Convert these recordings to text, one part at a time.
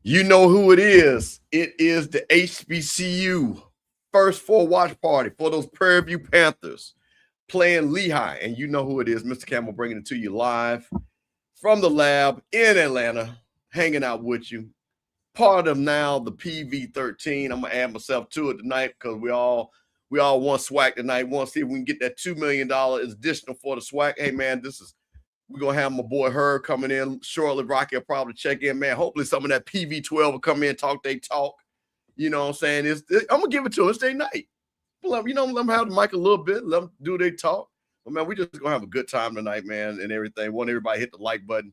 You know who it is. It is the HBCU first four watch party for those Prairie View Panthers playing Lehigh. And you know who it is. Mr. Campbell bringing it to you live from the lab in Atlanta, hanging out with you. Part of now the PV13. I'm gonna add myself to it tonight because we all want swag tonight. Want to see if we can get that $2 million additional for the swag. Hey man, we're gonna have my boy Herb coming in shortly. Rocky will probably check in, man. Hopefully some of that PV12 will come in, talk they talk. You know what I'm saying? I'm gonna give it to them. It's their night. Let them have the mic a little bit, let them do their talk. But man, we just gonna have a good time tonight, man, and everything. Want everybody hit the like button.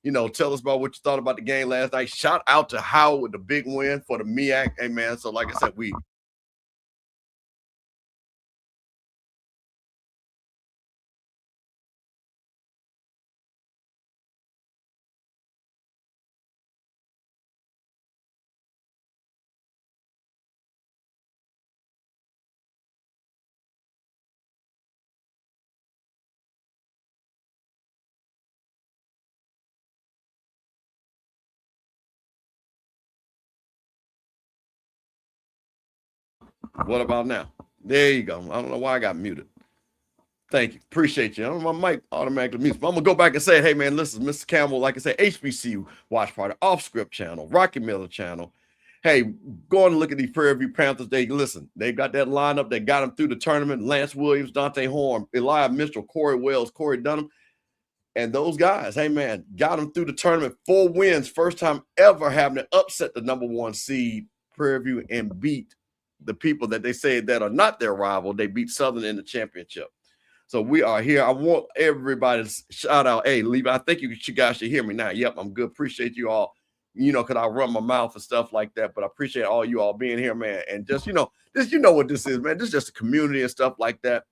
Tell us about what you thought about the game last night. Shout out to Howard with the big win for the MEAC. Hey man, so like I said, what about now? There you go. I don't know why I got muted. Thank you. Appreciate you. I don't know, my mic automatically mutes. But I'm going to go back and say, hey, man, listen, Mr. Campbell, like I said, HBCU Watch Party, Off Script Channel, Rocky Miller Channel. Hey, go and look at these Prairie View Panthers. They've got that lineup. They got them through the tournament. Lance Williams, Dante Horn, Elijah Mitchell, Corey Wells, Corey Dunham. And those guys, hey, man, got them through the tournament. 4 wins. First time ever having to upset the number 1 seed, Prairie View, and beat the people that they say that are not their rival. They beat Southern in the championship. So we are here. I want everybody to shout out. Hey, Levi, I think you guys should hear me now. Yep, I'm good. Appreciate you all, because I run my mouth and stuff like that. But I appreciate all you all being here, man. And just, what this is, man. This is just a community and stuff like that.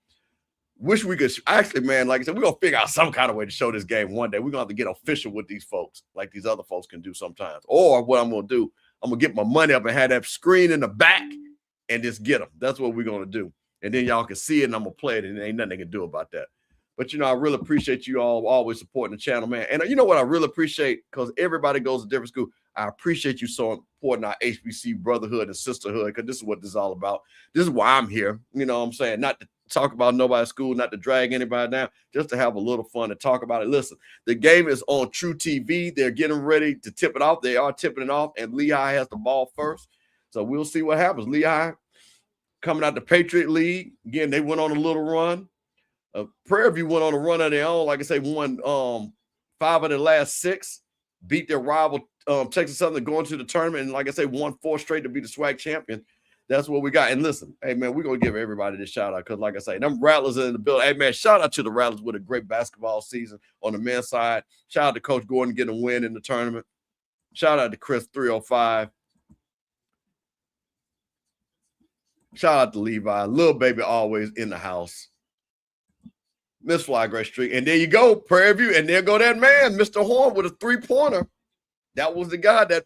Wish we could actually, man, like I said, we're going to figure out some kind of way to show this game one day. We're going to have to get official with these folks like these other folks can do sometimes. Or what I'm going to do, I'm going to get my money up and have that screen in the back and just get them. That's what we're going to do. And then y'all can see it and I'm going to play it and there ain't nothing they can do about that. But, I really appreciate you all always supporting the channel, man. And you know what I really appreciate, because everybody goes to different school. I appreciate you so supporting our HBC brotherhood and sisterhood, because this is what this is all about. This is why I'm here. You know what I'm saying? Not to talk about nobody's school, not to drag anybody down, just to have a little fun and talk about it. Listen, the game is on True TV. They're getting ready to tip it off. They are tipping it off, and Lehigh has the ball first. So we'll see what happens. Lehigh coming out the Patriot League. Again, they went on a little run. Prairie View went on a run of their own. Like I say, won 5 of their last 6, beat their rival Texas Southern going to the tournament, and like I say, won 4 straight to be the SWAC champion. That's what we got. And listen, hey, man, we're going to give everybody this shout out because, like I say, them Rattlers are in the building. Hey, man, shout out to the Rattlers with a great basketball season on the men's side. Shout out to Coach Gordon getting a win in the tournament. Shout out to Chris 305. Shout out to Levi. Little baby always in the house. Miss Fly Great Street. And there you go, Prairie View. And there go that man, Mr. Horn, with a 3-pointer. That was the guy that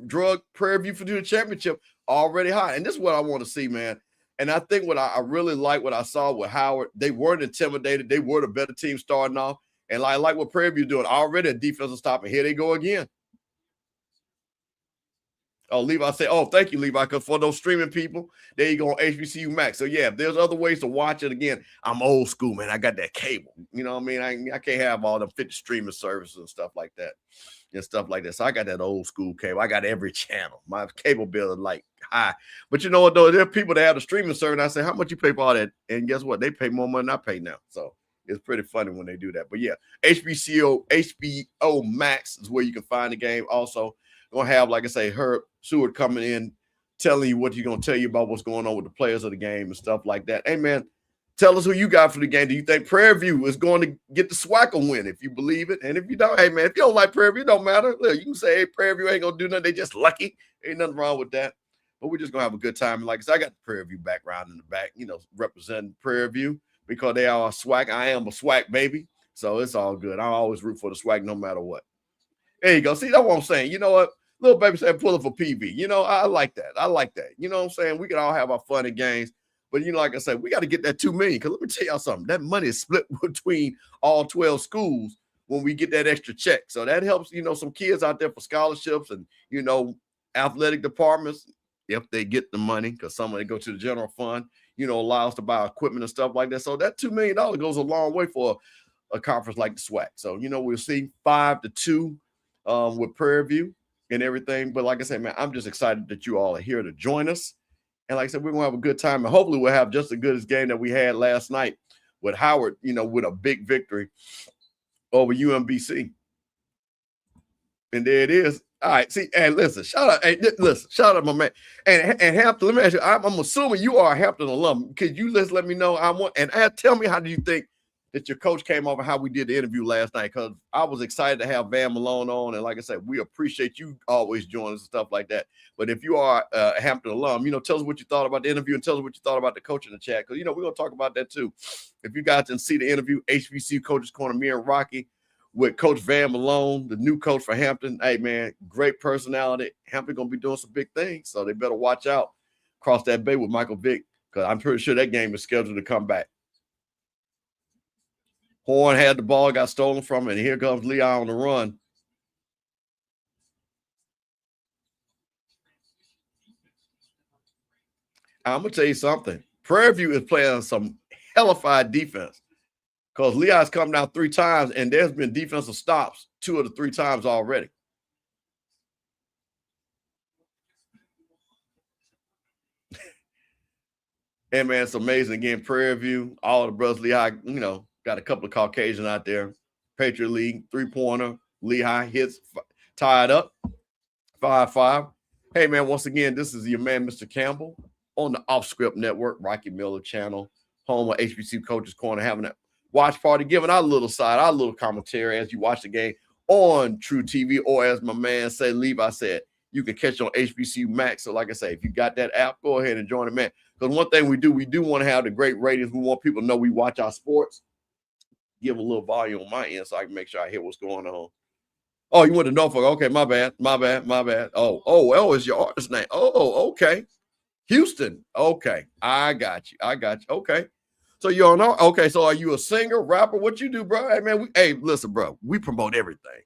drug Prairie View for the championship already high. And this is what I want to see, man. And I think what I really like what I saw with Howard, they weren't intimidated. They were the better team starting off. And I like what Prairie View doing already a defensive stop. And here they go again. Oh, Levi say, oh, thank you, Levi, because for those streaming people, there you go on HBCU Max. So, yeah, if there's other ways to watch it, again, I'm old school, man. I got that cable. You know what I mean? I can't have all them 50 streaming services and stuff like that. So I got that old school cable. I got every channel. My cable bill is like high. But you know what, though? There are people that have the streaming service, and I say, how much you pay for all that? And guess what? They pay more money than I pay now. So it's pretty funny when they do that. But, yeah, HBO Max is where you can find the game. Also, going to have, like I say, Herb Seward coming in, telling you what he's going to tell you about what's going on with the players of the game and stuff like that. Hey, man, tell us who you got for the game. Do you think Prairie View is going to get the SWAC win if you believe it? And if you don't, hey, man, if you don't like Prairie View, it don't matter. Look, you can say, hey, Prairie View ain't going to do nothing. They just lucky. Ain't nothing wrong with that. But we're just going to have a good time. And like I said, I got the Prairie View background in the back, representing Prairie View because they are a SWAC. I am a SWAC baby. So it's all good. I always root for the SWAC no matter what. There you go. See, that's what I'm saying. You know what? Little baby said, pull it for PV. I like that. You know what I'm saying? We can all have our fun and games. But, like I said, we got to get that $2 million. Because let me tell y'all something. That money is split between all 12 schools. when we get that extra check. So that helps, some kids out there for scholarships and, athletic departments, if they get the money, because some of they go to the general fund, allow us to buy equipment and stuff like that. So that $2 million goes a long way for a conference like the SWAC. So, we'll see 5-2 with Prairie View and everything. But like I said, man, I'm just excited that you all are here to join us. And like I said, we're going to have a good time. And hopefully we'll have just as good as game that we had last night with Howard, with a big victory over UMBC. And there it is. All right. See, and listen, shout out my man. And Hampton, let me ask you, I'm assuming you are a Hampton alum. Could you let me know? Tell me, how do you think that your coach came over, how we did the interview last night? Because I was excited to have Van Malone on. And like I said, we appreciate you always joining us and stuff like that. But if you are a Hampton alum, tell us what you thought about the interview and tell us what you thought about the coach in the chat. Because, we're going to talk about that too. If you guys didn't see the interview, HBCU Coaches Corner, me and Rocky, with Coach Van Malone, the new coach for Hampton. Hey, man, great personality. Hampton going to be doing some big things, so they better watch out. Cross that bay with Michael Vick, because I'm pretty sure that game is scheduled to come back. Horn had the ball, got stolen from him, and here comes Leon on the run. I'm going to tell you something. Prairie View is playing some hellified defense. Because Leon's come down 3 times, and there's been defensive stops 2 of the 3 times already. And, man, it's amazing. Again, Prairie View, all the brothers, Lehigh, got a couple of Caucasian out there. Patriot League, 3-pointer, Lehigh hits, tied up, 5-5. Hey, man, once again, this is your man, Mr. Campbell, on the Off Script Network, Rocky Miller channel, home of HBCU Coaches Corner, having a watch party, giving our little side, our little commentary as you watch the game on True TV, or as my man said, Levi said, you can catch it on HBCU Max. So like I say, if you got that app, go ahead and join it, man. Because one thing we do want to have the great ratings. We want people to know we watch our sports. Give a little volume on my end so I can make sure I hear what's going on. Oh, you went to Norfolk. Okay, my bad. Oh, it's your artist name. Oh, okay. Houston. Okay, I got you. Okay. So you don't know? Okay, so are you a singer, rapper? What you do, bro? Hey, man, listen, bro, we promote everything.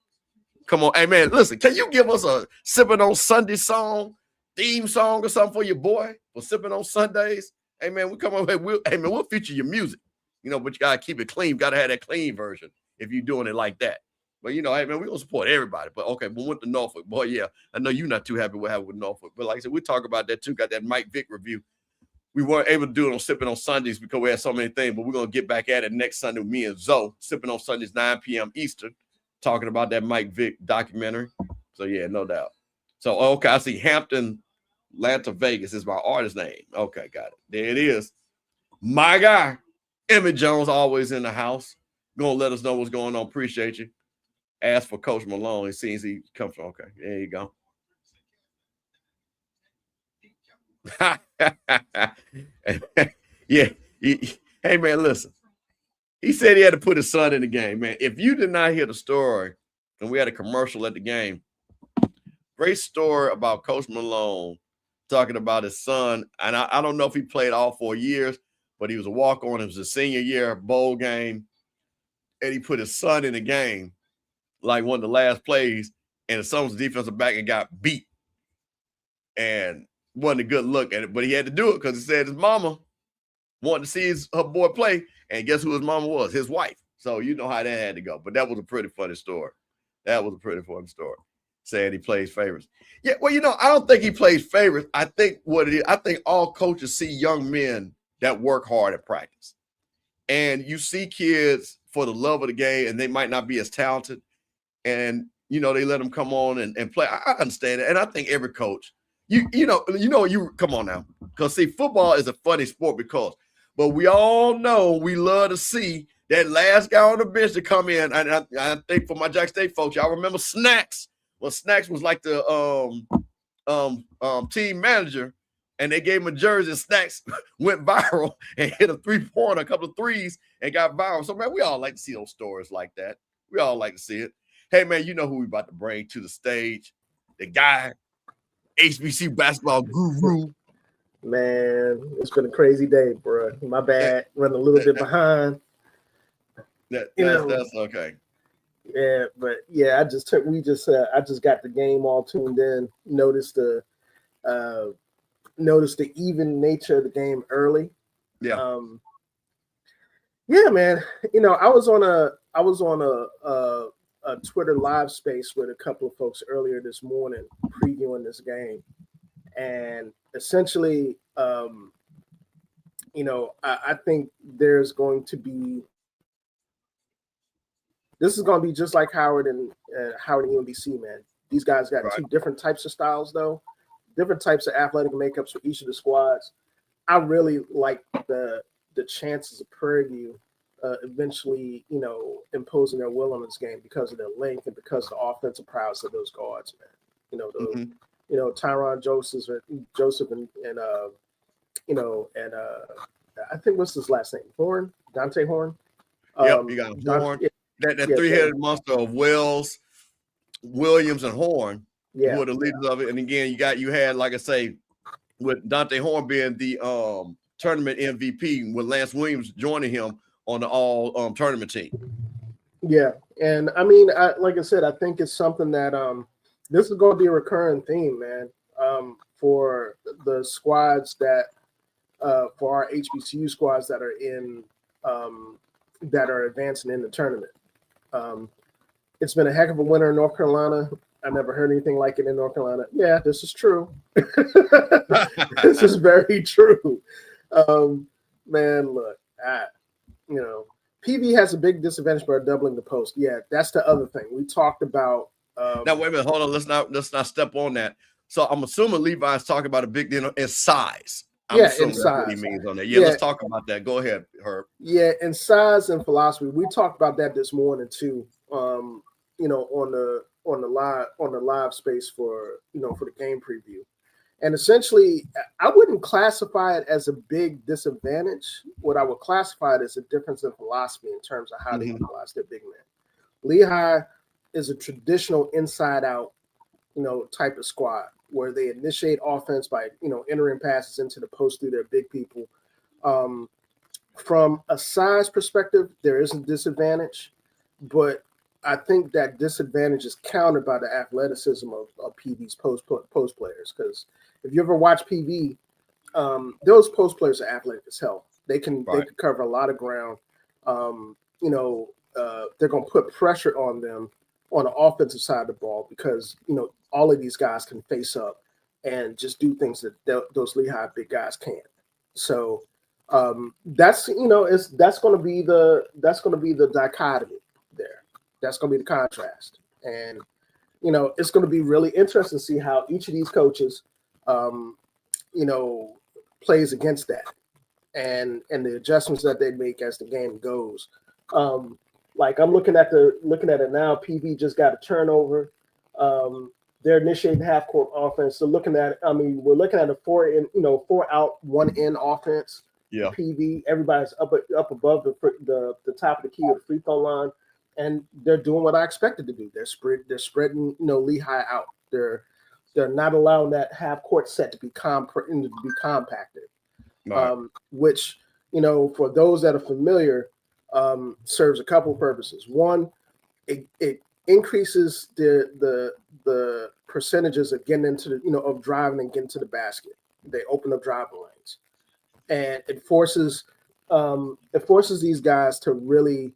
Come on. Hey, man, listen, can you give us a Sipping on Sunday song, theme song or something for your boy for Sipping on Sundays? Hey, man, we come over here. We'll feature your music, but you got to keep it clean. Got to have that clean version if you're doing it like that. But, hey, man, we're going to support everybody. But, okay, we went to Norfolk. Boy, yeah, I know you're not too happy with having with Norfolk. But like I said, we talk about that too. Got that Mike Vick review. We weren't able to do it on Sipping on Sundays because we had so many things, but we're going to get back at it next Sunday with me and Zoe, Sipping on Sundays, 9 p.m. Eastern, talking about that Mike Vick documentary. So, yeah, no doubt. So, okay, I see Hampton, Atlanta, Vegas is my artist name. Okay, got it. There it is. My guy, Emmett Jones, always in the house. Going to let us know what's going on. Appreciate you. Ask for Coach Malone. It seems he comes from. Okay, there you go. Yeah. Hey, man, listen. He said he had to put his son in the game, man. If you did not hear the story, and we had a commercial at the game, great story about Coach Malone talking about his son. And I don't know if he played all 4 years, but he was a walk-on. It was a senior year bowl game. And he put his son in the game, like one of the last plays, and his son was defensive back and got beat. And wasn't a good look at it, but he had to do it because he said his mama wanted to see her boy play, and guess who his mama was? His wife. So you know how that had to go. But that was a pretty funny story. Saying he plays favorites. Yeah, well, I don't think he plays favorites. I think what it is, I think all coaches see young men that work hard at practice. And you see kids for the love of the game, and they might not be as talented. And, they let them come on and play. I understand it. And I think every coach, you come on now, because see, football is a funny sport but we all know we love to see that last guy on the bench to come in. And I think for my Jack State folks, y'all remember Snacks. Well, Snacks was like the team manager, and they gave him a jersey, and Snacks went viral and hit a 3-pointer, a couple of threes, and got viral. So, man, we all like to see those stories like that. We all like to see it. Hey, man, you know who we about to bring to the stage? The guy, HBCU basketball guru. Man, it's been a crazy day, bro. My bad. Running a little bit behind. That's okay. Yeah, but yeah, I just got the game all tuned in. Uh, noticed the even nature of the game early. Yeah. Yeah, man. I was on a Twitter live space with a couple of folks earlier this morning previewing this game, and essentially, I think there's going to be this is going to be just like Howard and UMBC, man. These guys got Right. two different types of styles, though, different types of athletic makeups for each of the squads. I really like the chances of Prairie View eventually, imposing their will on this game because of their length and because of the offensive prowess of those guards, man. Mm-hmm. Tyron Joseph and I think what's his last name? Horn, Dante Horn. Yep, you got Horn. Yeah, That three-headed monster of Wells, Williams, and Horn, who are the leaders of it. And again, you had, like I say, with Dante Horn being the tournament MVP, with Lance Williams joining him on the all tournament team. Yeah, and I mean, like I said, I think it's something that this is going to be a recurring theme, man, for the squads that for our HBCU squads that are that are advancing in the tournament. It's been a heck of a winter in North Carolina. I never heard anything like it in North Carolina. Yeah, this is true. This is very true. Man, look, PV has a big disadvantage by doubling the post. Yeah, that's the other thing. We talked about. Now, wait a minute. Hold on. Let's not step on that. So I'm assuming Levi's talking about a big deal in size. I'm assuming that's what he means on that. Yeah, let's talk about that. Go ahead, Herb. Yeah, in size and philosophy. We talked about that this morning too. On the live space for the game preview. And essentially, I wouldn't classify it as a big disadvantage. What I would classify it as a difference in philosophy in terms of how they utilize their big man. Lehigh is a traditional inside-out, type of squad where they initiate offense by, entering passes into the post through their big people. From a size perspective, there is a disadvantage, but I think that disadvantage is countered by the athleticism of PV's post players. Because if you ever watch PV, those post players are athletic as hell. They can cover a lot of ground. They're going to put pressure on them on the offensive side of the ball because all of these guys can face up and just do things that those Lehigh big guys can't. So that's going to be the dichotomy there. That's going to be the contrast. And, it's going to be really interesting to see how each of these coaches, plays against that and the adjustments that they make as the game goes. Like I'm looking at it now, PV just got a turnover. They're initiating half court offense. So we're looking at a 4 out, 1 in offense. Yeah. PV, everybody's up above the top of the key of the free throw line. And they're doing what I expected to do. They're spreading, Lehigh out. They're not allowing that half court set to be compacted. Right. Which, for those that are familiar, serves a couple of purposes. One, it increases the percentages of getting into the, of driving and getting to the basket. They open up driving lanes, and it forces these guys to really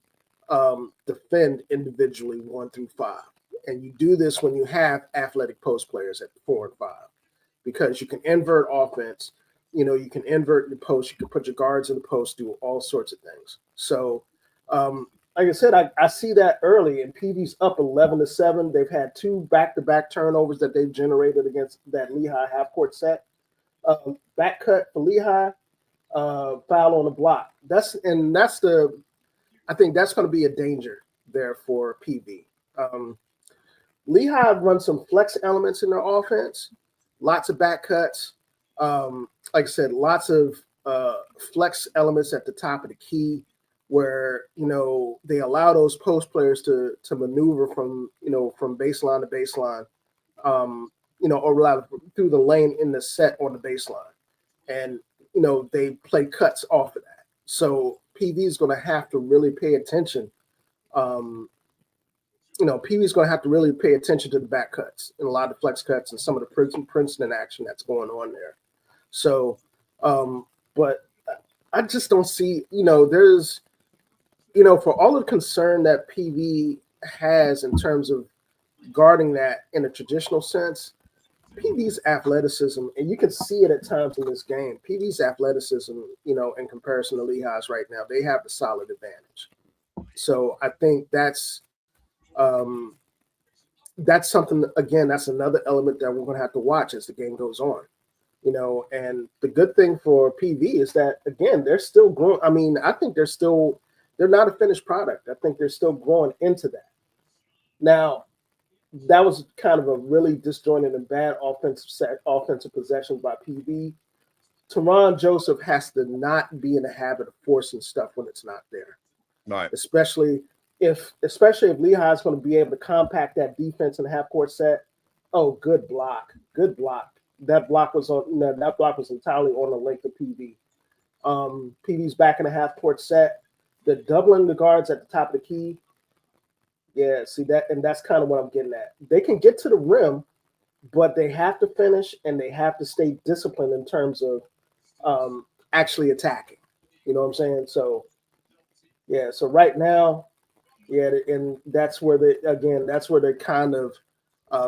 defend individually 1 through 5. And you do this when you have athletic post players at 4 and 5, because you can invert offense. You can invert your post. You can put your guards in the post, do all sorts of things. So, like I said, I see that early, and PV's up 11-7. They've had 2 back-to-back turnovers that they've generated against that Lehigh half-court set. Back cut for Lehigh, foul on the block. I think that's going to be a danger there for PV. Lehigh runs some flex elements in their offense, lots of back cuts. Like I said, lots of flex elements at the top of the key where, they allow those post players to maneuver from baseline to baseline, or through the lane in the set on the baseline. And, they play cuts off of that. So PV is going to have to really pay attention PV's going to have to really pay attention to the back cuts and a lot of the flex cuts and some of the Princeton action that's going on there. So, but I just don't see, there's, for all the concern that PV has in terms of guarding that in a traditional sense, PV's athleticism, and you can see it at times in this game, PV's athleticism, in comparison to Lehigh's right now, they have the solid advantage. So I think that's something, again, that's another element that we're going to have to watch as the game goes on. And the good thing for PV is that, again, they're still growing. I mean, I think they're not a finished product. I think they're still growing into that. Now, that was kind of a really disjointed and bad offensive possession by PV. Teron Joseph has to not be in the habit of forcing stuff when it's not there. Right. Especially if Lehigh is going to be able to compact that defense in the half court set. Oh, good block. That block was entirely on the length of PV. PV's back in the half court set. They're doubling the guards at the top of the key. Yeah, see that, and that's kind of what I'm getting at. They can get to the rim, but they have to finish and they have to stay disciplined in terms of actually attacking. You know what I'm saying? So, yeah. So right now, yeah, and that's where they're kind of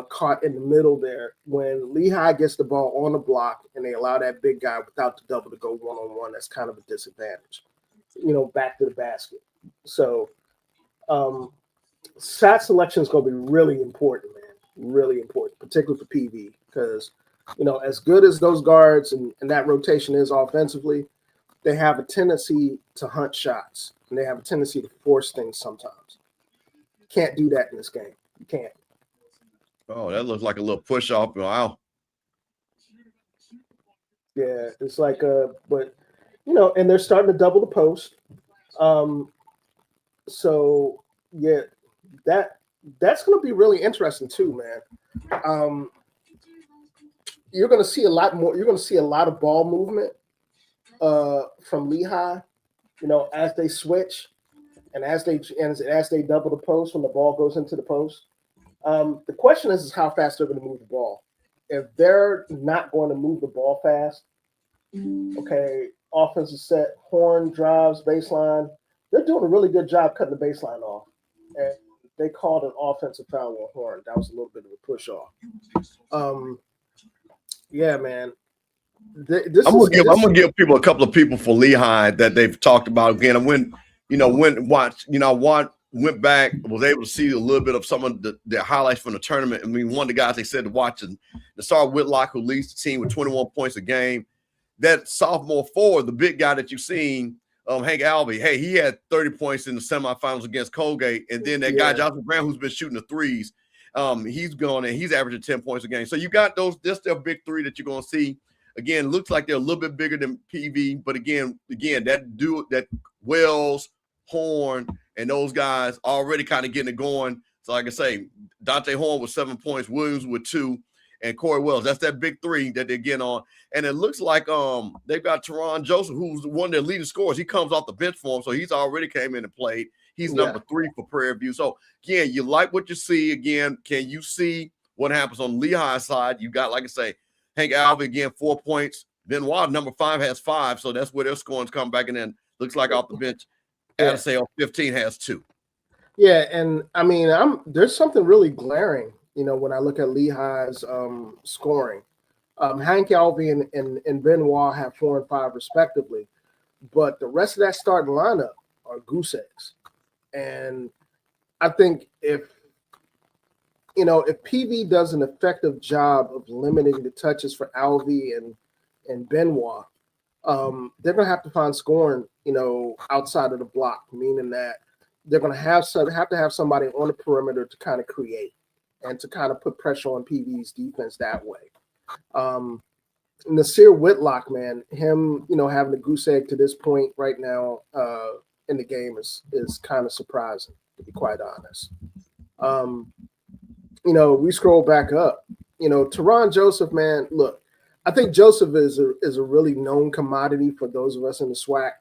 caught in the middle there. When Lehigh gets the ball on the block and they allow that big guy without the double to go one-on-one, that's kind of a disadvantage. Back to the basket. So, shot selection is going to be really important, man. Really important, particularly for PV, because as good as those guards and that rotation is offensively, they have a tendency to hunt shots and they have a tendency to force things sometimes. You can't do that in this game. You can't. Oh, that looks like a little push off. Wow. Yeah, it's like but and they're starting to double the post. So yeah, that's going to be really interesting too, man. You're going to see a lot more. You're going to see a lot of ball movement from Lehigh, as they switch and as they double the post when the ball goes into the post. The question is how fast they're going to move the ball. If they're not going to move the ball fast, okay, offensive set, Horn drives, baseline. They're doing a really good job cutting the baseline off. And they called an offensive foul on Horn. That was a little bit of a push off. Yeah, man. I'm gonna give people a couple of people for Lehigh that they've talked about again. I went back, was able to see a little bit of some of their highlights from the tournament. I mean, one of the guys they said to watch is Nassar Whitlock, who leads the team with 21 points a game. That sophomore forward, the big guy that you've seen, Hank Alvey, hey, he had 30 points in the semifinals against Colgate. And then that guy, Joshua Brown, who's been shooting the threes, he's gone and he's averaging 10 points a game. So you got that's their big three that you're going to see. Again, looks like they're a little bit bigger than PV. But again, that Wells, Horn, and those guys already kind of getting it going. So like I say, Dante Horn with 7 points, Williams with 2, and Corey Wells. That's that big three that they're getting on. And it looks like they've got Teron Joseph, who's one of their leading scorers. He comes off the bench for them, so he's already came in and played. He's number 3 for Prairie View. So, again, you like what you see. Again, can you see what happens on Lehigh's side? You got, like I say, Hank Alvey, again, 4 points. Benoit, number 5, has 5, so that's where their scoring's come back. And then looks like off the bench, Adesanya, 15, has 2. Yeah, and I mean, there's something really glaring, when I look at Lehigh's scoring. Hank Alvey and Benoit have 4 and 5 respectively, but the rest of that starting lineup are goose eggs. And I think if PV does an effective job of limiting the touches for Alvey and Benoit, they're going to have to find scoring, outside of the block, meaning that they're going to have to have somebody on the perimeter to kind of create and to kind of put pressure on PV's defense that way. Nasir Whitlock, man, him, having a goose egg to this point right now in the game is kind of surprising, to be quite honest. We scroll back up. Teron Joseph, man, look, I think Joseph is a really known commodity for those of us in the SWAC.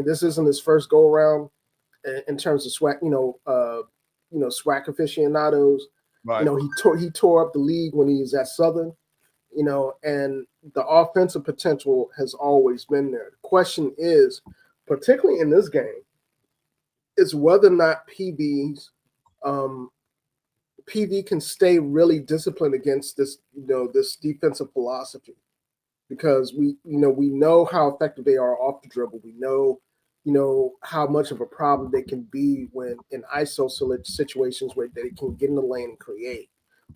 This isn't his first go around in terms of SWAC, SWAC aficionados. Right. He tore up the league when he was at Southern. And the offensive potential has always been there. The question is, particularly in this game, is whether or not PV can stay really disciplined against this, this defensive philosophy, because we know how effective they are off the dribble. We know, how much of a problem they can be when in ISO situations where they can get in the lane and create.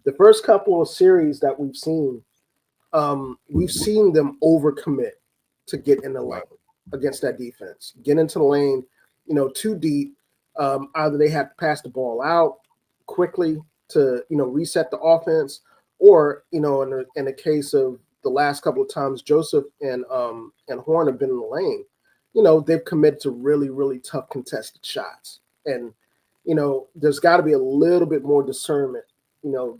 The first couple of series that we've seen them overcommit to get in the lane against that defense. Get into the lane, too deep. Either they have to pass the ball out quickly to reset the offense, or in the case of the last couple of times Joseph and Horn have been in the lane, they've committed to really, really tough contested shots. And there's got to be a little bit more discernment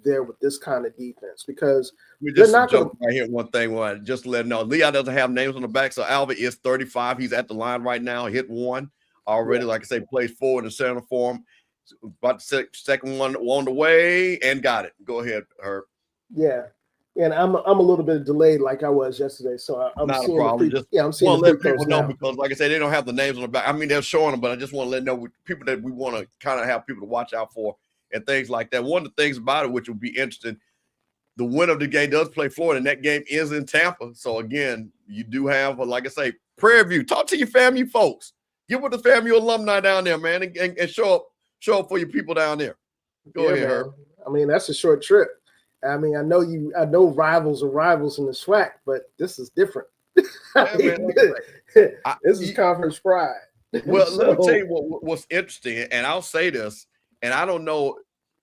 there with this kind of defense, because we just jump right here. One thing, just to let them know, Leon doesn't have names on the back, so Alva is 35. He's at the line right now. Hit one already, like I say, plays forward in center for him. About the second one on the way and got it. Go ahead, Herb. Yeah, and I'm a little bit delayed, like I was yesterday, so I'm not seeing a problem. I'm seeing the let people know now. Because, like I said, they don't have the names on the back. I mean, they're showing them, but I just want to let know people that we want to kind of have people to watch out for and things like that. One of the things about it, which will be interesting, the winner of the game does play Florida, and that game is in Tampa. So again, you do have, like I say, Prairie View. Talk to your family folks. Get with the family alumni down there, man, and show up for your people down there. Go ahead, Herb. I mean, that's a short trip. I mean, I know rivals are rivals in the SWAC, but this is different. Man, this is conference pride. Well, let me tell you what's interesting, and I'll say this, and I don't know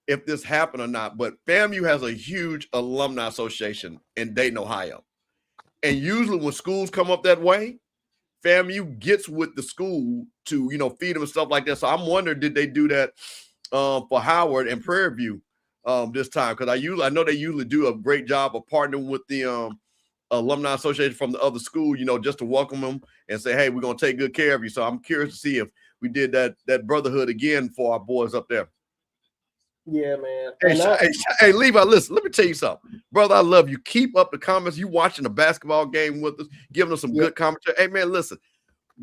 if this happened or not, but FAMU has a huge alumni association in Dayton, Ohio. And usually when schools come up that way, FAMU gets with the school to, feed them and stuff like that. So I'm wondering, did they do that for Howard and Prairie View this time? Because I know they usually do a great job of partnering with the alumni association from the other school, just to welcome them and say, hey, we're going to take good care of you. So I'm curious to see if we did that brotherhood again for our boys up there. Yeah, man. Hey, Levi, listen, let me tell you something. Brother, I love you. Keep up the comments. You watching the basketball game with us, giving us some good commentary. Hey, man, listen,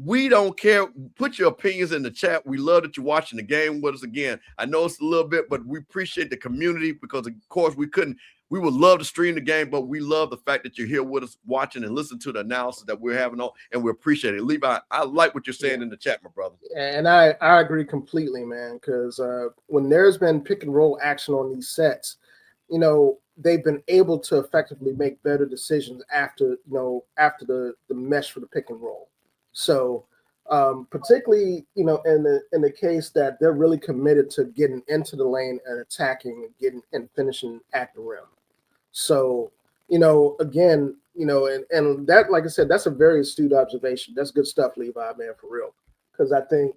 we don't care. Put your opinions in the chat. We love that you're watching the game with us again. I know it's a little bit, but we appreciate the community because, of course, we would love to stream the game, but we love the fact that you're here with us watching and listen to the analysis that we're having on, and we appreciate it. Levi, I like what you're saying in the chat, my brother. And I agree completely, man, because when there's been pick and roll action on these sets, they've been able to effectively make better decisions after the mesh for the pick and roll. So particularly, in the case that they're really committed to getting into the lane and attacking and getting and finishing at the rim. So, again, and that, like I said, that's a very astute observation. That's good stuff, Levi, man, for real. Because I think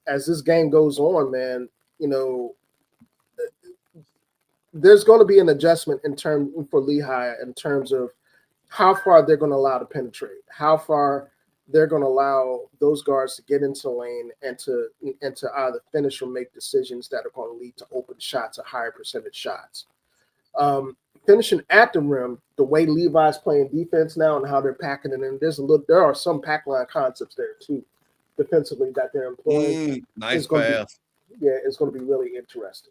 as this game goes on, man, there's going to be an adjustment for Lehigh in terms of how far they're going to allow to penetrate, how far they're going to allow those guards to get into the lane and to either finish or make decisions that are going to lead to open shots or higher percentage shots. Finishing at the rim, the way Levi's playing defense now and how they're packing it in, there are some pack line concepts there too, defensively, that they're employing. Nice pass. It's going to be really interesting.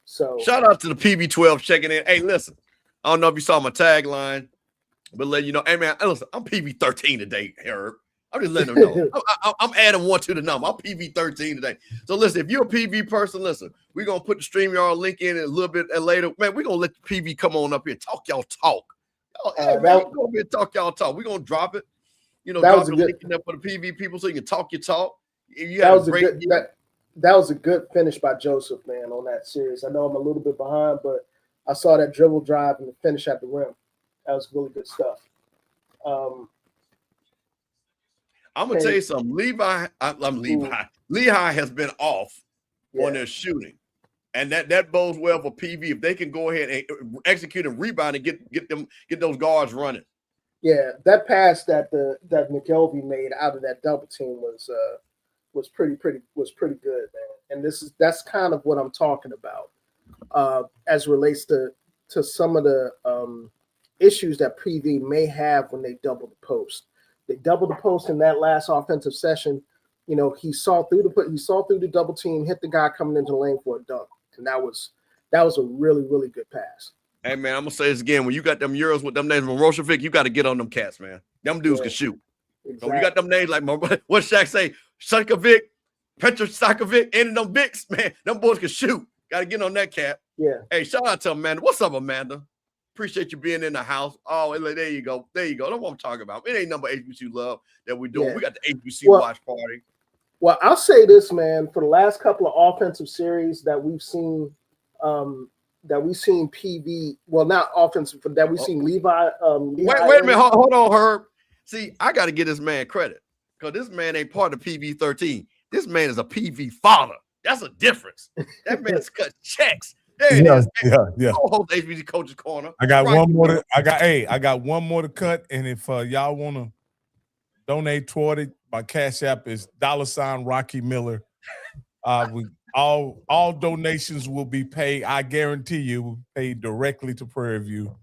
So shout out to the PV12 checking in. Hey, listen, I don't know if you saw my tagline, but let you know, hey man, listen, I'm PV13 today, Herb. I'm just letting them know. I'm adding one to the number. I'm PV13 today. So listen, if you're a PV person, listen, we're going to put the StreamYard link in a little bit later. Man, we're going to let the PV come on up here. Talk y'all talk. Hey, man, come over here talk y'all talk. We're going to drop it. Drop the link in there for the PV people so you can talk your talk. That was a good finish by Joseph, man, on that series. I know I'm a little bit behind, but I saw that dribble drive and the finish at the rim. That was really good stuff. I'm gonna tell you something. Lehigh has been off on their shooting, and that bodes well for PV if they can go ahead and execute and rebound and get those guards running. Yeah, that pass that McKelvey made out of that double team was pretty good, man. and that's kind of what I'm talking about as relates to some of the issues that PV may have when they double the post. They doubled the post in that last offensive session. He saw through the double team, hit the guy coming into the lane for a dunk, and that was a really, really good pass. Hey man, I'm gonna say this again. When you got them Euros with them names from Roshovic, you got to get on them cats, man. Them dudes can shoot. Exactly. When you got them names like what Shaq say, Shankovic, Petra Stakovic, any of them Vicks, man, them boys can shoot. Got to get on that cat. Yeah. Hey, shout out to Amanda. What's up, Amanda? Appreciate you being in the house. Oh, there you go. There you go. That's what I'm talking about. It ain't number HBCU love that we're doing. Yeah. We got the HBCU watch party. Well, I'll say this, man. For the last couple of offensive series that we've seen, PV. Well, not offensive, but that we've seen Levi. Wait a minute. Hold on, Herb. See, I got to give this man credit because this man ain't part of PV 13. This man is a PV father. That's a difference. That man's cut checks. There it is. Yeah. Host HBC Coach's Corner. I got one more. I got one more to cut, and if y'all want to donate toward it, my Cash App is $Rocky Miller. All donations will be paid. I guarantee you, will be paid directly to Prairie View.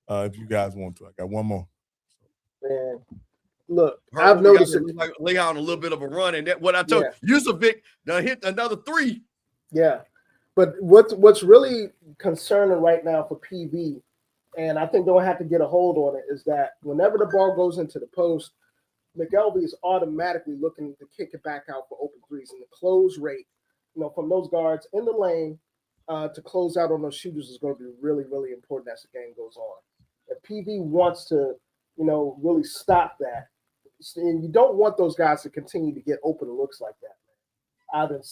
If you guys want to, I got one more. Man, look, I've noticed it. Like lay out a little bit of a run, and that what I told you, Yusufik done hit another 3. Yeah, but what's really concerning right now for PV, and I think they'll have to get a hold on it, is that whenever the ball goes into the post, McElvey is automatically looking to kick it back out for open threes, and the close rate, from those guards in the lane to close out on those shooters is going to be really, really important as the game goes on. If PV wants to, really stop that, and you don't want those guys to continue to get open looks like that, man. Either in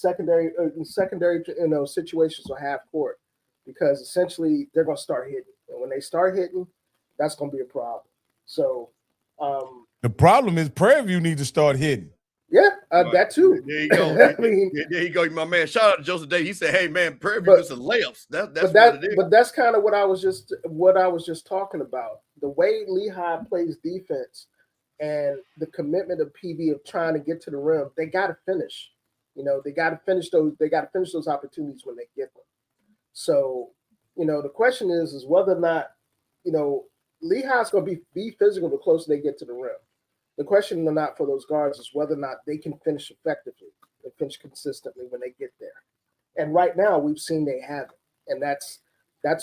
secondary, situations or half court, because essentially they're going to start hitting, and when they start hitting, that's going to be a problem. So the problem is Prairie View need to start hitting. Yeah, that too. There you go. There you go, my man. Shout out to Joseph Day. He said, "Hey, man, Prairie View is layups." That's what it is. But that's kind of what I was just talking about. The way Lehigh plays defense and the commitment of PV of trying to get to the rim, they got to finish. They got to finish those. They got to finish those opportunities when they get them. So, the question is whether or not, Lehigh's going to be physical the closer they get to the rim. The question or not for those guards is whether or not they can finish effectively and finish consistently when they get there. And right now we've seen they haven't, and that's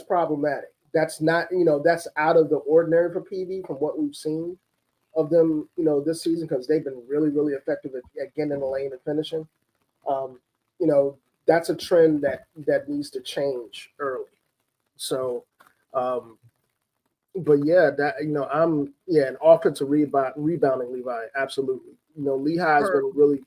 problematic. That's not, that's out of the ordinary for PV from what we've seen of them, this season, because they've been really, really effective at getting in the lane and finishing. That's a trend that needs to change early. So, but yeah, that an offensive rebounding Levi, absolutely. Lehigh's been really.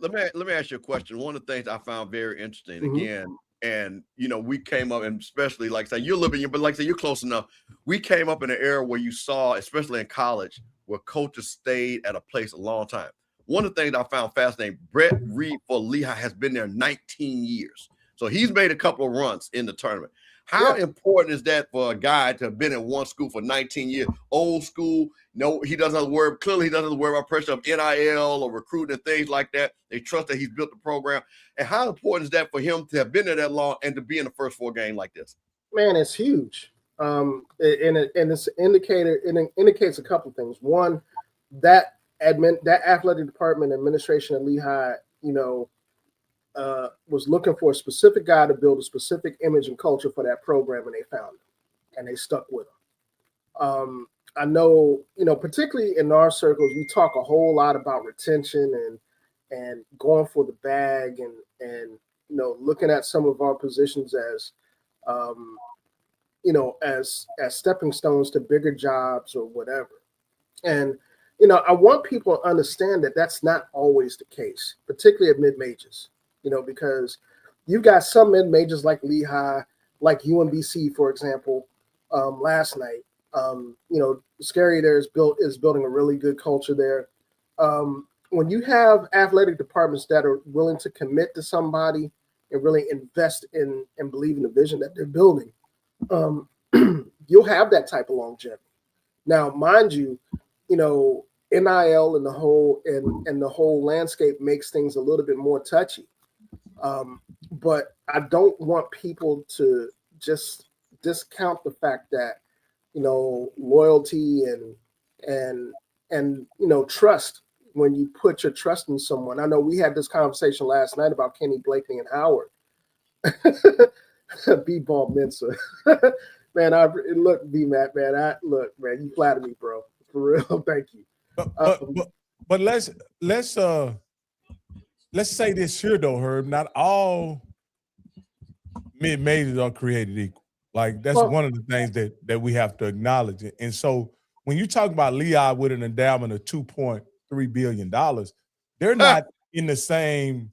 Let me ask you a question. One of the things I found very interesting again, and we came up, and especially like I say, you're living, but like I say, you're close enough. We came up in an era where you saw, especially in college, where coaches stayed at a place a long time. One of the things I found fascinating, Brett Reed for Lehigh has been there 19 years, so he's made a couple of runs in the tournament. How important is that for a guy to have been in one school for 19 years? Old school, he doesn't have to worry. Clearly, he doesn't have to worry about pressure of NIL or recruiting and things like that. They trust that he's built the program. And how important is that for him to have been there that long and to be in the first 4 games like this? Man, it's huge. And it's it indicates a couple of things. One, that athletic department administration at Lehigh, was looking for a specific guy to build a specific image and culture for that program, and they found him, and they stuck with him. I know, particularly in our circles, we talk a whole lot about retention and going for the bag and looking at some of our positions as as stepping stones to bigger jobs or whatever. And I want people to understand that that's not always the case, particularly at mid-majors. Because you've got some mid-majors like Lehigh, like UMBC, for example, last night. Scary there is building a really good culture there. When you have athletic departments that are willing to commit to somebody and really invest in and believe in the vision that they're building, you'll have that type of longevity. Now, mind you, NIL and the whole landscape makes things a little bit more touchy. But I don't want people to just discount the fact that, loyalty and trust, when you put your trust in someone. I know we had this conversation last night about Kenny Blakeney and Howard. BBall Mensa. Man, look, B-Matt, man. Man, you flatter me, bro. For real. Thank you. But let's say this here though, Herb. Not all mid majors are created equal. Like that's one of the things that we have to acknowledge. And so when you talk about Lehigh with an endowment of $2.3 billion, they're not in the same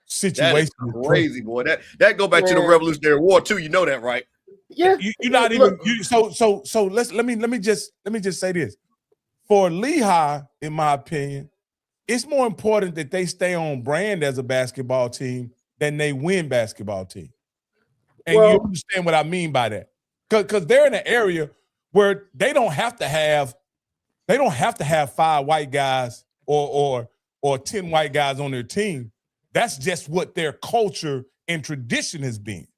situation. That is crazy, boy. That go back to the Revolutionary War too. You know that, right? Yeah. You're not even. So let me just say this. For Lehigh, in my opinion, it's more important that they stay on brand as a basketball team than they win basketball team. And you understand what I mean by that? Because they're in an area where they don't have to have 5 white guys or 10 white guys on their team. That's just what their culture and tradition has been.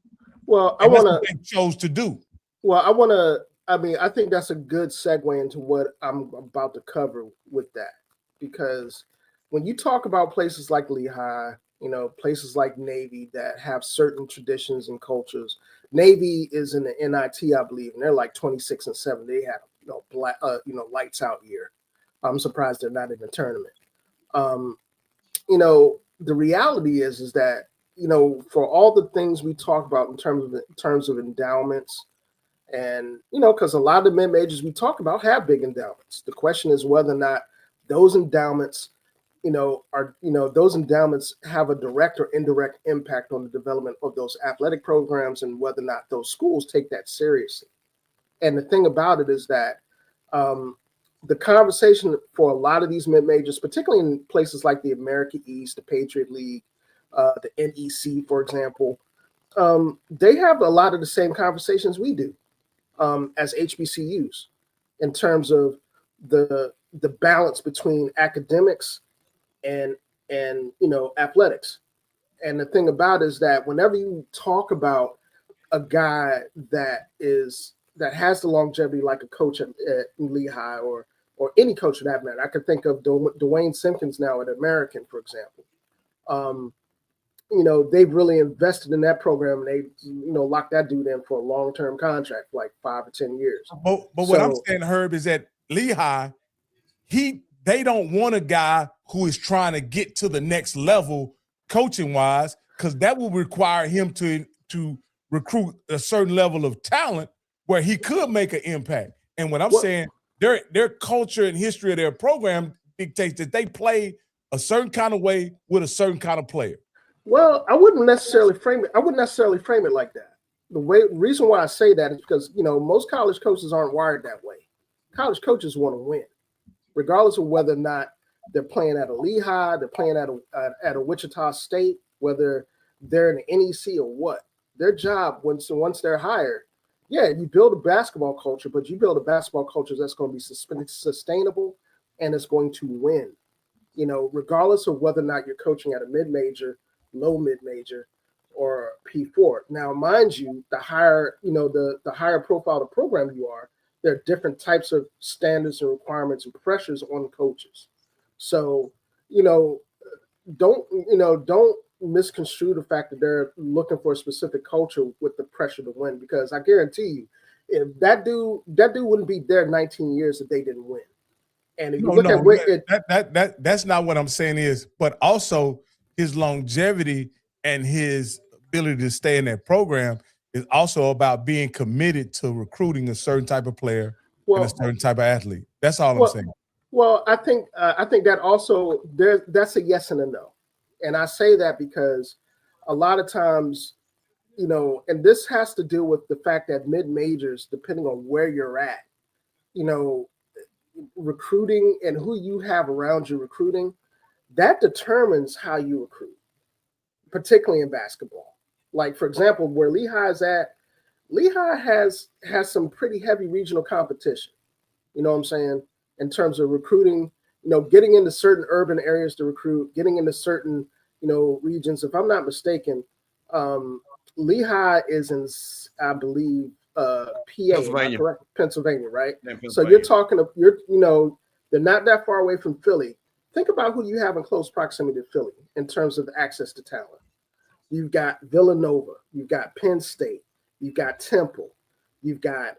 Well, they chose to do. Well, I think that's a good segue into what I'm about to cover with that. Because when you talk about places like Lehigh, places like Navy that have certain traditions and cultures. Navy is in the NIT, I believe, and they're like 26-7. They have lights out year. I'm surprised they're not in the tournament. The reality is that for all the things we talk about in terms of endowments, and because a lot of the mid majors we talk about have big endowments. The question is whether or not those endowments those endowments have a direct or indirect impact on the development of those athletic programs and whether or not those schools take that seriously. And the thing about it is that the conversation for a lot of these mid-majors, particularly in places like the America East, the Patriot League, the NEC, for example, they have a lot of the same conversations we do as HBCUs in terms of the balance between academics and athletics. And the thing about it is that whenever you talk about a guy that has the longevity like a coach at Lehigh or any coach for that matter, I could think of Dwayne Simpkins now at American, for example. They've really invested in that program and they locked that dude in for a long-term contract, like 5 or 10 years. But what I'm saying, Herb, is that Lehigh, they don't want a guy who is trying to get to the next level coaching wise, because that will require him to recruit a certain level of talent where he could make an impact. And what I'm saying, their culture and history of their program dictates that they play a certain kind of way with a certain kind of player. Well, I wouldn't necessarily frame it like that. The reason why I say that is because most college coaches aren't wired that way. College coaches want to win, regardless of whether or not they're playing at a Lehigh, they're playing at a Wichita State, whether they're in the NEC or what. Their job once they're hired, you build a basketball culture, but you build a basketball culture that's going to be sustainable and it's going to win. Regardless of whether or not you're coaching at a mid-major, low mid-major, or P4. Now, mind you, the higher the higher profile the program you are, there are different types of standards and requirements and pressures on coaches. So, don't misconstrue the fact that they're looking for a specific culture with the pressure to win, because I guarantee you, if that dude wouldn't be there 19 years if they didn't win. And if you look at that's not what I'm saying is, but also his longevity and his ability to stay in that program is also about being committed to recruiting a certain type of player and a certain type of athlete. That's all I'm saying. Well, I think that also that's a yes and a no. And I say that because a lot of times, and this has to do with the fact that mid-majors, depending on where you're at, recruiting and who you have around you recruiting, that determines how you recruit, particularly in basketball. Like, for example, where Lehigh is at, Lehigh has some pretty heavy regional competition. You know what I'm saying? In terms of recruiting, getting into certain urban areas to recruit, getting into certain, regions. If I'm not mistaken, Lehigh is in, I believe, PA, Pennsylvania. correct? Pennsylvania, right? Yeah, So you're Pennsylvania. talking, they're not that far away from Philly. Think about who you have in close proximity to Philly in terms of access to talent. You've got Villanova, you've got Penn State, you've got Temple, you've got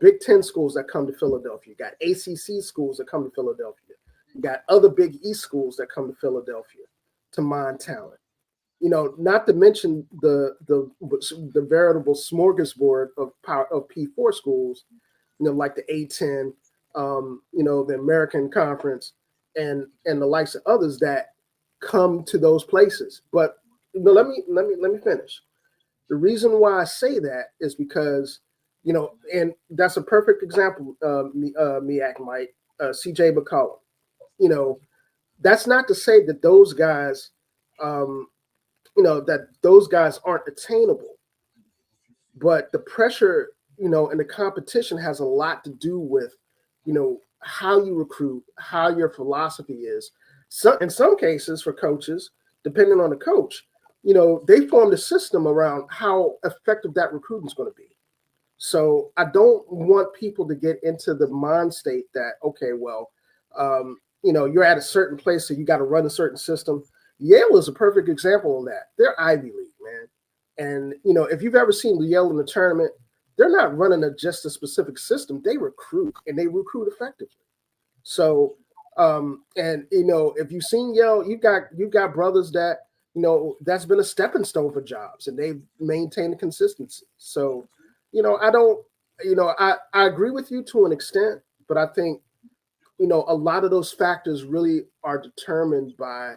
Big Ten schools that come to Philadelphia, you've got ACC schools that come to Philadelphia, you got other Big East schools that come to Philadelphia to mine talent. Not to mention the veritable smorgasbord of P4 schools, like the A10, the American Conference, and the likes of others that come to those places. But let me finish. The reason why I say that is because, and that's a perfect example, Miak Mike, CJ McCollum. That's not to say that those guys, that those guys aren't attainable, but the pressure, and the competition has a lot to do with, how you recruit, how your philosophy is. So in some cases for coaches, depending on the coach, they formed a system around how effective that recruiting is going to be. So I don't want people to get into the mind state that, okay, well, you're at a certain place, so you got to run a certain system. Yale is a perfect example of that. They're Ivy League, man. And, if you've ever seen Yale in the tournament, they're not running just a specific system. They recruit, and they recruit effectively. So, if you've seen Yale, you've got brothers that, that's been a stepping stone for jobs, and they've maintained the consistency. So, I agree with you to an extent, but I think, a lot of those factors really are determined by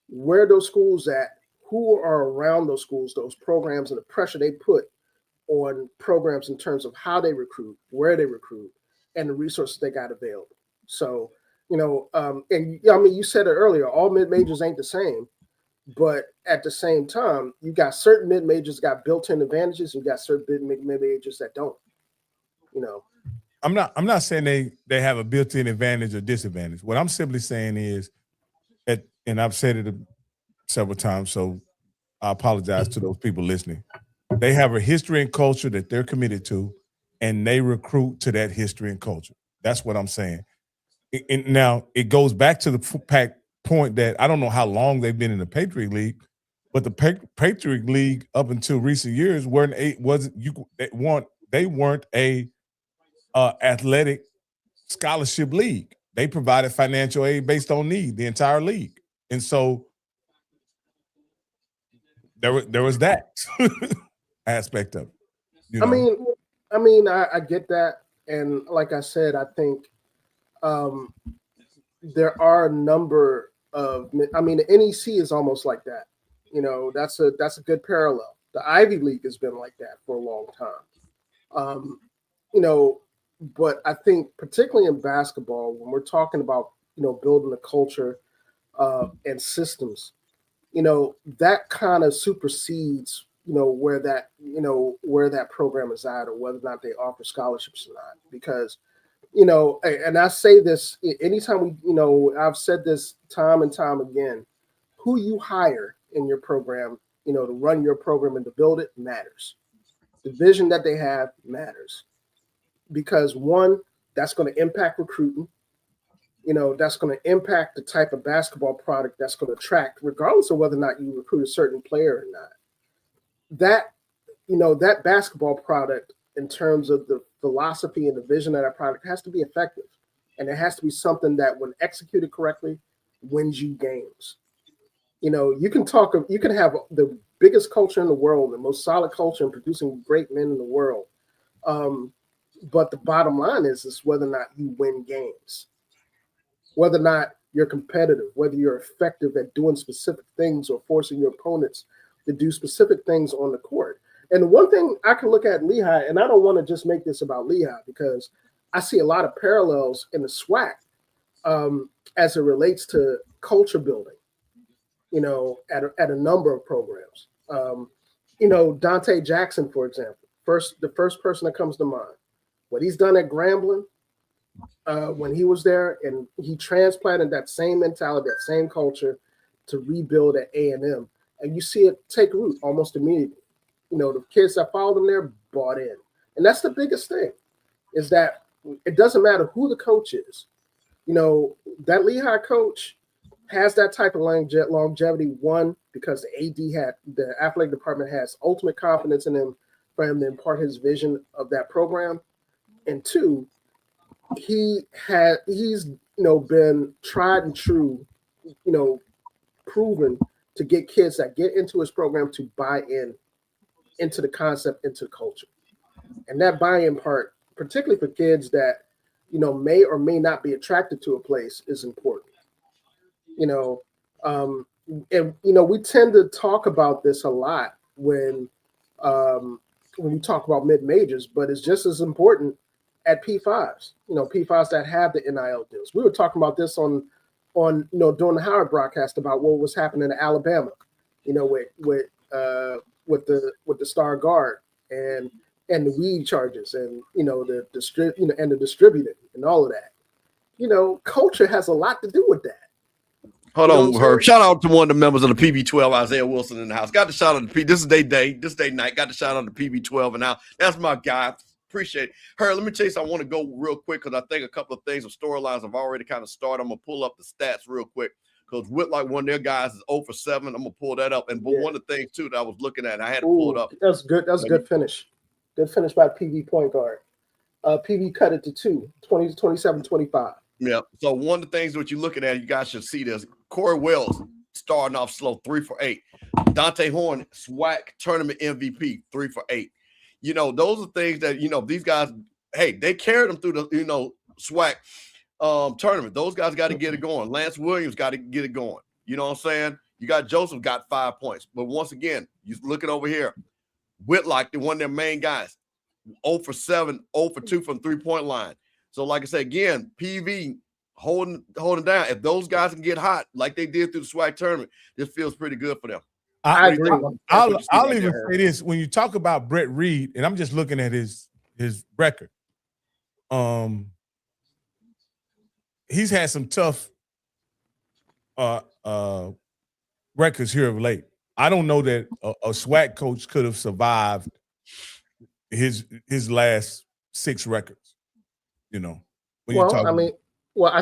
where those schools at, who are around those schools, those programs, and the pressure they put on programs in terms of how they recruit, where they recruit, and the resources they got available. So, you said it earlier, all mid-majors ain't the same, but at the same time, you got certain mid-majors got built-in advantages, and you got certain mid-majors that don't, I'm not saying they have a built-in advantage or disadvantage. What I'm simply saying is and I've said it several times, so I apologize to those people listening. They have a history and culture that they're committed to, and they recruit to that history and culture. That's what I'm saying. Now, it goes back to the point that I don't know how long they've been in the Patriot League, but the Patriot League up until recent years weren't a athletic scholarship league. They provided financial aid based on need, the entire league. And so there was that aspect of it. I get that. And like I said, I think there are a number of, the NEC is almost like that. That's a good parallel. The Ivy League has been like that for a long time. But I think particularly in basketball, when we're talking about, building a culture and systems, that kind of supersedes, where that program is at, or whether or not they offer scholarships or not. Because, and I say this anytime I've said this time and time again, who you hire in your program, to run your program and to build it matters. The vision that they have matters. Because one, that's going to impact recruiting. That's going to impact the type of basketball product that's going to attract, regardless of whether or not you recruit a certain player or not. That basketball product, in terms of the philosophy and the vision of that product, has to be effective. And it has to be something that, when executed correctly, wins you games. You can have the biggest culture in the world, the most solid culture, and producing great men in the world. But the bottom line is whether or not you win games, whether or not you're competitive, whether you're effective at doing specific things or forcing your opponents to do specific things on the court. And the one thing I can look at Lehigh, and I don't want to just make this about Lehigh, because I see a lot of parallels in the SWAC as it relates to culture building, at a number of programs. Dante Jackson, for example, the first person that comes to mind. What he's done at Grambling when he was there, and he transplanted that same mentality, that same culture to rebuild at A&M, and you see it take root almost immediately. You know, the kids that followed him there bought in. And that's the biggest thing, is that it doesn't matter who the coach is. You know, that Lehigh coach has that type of longevity, one, because the athletic department has ultimate confidence in him for him to impart his vision of that program. And two, he's been tried and true, proven to get kids that get into his program to buy into the concept, into the culture. And that buy-in part, particularly for kids that, may or may not be attracted to a place, is important. We tend to talk about this a lot when we talk about mid-majors, but it's just as important at P5s, P5s that have the NIL deals. We were talking about this on during the Howard broadcast about what was happening in Alabama, with the star guard and the weed charges and the distributing and all of that. Culture has a lot to do with that. Hold on, Herb. Shout out to one of the members of the PB12, Isaiah Wilson in the house. Got to shout out to This is their day. This is their night. Got to shout out to PB12. And now that's my guy. Appreciate it. Herb, let me tell you something. I want to go real quick because I think a couple of things of storylines have already kind of started. I'm going to pull up the stats real quick because Whitlock, one of their guys, is 0 for 7. I'm going to pull that up. But one of the things, too, that I was looking at, and I had to pull it up. That's good. That's a good finish. Good finish by PB point guard. PB cut it to 20 to 27, 25. Yeah. So one of the things that you're looking at, you guys should see this. Corey Wells starting off slow, 3 for 8. Dante Horn, SWAC tournament MVP, 3 for 8. Those are things that, these guys, hey, they carried them through the, SWAC tournament. Those guys got to get it going. Lance Williams got to get it going. You know what I'm saying? You got Joseph got 5 points. But once again, you're looking over here. Whitlock, one of their main guys, 0 for 7, 0 for 2 from three-point line. So, like I said, again, PV holding down. If those guys can get hot like they did through the SWAC tournament, this feels pretty good for them. I agree. I'll even say this. When you talk about Brett Reed, and I'm just looking at his record, he's had some tough records here of late. I don't know that a SWAC coach could have survived his last 6 records. I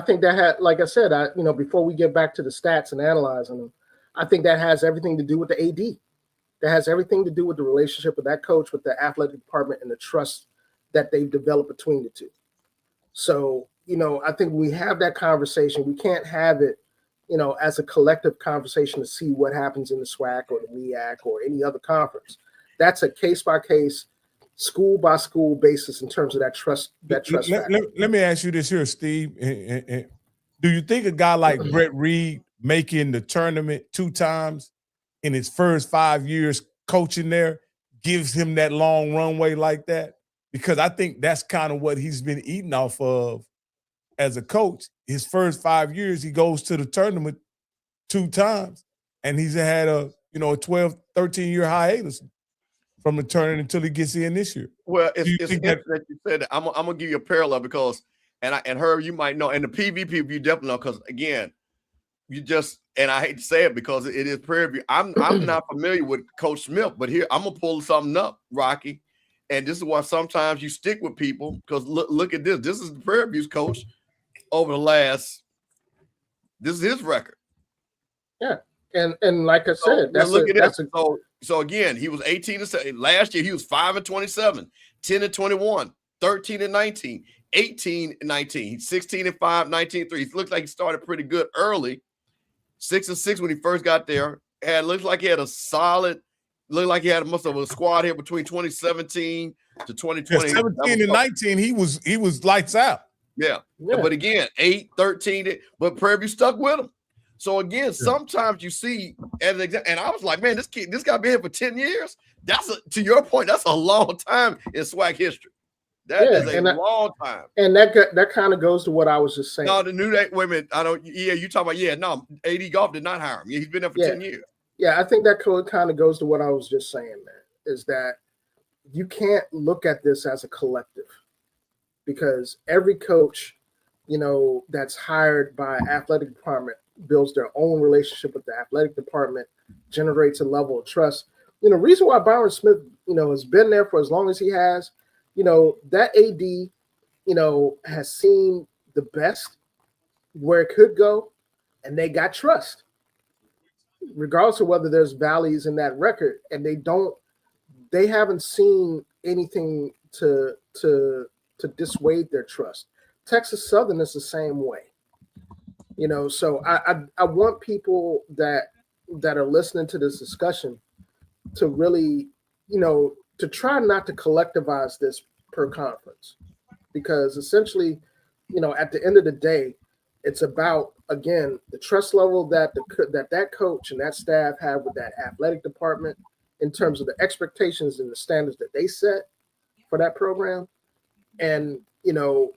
think that had, like I said, before we get back to the stats and analyzing them, I think that has everything to do with the AD. That has everything to do with the relationship with that coach, with the athletic department, and the trust that they've developed between the two. So, I think when we have that conversation, we can't have it, as a collective conversation to see what happens in the SWAC or the MEAC or any other conference. That's a case-by-case, school-by-school basis in terms of that trust. Let me ask you this here, Steve. Do you think a guy like Brett Reed making the tournament 2 times in his first 5 years coaching there gives him that long runway like that? Because I think that's kind of what he's been eating off of as a coach. His first 5 years, he goes to the tournament 2 times, and he's had a 12, 13-year hiatus from returning until he gets in this year. Well, it's interesting that you said that. I'm gonna give you a parallel because, and Herb, you might know, and the PV people you definitely know, because again, and I hate to say it because it is Prairie View. I'm not familiar with Coach Smith, but here I'm gonna pull something up, Rocky, and this is why sometimes you stick with people because look at this. This is the Prairie View's coach over the last. This is his record. Yeah, and like I said, So again, he was 18 and 7. Last year, he was 5 and 27, 10 and 21, 13 and 19, 18 and 19, 16 and 5, 19 and 3. He looked like he started pretty good early. 6 and 6 when he first got there. And looks like he had must have a squad here between 2017 to 2020. Yeah, 17 and 19, he was lights out. Yeah. But again, 8, 13, but Prairie View stuck with him. So again, sometimes you see, and I was like, man, this guy been here for 10 years. To your point, that's a long time in SWAC history. That is a long time. And that kind of goes to what I was just saying. No, the new day. Wait a minute. You talking about? No, AD Golf did not hire him. He's been there for 10 years. Yeah, I think that kind of goes to what I was just saying, man. Is that you can't look at this as a collective because every coach, that's hired by athletic department, builds their own relationship with the athletic department, generates a level of trust. You know, reason why Byron Smith, you know, has been there for as long as he has, you know, that AD, you know, has seen the best where it could go, and they got trust, regardless of whether there's valleys in that record, and they haven't seen anything to dissuade their trust. Texas Southern is the same way, you know. So I want people that are listening to this discussion to really, you know, to try not to collectivize this per conference, because essentially, you know, at the end of the day, it's about, again, the trust level that that coach and that staff have with that athletic department in terms of the expectations and the standards that they set for that program. And, you know,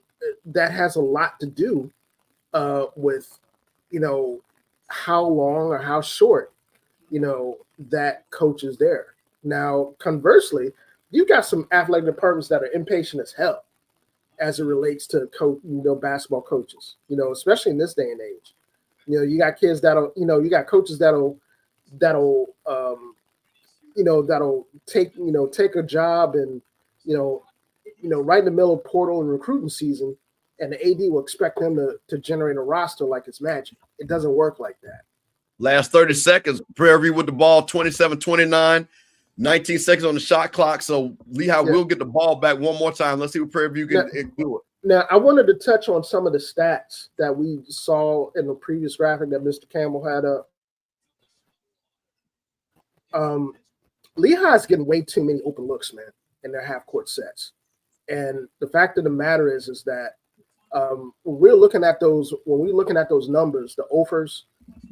that has a lot to do with, you know, how long or how short, you know, that coach is there. Now, conversely, you've got some athletic departments that are impatient as hell as it relates to basketball coaches, you know, especially in this day and age. You know, you got kids you got coaches that'll take a job and, right in the middle of portal and recruiting season, and the AD will expect them to generate a roster like it's magic. It doesn't work like that. Last 30 seconds, Prairie View with the ball, 27-29, 19 seconds on the shot clock. So Lehigh will get the ball back one more time. Let's see what Prairie View can do it. Now, I wanted to touch on some of the stats that we saw in the previous graphic that Mr. Campbell had up. Lehigh's getting way too many open looks, man, in their half-court sets. And the fact of the matter is that when we're looking at those numbers, the offers,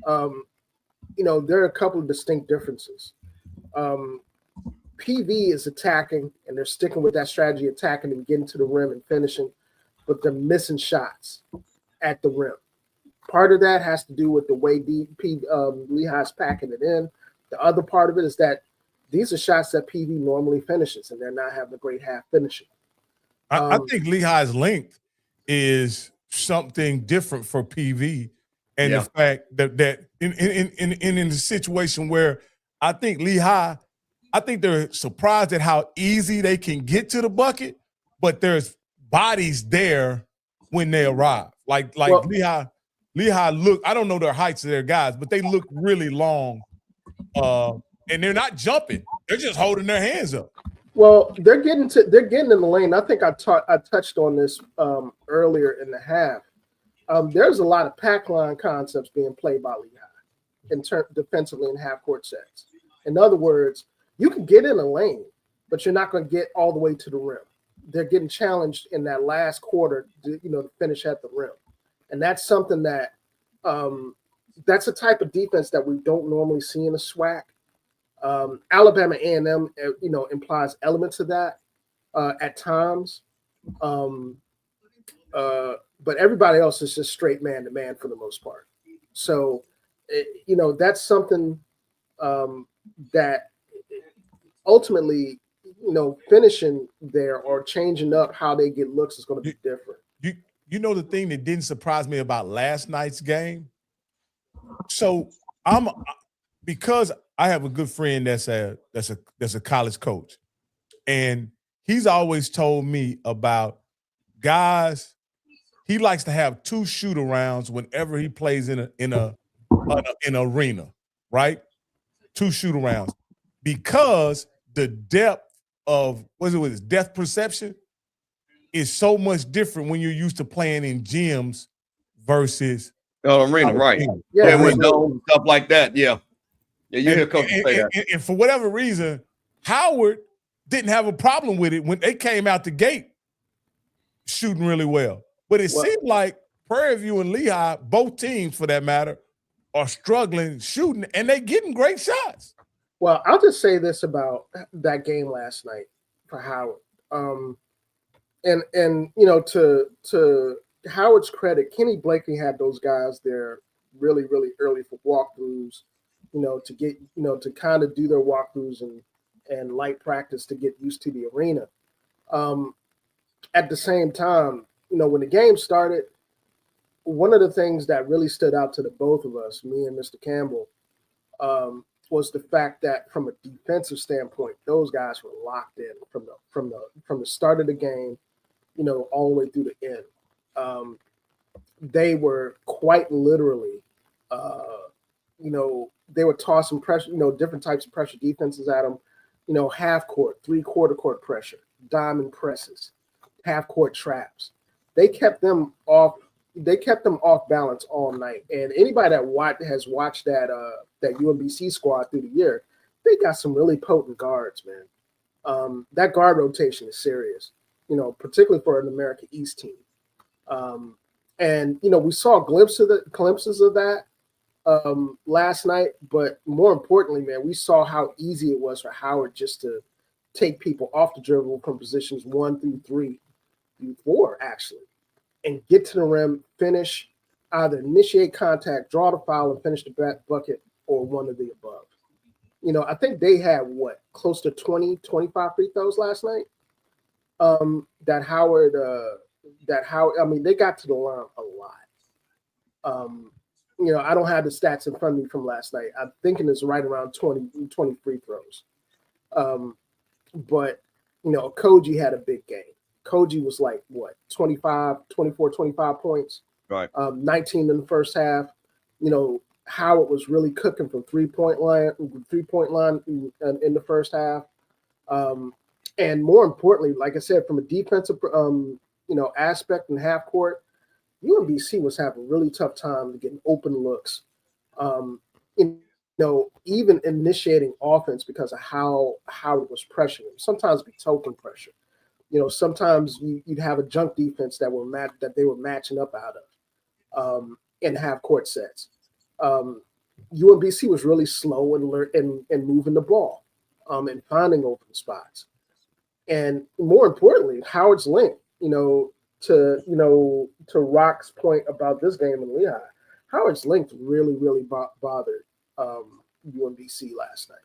there are a couple of distinct differences. PV is attacking, and they're sticking with that strategy, attacking and getting to the rim and finishing, but they're missing shots at the rim. Part of that has to do with the way Lehigh's packing it in. The other part of it is that these are shots that PV normally finishes, and they're not having a great half finishing. I think Lehigh's length is something different for PV, and the fact that in the situation where I think Lehigh, I think they're surprised at how easy they can get to the bucket, but there's bodies there when they arrive. Like Lehigh look, I don't know their heights of their guys, but they look really long, and they're not jumping; they're just holding their hands up. Well, they're getting in the lane. I think I touched on this earlier in the half. There's a lot of pack line concepts being played by Lehigh defensively in half court sets. In other words, you can get in a lane, but you're not going to get all the way to the rim. They're getting challenged in that last quarter to finish at the rim, and that's something that that's a type of defense that we don't normally see in a SWAC. Alabama A&M, implies elements of that at times, but everybody else is just straight man-to-man for the most part. So, that's something that ultimately, finishing there or changing up how they get looks is going to be different. You know the thing that didn't surprise me about last night's game? So because I have a good friend that's a college coach, and he's always told me about guys. He likes to have 2 shoot-arounds whenever he plays in an arena, right? 2 shoot-arounds, because the depth of depth perception is so much different when you're used to playing in gyms versus arena, right? Windows, stuff like that. Yeah, you hear coaches say that. And for whatever reason, Howard didn't have a problem with it when they came out the gate shooting really well. But it seemed like Prairie View and Lehigh, both teams for that matter, are struggling shooting, and they're getting great shots. Well, I'll just say this about that game last night for Howard. To Howard's credit, Kenny Blakely had those guys there really, really early for walkthroughs, to get, to kind of do their walkthroughs and light practice to get used to the arena. At the same time, when the game started, one of the things that really stood out to the both of us, me and Mr. Campbell, was the fact that from a defensive standpoint, those guys were locked in from the start of the game, all the way through the end. They were quite literally, they were tossing pressure, different types of pressure defenses at them, half court, 3/4 court pressure, diamond presses, half court traps. They kept them off balance all night. And anybody that has watched that UMBC squad through the year, they got some really potent guards, man. That guard rotation is serious, particularly for an America East team. And we saw glimpses of that last night, but more importantly, man, we saw how easy it was for Howard just to take people off the dribble from positions 1 through 3 through 4, actually, and get to the rim, finish, either initiate contact, draw the foul, and finish the bucket, or one of the above. I think they had close to 20, 25 free throws last night. That Howard, I mean, they got to the line a lot. I don't have the stats in front of me from last night. I'm thinking it's right around 20 free throws. But Koji had a big game. Koji was 24, 25 points. Right. 19 in the first half. Howard was really cooking from three-point line in the first half. And more importantly, like I said, from a defensive aspect in half court, UMBC was having a really tough time getting open looks. Even initiating offense because of how Howard was pressuring them. Sometimes be token pressure. Sometimes you'd have a junk defense that they were matching up out of in half court sets. UMBC was really slow in moving the ball and finding open spots. And more importantly, Howard's length, to Rock's point about this game in Lehigh, Howard's length really, really bothered UMBC last night.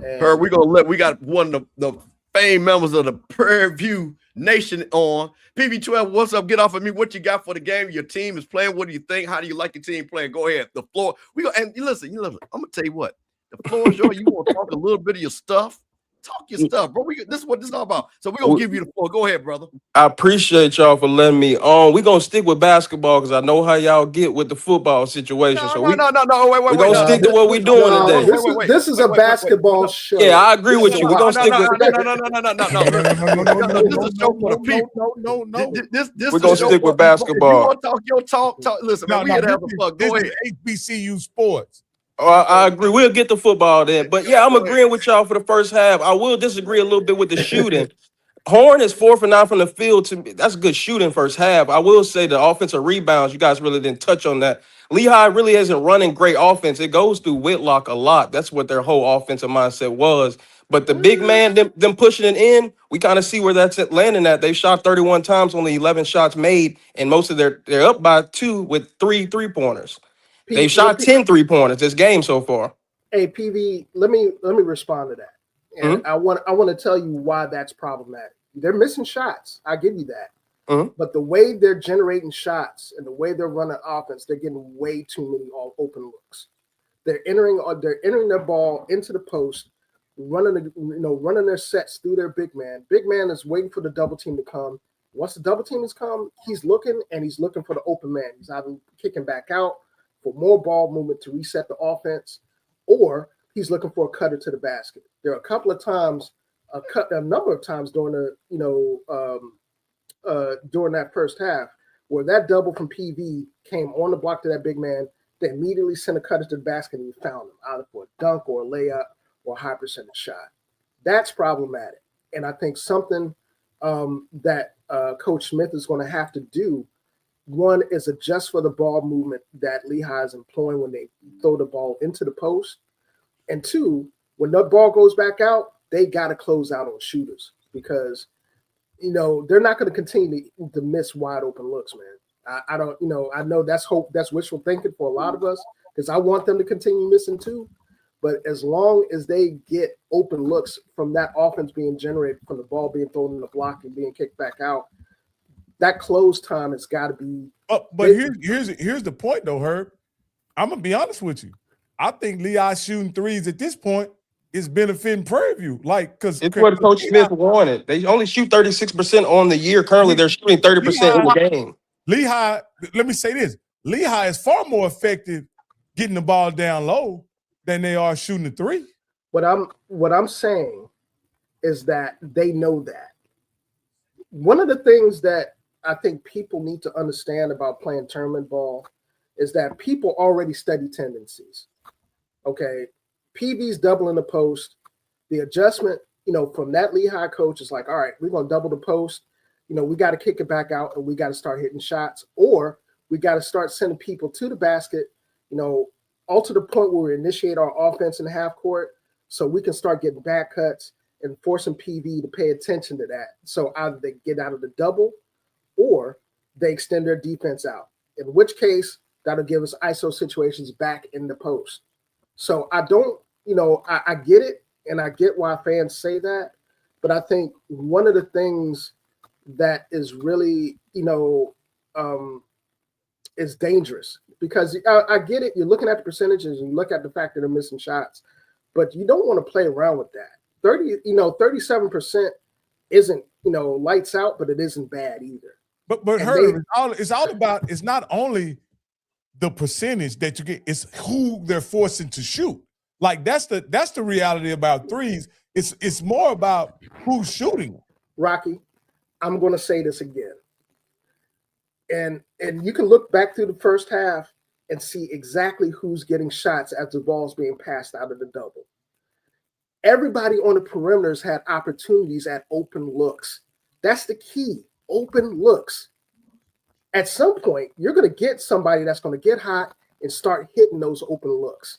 And we got one of the famed members of the Prairie View Nation on. PB12, what's up? Get off of me. What you got for the game? Your team is playing. What do you think? How do you like your team playing? Go ahead. The floor. And listen. I'm gonna tell you what. The floor is yours. You want to talk a little bit of your stuff? Talk your stuff, bro. This is what this is all about. So we're gonna give you the floor. Go ahead, brother. I appreciate y'all for letting me on. We're gonna stick with basketball because I know how y'all get with the football situation. No. We're Wait. gonna stick to what we're doing today. This is a basketball show. Yeah, I agree with you. We're gonna stick with No. This is a show for the people. No. This We're gonna stick with basketball. If you want to talk your talk. Listen, man, we here to have a fuck. Go ahead. HBCU sports. I agree. We'll get the football then. But yeah, I'm agreeing with y'all for the first half. I will disagree a little bit with the shooting. Horn is 4 for 9 from the field. To me, that's good shooting first half. I will say the offensive rebounds, you guys really didn't touch on that. Lehigh really isn't running great offense. It goes through Whitlock a lot. That's what their whole offensive mindset was. But the big man, them pushing it in, we kind of see where that's landing at. They've shot 31 times, only 11 shots made, and most of they're up by 2 with 3 3-pointers. They've shot 10 3-pointers this game so far. Hey, PV, let me respond to that. And I want to tell you why that's problematic. They're missing shots. I give you that. But the way they're generating shots and the way they're running offense, they're getting way too many all open looks. They're entering their ball into the post, running their sets through their big man. Big man is waiting for the double team to come. Once the double team has come, he's looking for the open man. He's either kicking back out for more ball movement to reset the offense, or he's looking for a cutter to the basket. There are a number of times during during that first half where that double from PV came on the block to that big man. They immediately sent a cutter to the basket and we found him either for a dunk or a layup or a high percentage shot. That's problematic, and I think something that Coach Smith is going to have to do. One is adjust for the ball movement that Lehigh is employing when they throw the ball into the post. And 2, when the ball goes back out, they got to close out on shooters because, they're not going to continue to miss wide open looks, man. I don't, I know that's wishful thinking for a lot of us because I want them to continue missing too. But as long as they get open looks from that offense being generated, from the ball being thrown in the block and being kicked back out, that close time has got to be. But here's the point though, Herb. I'm gonna be honest with you. I think Lehigh shooting threes at this point is benefiting Prairie View. Like, because It's what Coach Smith wanted. They only shoot 36% on the year. Currently, they're shooting 30% in the game. Lehigh, let me say this. Lehigh is far more effective getting the ball down low than they are shooting the three. What I'm saying is that they know that. One of the things that I think people need to understand about playing tournament ball is that people already study tendencies. Okay, PV's doubling the post. The adjustment, from that Lehigh coach is like, all right, we're going to double the post. We got to kick it back out and we got to start hitting shots, or we got to start sending people to the basket, all to the point where we initiate our offense in the half court so we can start getting back cuts and forcing PV to pay attention to that. So either they get out of the double or they extend their defense out, in which case that'll give us ISO situations back in the post. So I don't, I get it, and I get why fans say that, but I think one of the things that is really, is dangerous, because I get it. You're looking at the percentages and you look at the fact that they're missing shots, but you don't want to play around with that. 37% isn't, lights out, but it isn't bad either. But Herb, it's all about, it's not only the percentage that you get, it's who they're forcing to shoot. Like that's the reality about threes. It's more about who's shooting. Rocky, I'm going to say this again. And you can look back through the first half and see exactly who's getting shots as the ball's being passed out of the double. Everybody on the perimeters had opportunities at open looks. That's the key, open looks. At some point, you're going to get somebody that's going to get hot and start hitting those open looks.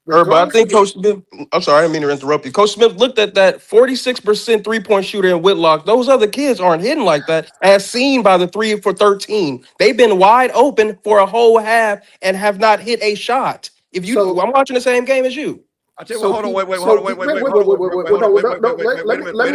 But I think Coach Smith, I'm sorry, I didn't mean to interrupt you. Coach Smith looked at that 46% three-point shooter in Whitlock. Those other kids aren't hitting like that, as seen by the 3 for 13. They've been wide open for a whole half and have not hit a shot. I'm watching the same game as you. I tell you what, hold on, wait a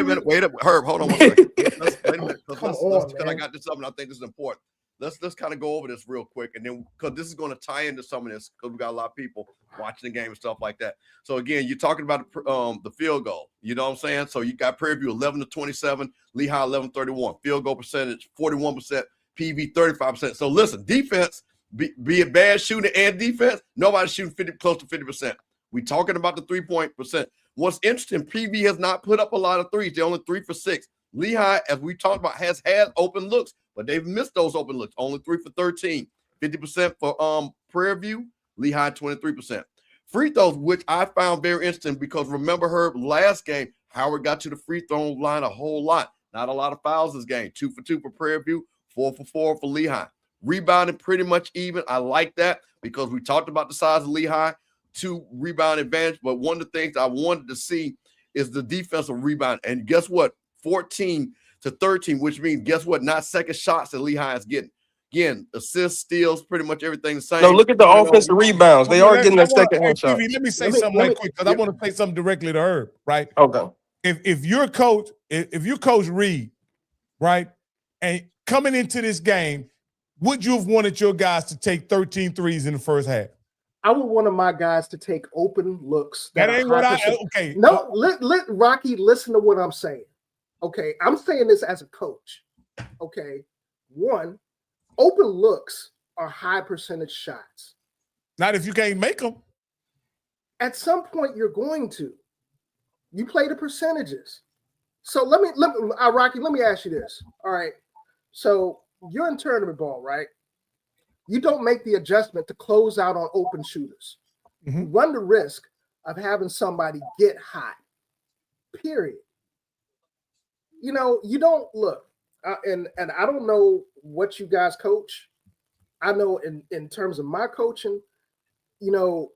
minute, Herb, hold on one second. Wait a minute, because I got this up, and I think this is important. Let's kind of go over this real quick, and then because this is going to tie into some of this, because we got a lot of people watching the game and stuff like that. So again, you're talking about the field goal. You know what I'm saying? So you got Prairie View 11-27, Lehigh 11-31, field goal percentage 41%, PV 35%. So listen, defense, be it bad shooting and defense, nobody's shooting close to 50%. We talking about the 3-point percent. What's interesting, PV has not put up a lot of threes. They're only 3 for 6. Lehigh, as we talked about, has had open looks, but they've missed those open looks. Only 3 for 13. 50% for Prairie View, Lehigh 23%. Free throws, which I found very interesting, because remember, Herb, last game, Howard got to the free throw line a whole lot. Not a lot of fouls this game. 2 for 2 for Prairie View, 4 for 4 for Lehigh. Rebounding pretty much even. I like that, because we talked about the size of Lehigh, 2 rebound advantage. But one of the things I wanted to see is the defensive rebound. And guess what? 14-13, which means, guess what? Not second shots that Lehigh is getting. Again, assists, steals, pretty much everything the same. No, look at the offensive rebounds. They are getting their second hand shot. Let me say something right quick, because I want to say something directly to Herb, right? Okay. If you're Coach Reed, right, and coming into this game, would you have wanted your guys to take 13 threes in the first half? I would want my guys to take open looks. That ain't what okay. No, let Rocky listen to what I'm saying. Okay, I'm saying this as a coach. Okay, one, open looks are high percentage shots. Not if you can't make them. At some point, you're going to. You play the percentages. So Rocky, let me ask you this. All right, so you're in tournament ball, right? You don't make the adjustment to close out on open shooters. Mm-hmm. You run the risk of having somebody get hot, period. You don't look, and I don't know what you guys coach. I know in terms of my coaching, you're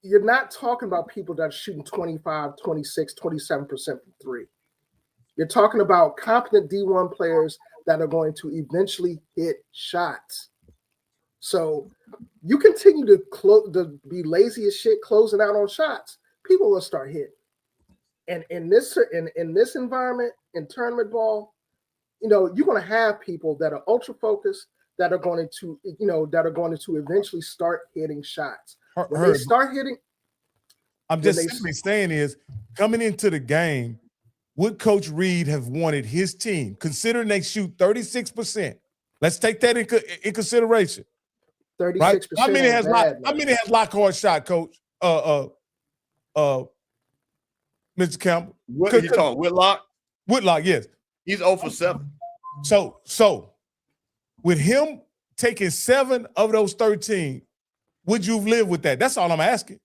not talking about people that are shooting 25, 26, 27% from 3. You're talking about competent D1 players that are going to eventually hit shots. So you continue to be lazy as shit closing out on shots, people will start hitting. And in this environment, in tournament ball, you're going to have people that are ultra focused that are going to, eventually start hitting shots. When they start hitting, I'm just simply saying is coming into the game, would Coach Reed have wanted his team, considering they shoot 36%? Let's take that in consideration. 36%. Right? How many has Lockhart shot, Coach? Mr. Campbell. What are you talking? Whitlock? Whitlock, yes. He's 0 for 7. So with him taking 7 of those 13, would you live with that? That's all I'm asking.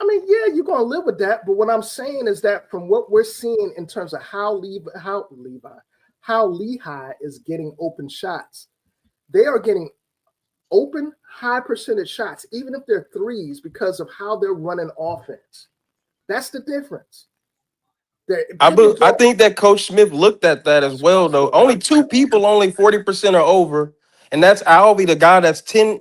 I mean, yeah, you're going to live with that. But what I'm saying is that from what we're seeing in terms of how Lehigh is getting open shots, they are getting open, high percentage shots, even if they're threes, because of how they're running offense. That's the difference. I think that Coach Smith looked at that as well, though. Only 2 people, only 40% are over, and that's Alvey, the guy that's 10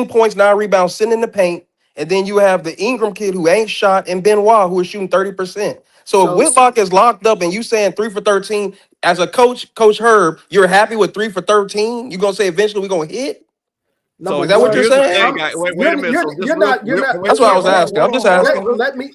points, 9 rebounds, sitting in the paint, and then you have the Ingram kid who ain't shot, and Benoit who is shooting 30%. So if Whitlock is locked up and you saying 3 for 13, as a coach, Coach Herb, you're happy with 3 for 13? You gonna say eventually we're gonna hit? So is that what you're saying? Wait a minute. You're not. That's what I was asking. I'm just asking.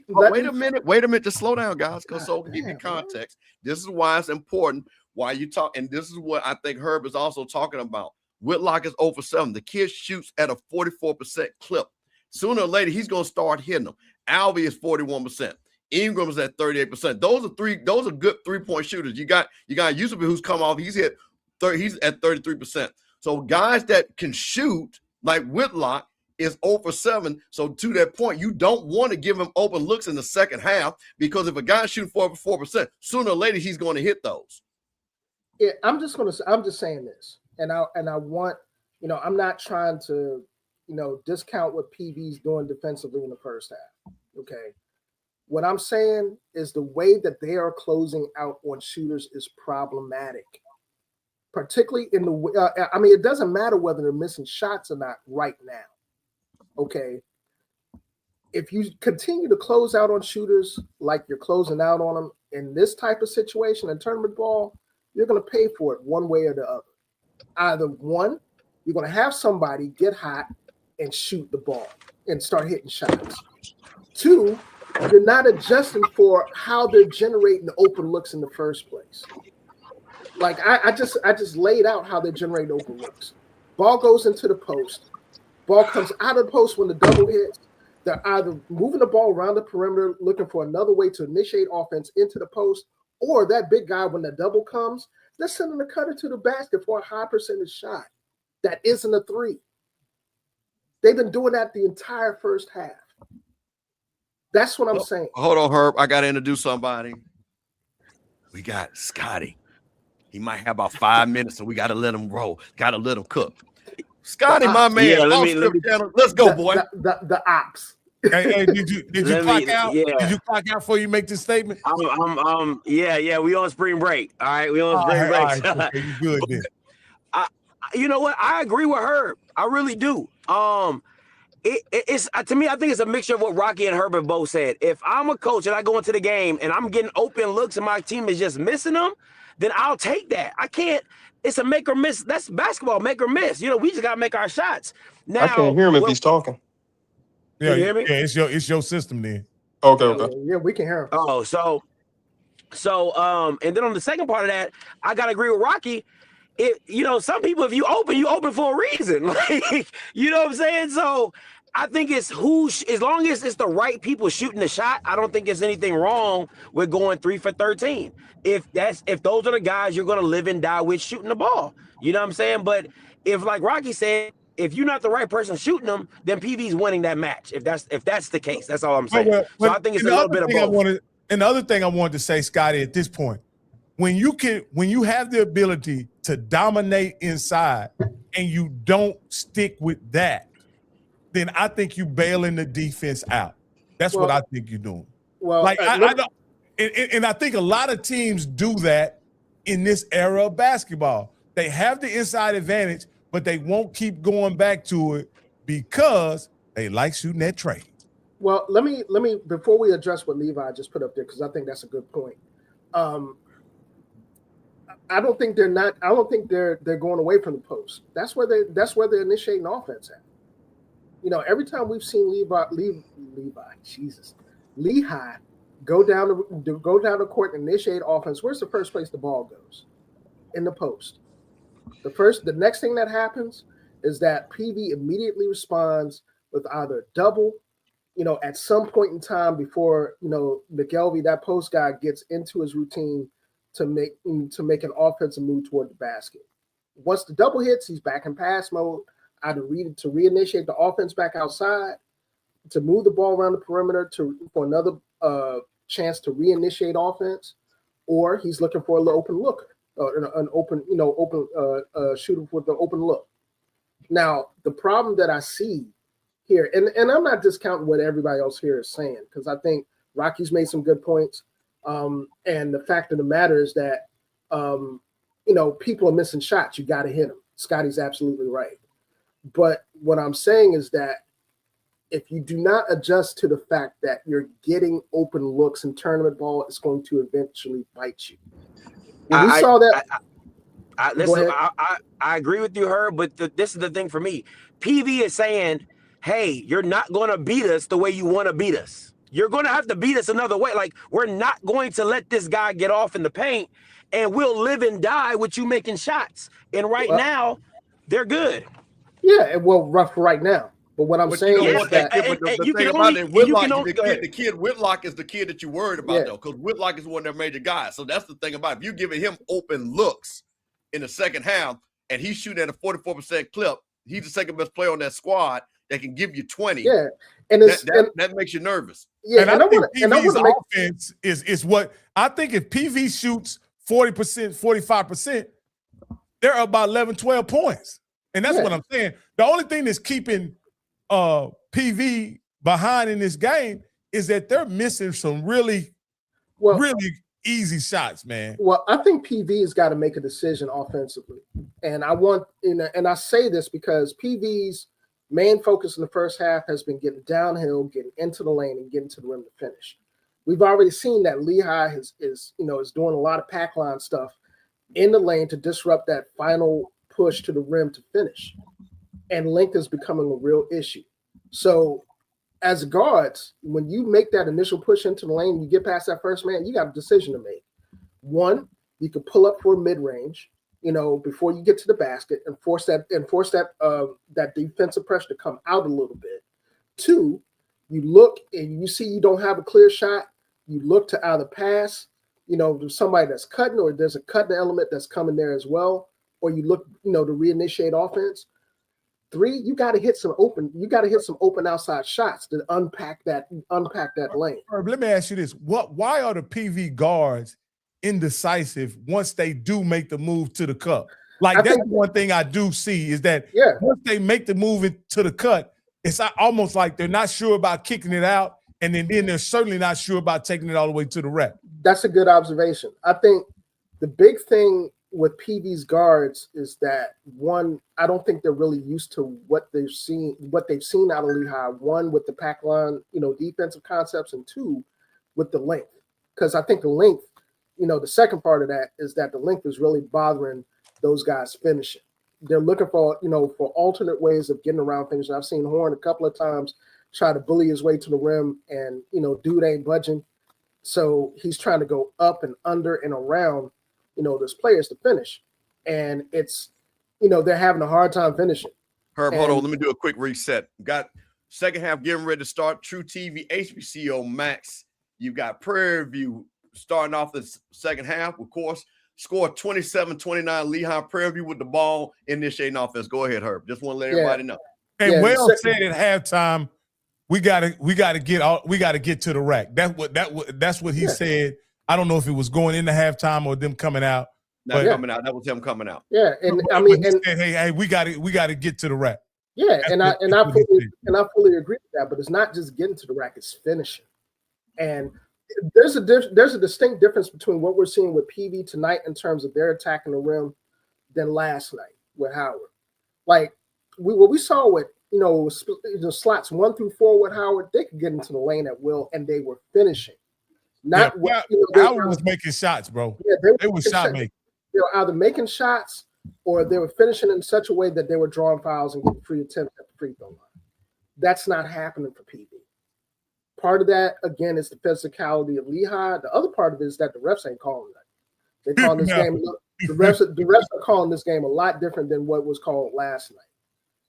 Wait a minute. Just slow down, guys, because so we give you context. This is why it's important. Why you talk, and this is what I think Herb is also talking about. Whitlock is 0 for 7. The kid shoots at a 44% clip. Sooner or later, he's gonna start hitting them. Alvey is 41%. Ingram is at 38%. Those are good 3-point shooters. You got Yusuf who's come off. He's at 33%. So guys that can shoot like Whitlock is 0 for 7. So to that point, you don't want to give him open looks in the second half, because if a guy's shooting 4%, sooner or later he's going to hit those. Yeah, I'm just saying this, and I want, I'm not trying to, discount what PV's doing defensively in the first half. Okay. What I'm saying is the way that they are closing out on shooters is problematic. Particularly in the, it doesn't matter whether they're missing shots or not right now. Okay. If you continue to close out on shooters like you're closing out on them in this type of situation in tournament ball, you're going to pay for it one way or the other. Either one, you're going to have somebody get hot and shoot the ball and start hitting shots. 2, you're not adjusting for how they're generating the open looks in the first place. Like I just laid out how they generate open looks. Ball goes into the post. Ball comes out of the post when the double hits. They're either moving the ball around the perimeter, looking for another way to initiate offense into the post, or that big guy, when the double comes, they're sending the cutter to the basket for a high percentage shot. That isn't a 3. They've been doing that the entire first half. That's what I'm saying. Hold on, Herb. I got to introduce somebody. We got Scotty. He might have about 5 minutes, so we got to let him roll. Got to let him cook. Scotty, my man. Yeah, let's go, boy. The ops. Hey, did you clock out? Yeah. Did you clock out before you make this statement? Yeah. We on spring break. All right, we on spring break. Right. Okay, you good then. You know what? I agree with Herb. I really do. It's to me, I think it's a mixture of what Rocky and Herb have both said. If I'm a coach and I go into the game and I'm getting open looks and my team is just missing them, then I'll take that. I can't. It's a make or miss. That's basketball, make or miss. We just gotta make our shots. Now I can't hear him if he's talking. Yeah, you hear me? Yeah, it's your system then. Okay. Yeah, we can hear him. Oh, so and then on the second part of that, I gotta agree with Rocky. Some people, if you open for a reason. Like, you know what I'm saying? So I think it's as long as it's the right people shooting the shot, I don't think there's anything wrong with going 3 for 13. If those are the guys you're gonna live and die with shooting the ball. You know what I'm saying? But if, like Rocky said, if you're not the right person shooting them, then PV's winning that match. If that's the case, that's all I'm saying. So I think it's a little bit of both. And the other thing I wanted to say, Scotty, at this point, when you have the ability to dominate inside and you don't stick with that, then I think you bailing the defense out. That's what I think you're doing. Well, like I don't, and I think a lot of teams do that in this era of basketball. They have the inside advantage, but they won't keep going back to it because they like shooting that trade. Well, let me before we address what Levi just put up there, because I think that's a good point. I don't think they're going away from the post. That's where they're initiating offense at. Every time we've seen Lehigh go down the court and initiate offense, where's the first place the ball goes? In the post. The next thing that happens is that PV immediately responds with either double, at some point in time before, McGelvey, that post guy, gets into his routine to make an offensive move toward the basket. Once the double hits, he's back in pass mode, either to reinitiate the offense back outside, to move the ball around the perimeter for another chance to reinitiate offense, or he's looking for a little open look, an open shooter with the open look. Now, the problem that I see here, and I'm not discounting what everybody else here is saying, because I think Rocky's made some good points. And the fact of the matter is that, people are missing shots. You got to hit them. Scotty's absolutely right. But what I'm saying is that if you do not adjust to the fact that you're getting open looks in tournament ball, it's going to eventually bite you. When we saw that. I agree with you, Herb, but this is the thing for me. PV is saying, hey, you're not going to beat us the way you want to beat us. You're going to have to beat us another way. Like, we're not going to let this guy get off in the paint, and we'll live and die with you making shots. And now, they're good. Yeah, well, rough right now. But what I'm saying is that the kid Whitlock is the kid that you're worried about, though, because Whitlock is one of their major guys. So that's the thing about it. If you're giving him open looks in the second half and he's shooting at a 44% clip, he's the second best player on that squad that can give you 20. Yeah, and that makes you nervous. Yeah, and I think PV's offense is what I think. If PV shoots 40%, 45%, they're about 11, 12 points. And that's what I'm saying. The only thing that's keeping PV behind in this game is that they're missing some really easy shots, man. Well, I think PV has got to make a decision offensively. And I say this because PV's main focus in the first half has been getting downhill, getting into the lane, and getting to the rim to finish. We've already seen that Lehigh is doing a lot of pack line stuff in the lane to disrupt that final push to the rim to finish. And length is becoming a real issue. So as guards, when you make that initial push into the lane, you get past that first man, you got a decision to make. One, you can pull up for mid-range, before you get to the basket and force that defensive pressure to come out a little bit. Two, you look and you see you don't have a clear shot, you look to either pass, there's somebody that's cutting, or there's a cutting element that's coming there as well, or you look, to reinitiate offense. Three, you got to hit some open outside shots to unpack that lane. Let me ask you this: why are the PV guards indecisive once they do make the move to the cup? That's one thing I do see is that once they make the move to the cut, it's almost like they're not sure about kicking it out, and then they're certainly not sure about taking it all the way to the rack. That's a good observation. I think the big thing with PV's guards is that, one, I don't think they're really used to what they've seen out of Lehigh. One, with the pack line, defensive concepts, and two, with the length. Because I think the length, the second part of that is that the length is really bothering those guys finishing. They're looking for, for alternate ways of getting around finishing. I've seen Horn a couple of times try to bully his way to the rim, and, dude ain't budging. So he's trying to go up and under and around those players to finish, and it's they're having a hard time finishing. Herb, hold on, let me do a quick reset. Got second half getting ready to start. True TV, Hbcu Max. You got Prairie View starting off the second half, of course. Score 27-29. Lehigh. Prairie View with the ball, initiating offense. Go ahead, Herb. Just want to let everybody know. And said at halftime, we gotta get to the rack. That's what he said. I don't know if it was going into halftime or them coming out. Coming out. That was him coming out. Yeah, and hey, we got to get to the rack. Yeah, and I fully agree with that. But it's not just getting to the rack; it's finishing. And there's a distinct difference between what we're seeing with PV tonight in terms of their attacking the rim than last night with Howard. Like what we saw with the slots 1 through 4 with Howard, they could get into the lane at will, and they were finishing. Howard was making shots, bro. Yeah, they were shot making. were either making shots or they were finishing in such a way that they were drawing fouls and getting free attempts at the free throw line. That's not happening for PV. Part of that, again, is the physicality of Lehigh. The other part of it is that the refs ain't calling that. They're calling this game. The refs are calling this game a lot different than what was called last night.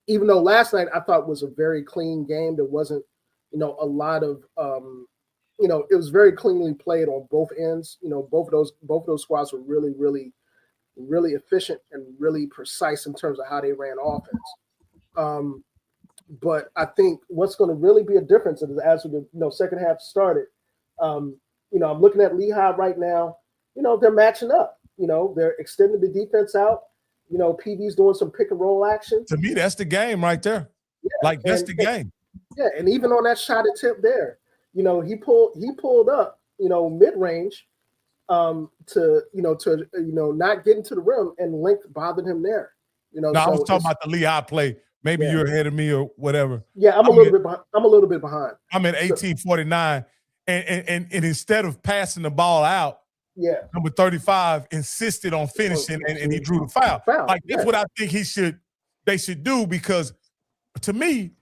Even though last night I thought was a very clean game, there wasn't, a lot of, it was very cleanly played on both ends. Both of those squads were really, really, really efficient and really precise in terms of how they ran offense. But I think what's going to really be a difference is as the second half started. I'm looking at Lehigh right now. They're matching up. They're extending the defense out. PV's doing some pick and roll action. To me, that's the game right there. Yeah, that's the game. Yeah, and even on that shot attempt there, he pulled up, mid range, to not get into the rim, and length bothered him there. No, I was talking about the Lehigh play. Maybe you're ahead of me or whatever. Yeah, I'm a little bit behind. I'm at 18:49, and instead of passing the ball out, number 35 insisted on finishing, and he drew the foul. That's what I think they should do, because to me,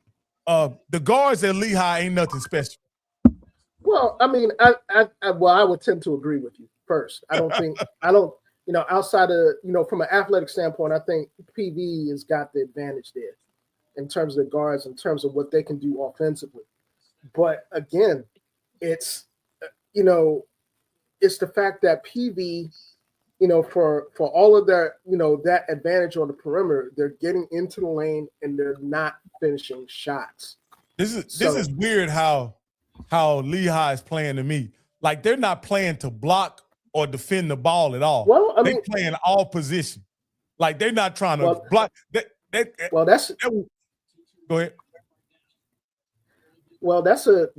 the guards at Lehigh ain't nothing special. Well, I mean, I would tend to agree with you first. Outside of, from an athletic standpoint, I think PV has got the advantage there in terms of the guards, in terms of what they can do offensively. But again, it's the fact that PV, for all of their, that advantage on the perimeter, they're getting into the lane and they're not finishing shots. This is weird how Lehigh is playing to me. Like, they're not playing to block or defend the ball at all. Well, I mean, they're playing all position. Like, they're not trying to block. Go ahead. Well, look,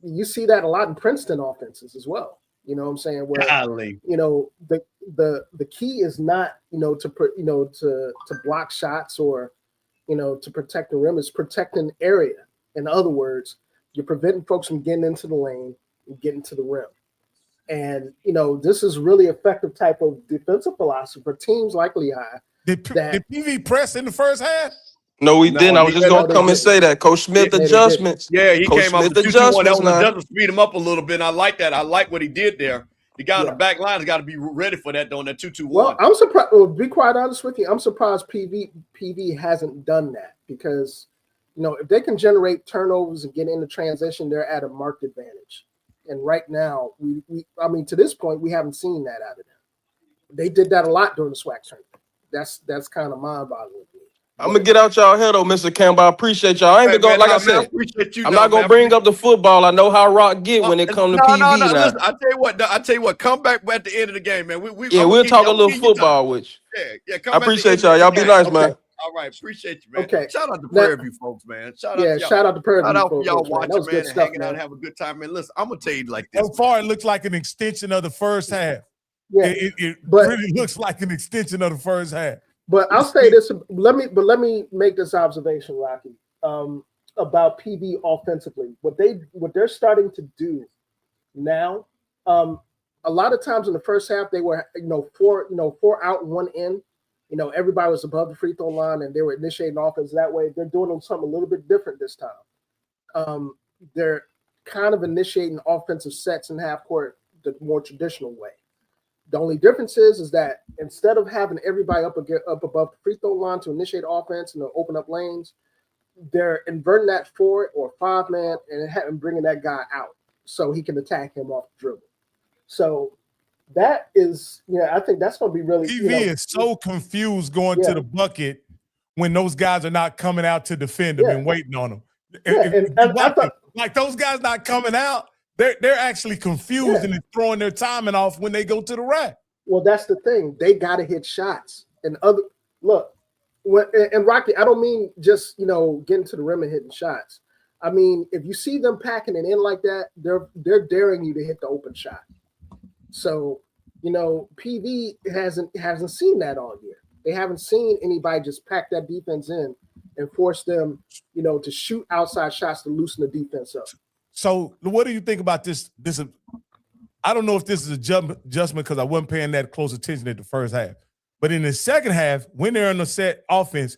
you see that a lot in Princeton offenses as well. You know what I'm saying? Where, the key is not, to block shots or, to protect the rim. It's protecting area. In other words, you're preventing folks from getting into the lane and getting to the rim. And, this is really effective type of defensive philosophy for teams like Lehigh. Did PV press in the first half? No, we didn't. I was just going to come and say that. Coach Smith adjustments. Yeah, he Coach came up with Smith 2-2-1. That adjustments does speed him up a little bit. And I like that. I like what he did there. The guy on the back line has got to be ready for that, though, that 2-2-1. Well, I'm surprised. Well, to be quite honest with you, I'm surprised PV hasn't done that, because, if they can generate turnovers and get into transition, they're at a marked advantage. And right now, to this point, we haven't seen that out of them. They did that a lot during the SWAC tournament. That's kind of mind-boggling. I'm gonna get out y'all head, though, Mr. Campbell. I appreciate y'all. I ain't been going, like I said, I'm not gonna bring up the football. I know how Rock get when it comes to PV. No. Listen, I tell you what. Come back at the end of the game, man. We'll talk a little football with you. Yeah. I appreciate y'all. Y'all be nice, man. All right, appreciate you, man. Okay. Shout out to Prairie View folks, man. Shout out to Prairie View. Shout out for y'all folks, watching, man, and hanging out and have a good time, man. Listen, I'm gonna tell you like this. So far, it looks like an extension of the first half. Yeah, it really looks like an extension of the first half. But I'll say this. Let me make this observation, Rocky, about PV offensively. What they're starting to do now. A lot of times in the first half, they were four out, one in. Everybody was above the free throw line and they were initiating offense that way. They're doing something a little bit different this time. They're kind of initiating offensive sets in half court the more traditional way. The only difference is that instead of having everybody up above the free throw line to initiate offense and to open up lanes, they're inverting that 4 or 5 man and bringing that guy out so he can attack him off the dribble. So that is, I think that's going to be really. PV is so confused going to the bucket when those guys are not coming out to defend him and waiting on him. And I thought, like, those guys not coming out, they're actually confused and throwing their timing off when they go to the rack. Well, that's the thing. They got to hit shots. And Rocky, I don't mean just, getting to the rim and hitting shots. I mean, if you see them packing it in like that, they're daring you to hit the open shot. So, PV hasn't seen that all year. They haven't seen anybody just pack that defense in and force them, to shoot outside shots to loosen the defense up. So, what do you think about this I don't know if this is a adjustment because I wasn't paying that close attention at the first half. But in the second half, when they're in the set offense,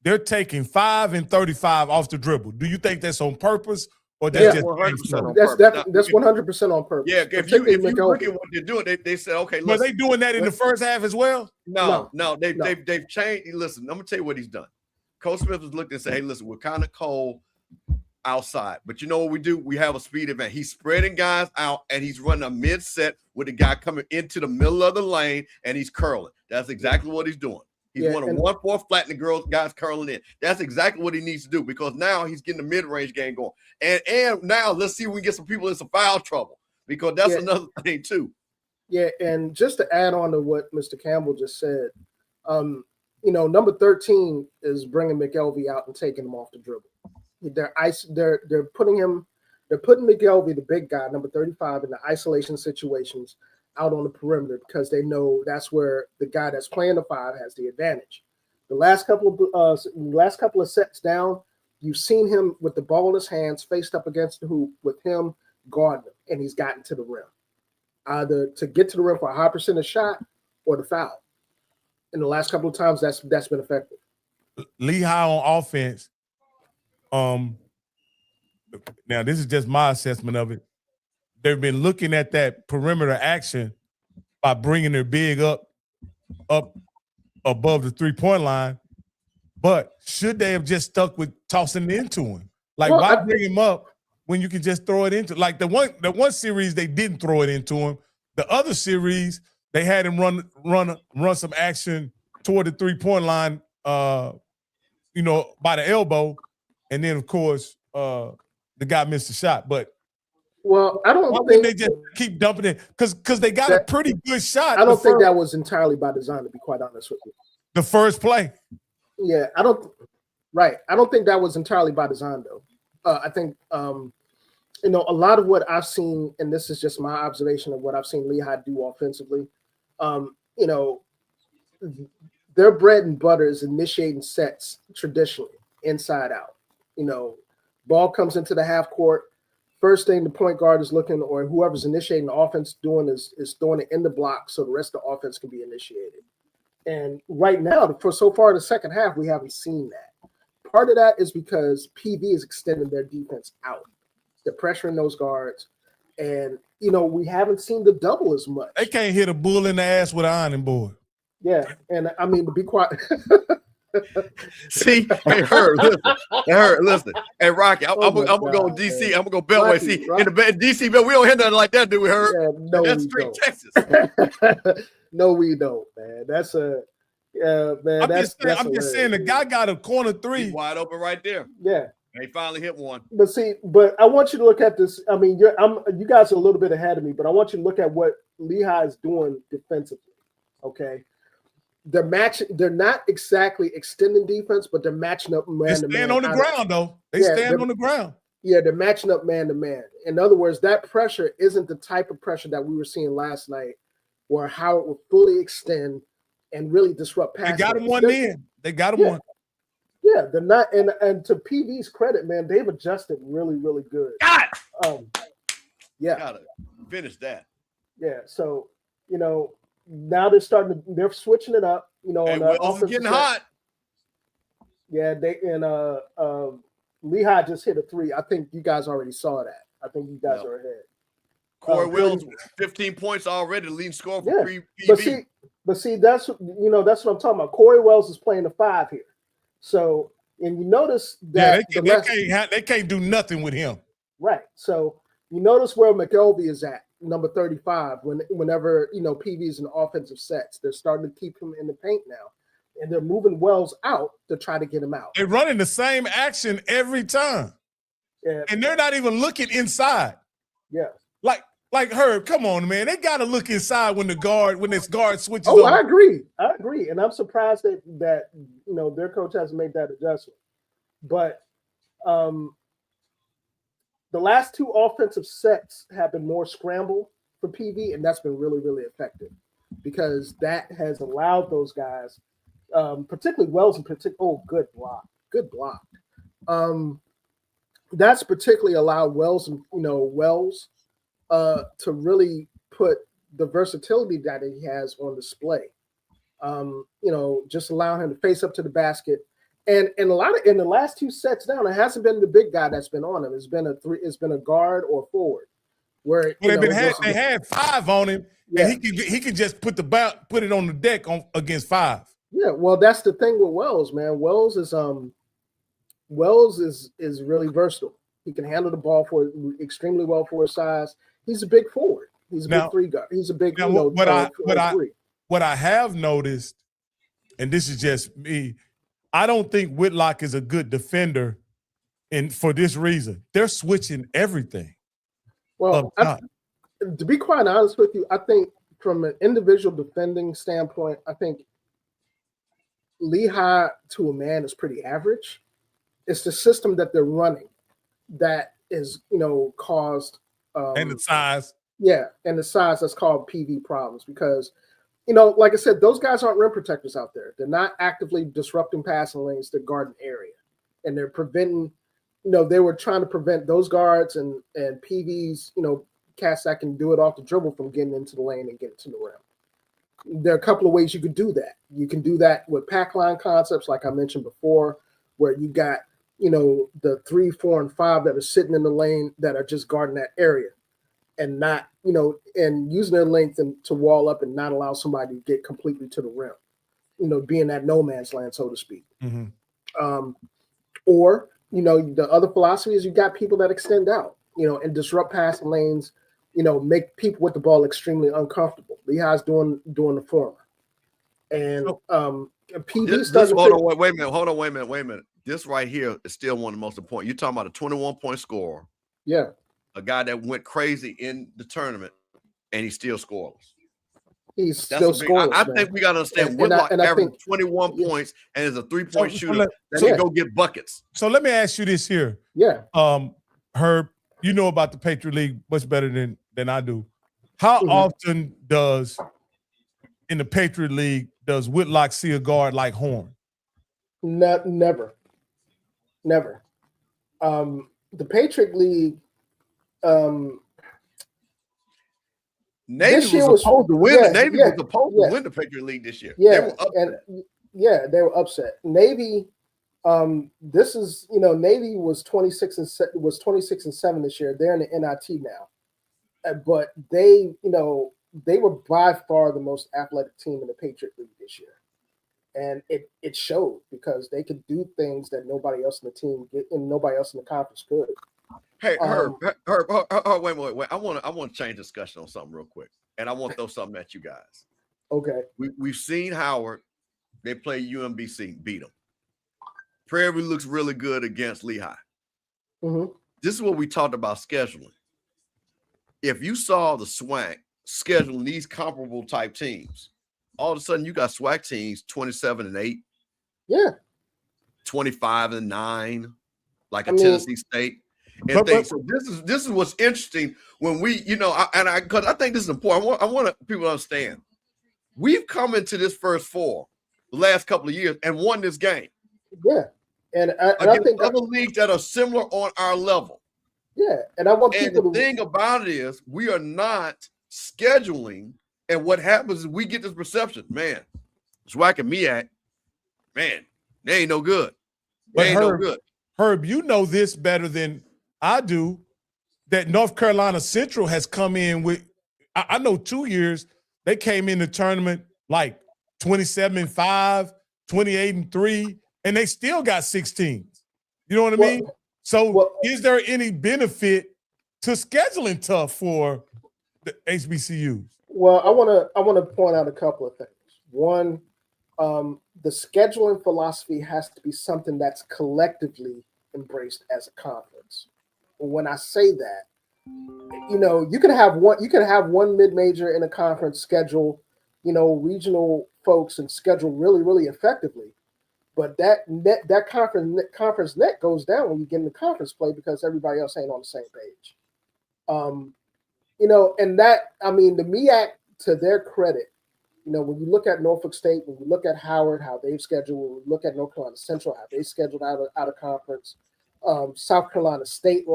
they're taking 5 and 35 off the dribble. Do you think that's on purpose or that's just 100% on That's purpose. that's 100% on purpose. Yeah, if you look at what they're doing, they said, okay, Were listen. they doing that in the first half as well? No, they've changed. Listen, I'm gonna tell you what he's done. Coach Smith has looked and said, hey, listen, we're kind of cold outside, but you know what we do? We have a speed event. He's spreading guys out and he's running a mid set with the guy coming into the middle of the lane and he's curling. That's exactly what he's doing. He's running 1-4 flat and the guys curling in. That's exactly what he needs to do because now he's getting the mid-range game going. And now let's see if we can get some people in some foul trouble because that's another thing too. Yeah, and just to add on to what Mr. Campbell just said, number 13 is bringing McElvey out and taking him off the dribble. They're putting McElvey, the big guy, number 35, in the isolation situations out on the perimeter because they know that's where the guy that's playing the 5 has the advantage. The last couple of sets down, you've seen him with the ball in his hands, faced up against the hoop with him guarding him, and he's gotten to the rim, either to get to the rim for a high percentage shot or the foul. And the last couple of times, that's been effective. Lehigh on offense. Now this is just my assessment of it. They've been looking at that perimeter action by bringing their big up above the 3-point line. But should they have just stuck with tossing it into him? Like, why bring him up when you can just throw it into? Like the one series they didn't throw it into him. The other series they had him run some action toward the 3-point line, by the elbow, and then of course the guy missed the shot. But I don't think they just keep dumping it because they got a pretty good shot. I don't think that was entirely by design, to be quite honest with you. The first play. Yeah, I don't think that was entirely by design, though. I think a lot of what I've seen, and this is just my observation of what I've seen Lehigh do offensively. Their bread and butter is initiating sets traditionally inside out. Ball comes into the half court. First thing the point guard is looking, or whoever's initiating the offense doing is throwing it in the block so the rest of the offense can be initiated. And right now, for so far in the second half, we haven't seen that. Part of that is because PV is extending their defense out. They're pressuring those guards. And, we haven't seen the double as much. They can't hit a bull in the ass with an ironing board. Yeah. And I mean, to be quiet. See, listen. Hey, Rocky, I'm gonna go DC. I'm gonna go Beltway. See, in the DC, but we don't hear nothing like that, do we? Heard? Yeah, no, that's straight Texas. No, we don't, man. That's a man. I'm just saying the guy got a corner 3. He's wide open right there. Yeah. They finally hit one. But I want you to look at this. I mean, you guys are a little bit ahead of me, but I want you to look at what Lehigh is doing defensively. Okay. They're not exactly extending defense, but they're matching up man to man. They stand on the ground, though. They stand on the ground. Yeah, they're matching up man to man. In other words, that pressure isn't the type of pressure that we were seeing last night, where Howard would fully extend and really disrupt passes. They got him one in. They got him one. Yeah, they're not. And to PV's credit, man, they've adjusted really, really good. Yeah. Gotta finish that. Yeah. So, now they're switching it up, Hey, Wells is getting hot. Yeah, Lehigh just hit a 3. I think you guys already saw that. I think you guys are ahead. Corey Wills, 15 points already, the leading scorer for PV. But see, that's what I'm talking about. Corey Wells is playing the 5 here. So, and you notice that they can't do nothing with him. Right. So you notice where McElvey is at, number 35. Whenever PV is in offensive sets, they're starting to keep him in the paint now, and they're moving Wells out to try to get him out. They're running the same action every time, and they're not even looking inside. Yeah. Like Herb, come on, man. They got to look inside when this guard switches. Oh, I agree, and I'm surprised that their coach hasn't made that adjustment. But the last 2 offensive sets have been more scramble for PV, and that's been really, really effective because that has allowed those guys, particularly Wells in particular. Oh, good block. That's particularly allowed Wells to really put the versatility that he has on display. Just allow him to face up to the basket. And in the last 2 sets down, it hasn't been the big guy that's been on him. It's been a guard or forward. Where they had 5 on him, yeah. and he can just put it on the deck against 5. Yeah, well, that's the thing with Wells, man. Wells is really versatile. He can handle the ball extremely well for his size. He's a big forward. He's a big 3 guard. He's a big what I have noticed, and this is just me, I don't think Whitlock is a good defender, and for this reason, they're switching everything. Well, to be quite honest with you, I think from an individual defending standpoint, I think Lehigh to a man is pretty average. It's the system that they're running that is, caused and the size. Yeah, and the size that's called PV problems because, like I said, those guys aren't rim protectors out there. They're not actively disrupting passing lanes. They're guarding area, and they're preventing. They were trying to prevent those guards and PVs, cats that can do it off the dribble from getting into the lane and getting to the rim. There are a couple of ways you could do that. You can do that with pack line concepts, like I mentioned before, where you got, the 3, 4, and 5 that are sitting in the lane that are just guarding that area and not, and using their length to wall up and not allow somebody to get completely to the rim, being that no man's land, so to speak. Mm-hmm. Or, the other philosophy is you got people that extend out, and disrupt passing lanes, make people with the ball extremely uncomfortable. Lehigh's doing the former. And PV doesn't. Wait a minute. This right here is still one of the most important. You're talking about a 21-point scorer. Yeah. A guy that went crazy in the tournament, and he's still scoreless. He's still scoreless. I think we got to understand Whitlock averaged 21 points and is a 3-point shooter that can go get buckets. So let me ask you this here. Yeah. Herb, you know about the Patriot League much better than I do. How often in the Patriot League does Whitlock see a guard like Horn? Never. The Patriot League. Navy was supposed to win. Navy was supposed to win the Patriot League this year. Yeah, they were upset. They were upset. Navy. This is Navy was 26 and 7 this year. They're in the NIT now, but they were by far the most athletic team in the Patriot League this year, and it showed because they could do things that nobody else in the team and nobody else in the conference could. Hey, Herb, wait. I want to change discussion on something real quick, and I want to throw something at you guys. Okay. We've seen Howard. They play UMBC, beat them. Prairie looks really good against Lehigh. Mm-hmm. This is what we talked about scheduling. If you saw the SWAC scheduling these comparable type teams, all of a sudden you got SWAC teams 27-8, 25-9, like Tennessee State. And so this is what's interesting when we, because I think this is important. I want people to understand. We've come into this first 4 the last couple of years and won this game. Yeah, and I think other leagues that are similar on our level. Yeah, and I want people. And the thing about it is, we are not scheduling, and what happens is we get this perception, man. SWAC and MEAC, man, they ain't no good. They ain't no good. Herb, you know this better than I do. That North Carolina Central has come in with. I know 2 years they came in the tournament like 27-5, 28-3. And they still got 16s. You know what I mean? So is there any benefit to scheduling tough for the HBCUs? Well, I want to point out a couple of things. One, the scheduling philosophy has to be something that's collectively embraced as a conference. When I say that, you can have one mid-major in a conference schedule, regional folks and schedule really, really effectively. But that conference net goes down when you get into conference play because everybody else ain't on the same page. And the MEAC, to their credit, when you look at Norfolk State, when you look at Howard, how they've scheduled, when you look at North Carolina Central, how they scheduled out of conference, South Carolina State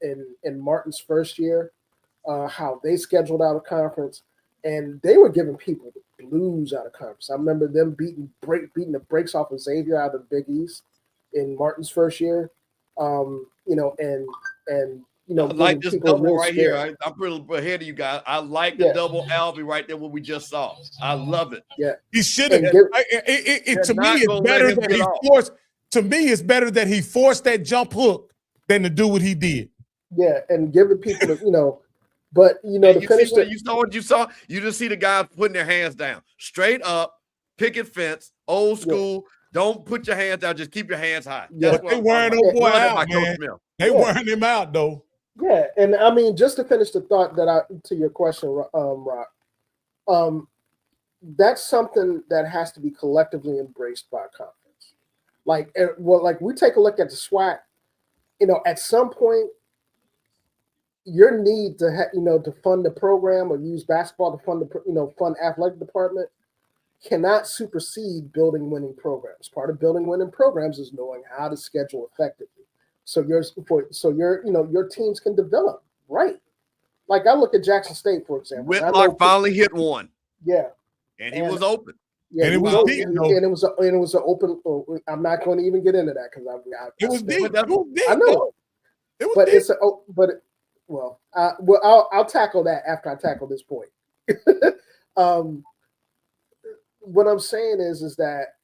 in Martin's first year, how they scheduled out of conference, and they were giving people the blues out of conference. I remember them beating the brakes off of Xavier out of the Big East in Martin's first year. You know, and you know, I like this people double real right scared. here. I'm pretty ahead of you guys. I like the double Albie right there, what we just saw. I love it. Yeah, He should have. To me, it's better that he forced. To me, it's better that he forced that jump hook than to do what he did. Yeah, and giving people, the, you know, but you know, you see what you saw what you saw. You just see the guys putting their hands down, straight up, picket fence, old school. Yeah. Don't put your hands down. Just keep your hands high. Yeah, but they wearing no boy out, man. They wearing him out though. Yeah, and I mean, just to finish the thought to your question, Rock, that's something that has to be collectively embraced by conference. Like, like we take a look at the SWAC, you know, at some point, your need to to fund the program or use basketball to fund the fund athletic department cannot supersede building winning programs. Part of building winning programs is knowing how to schedule effectively. So your teams can develop, right? Like I look at Jackson State, for example. Whitlock finally hit one. Yeah. And he was open. Yeah, and it was deep, and it was an open. I'm not going to even get into that because it was deep. I know. It was but deep. it's I'll tackle that after I tackle this point. What I'm saying is that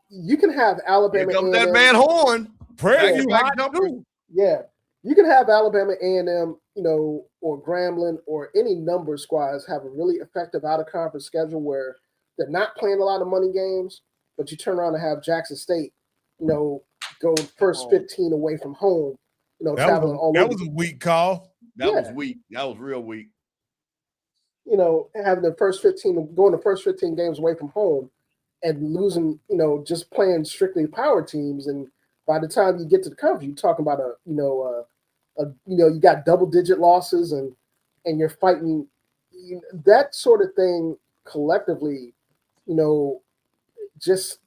you can have Alabama. Here comes that man Horn. Yeah, you can have Alabama A&M, or Grambling or any number of squads have a really effective out-of-conference schedule where they're not playing a lot of money games, but you turn around and have Jackson State, go first 15 away from home, traveling all over. That was a weak call. That was weak. That was real weak. Having the first 15, going the first 15 games away from home and losing, just playing strictly power teams. And by the time you get to the conference, you're talking about you got double-digit losses and you're fighting that sort of thing collectively, just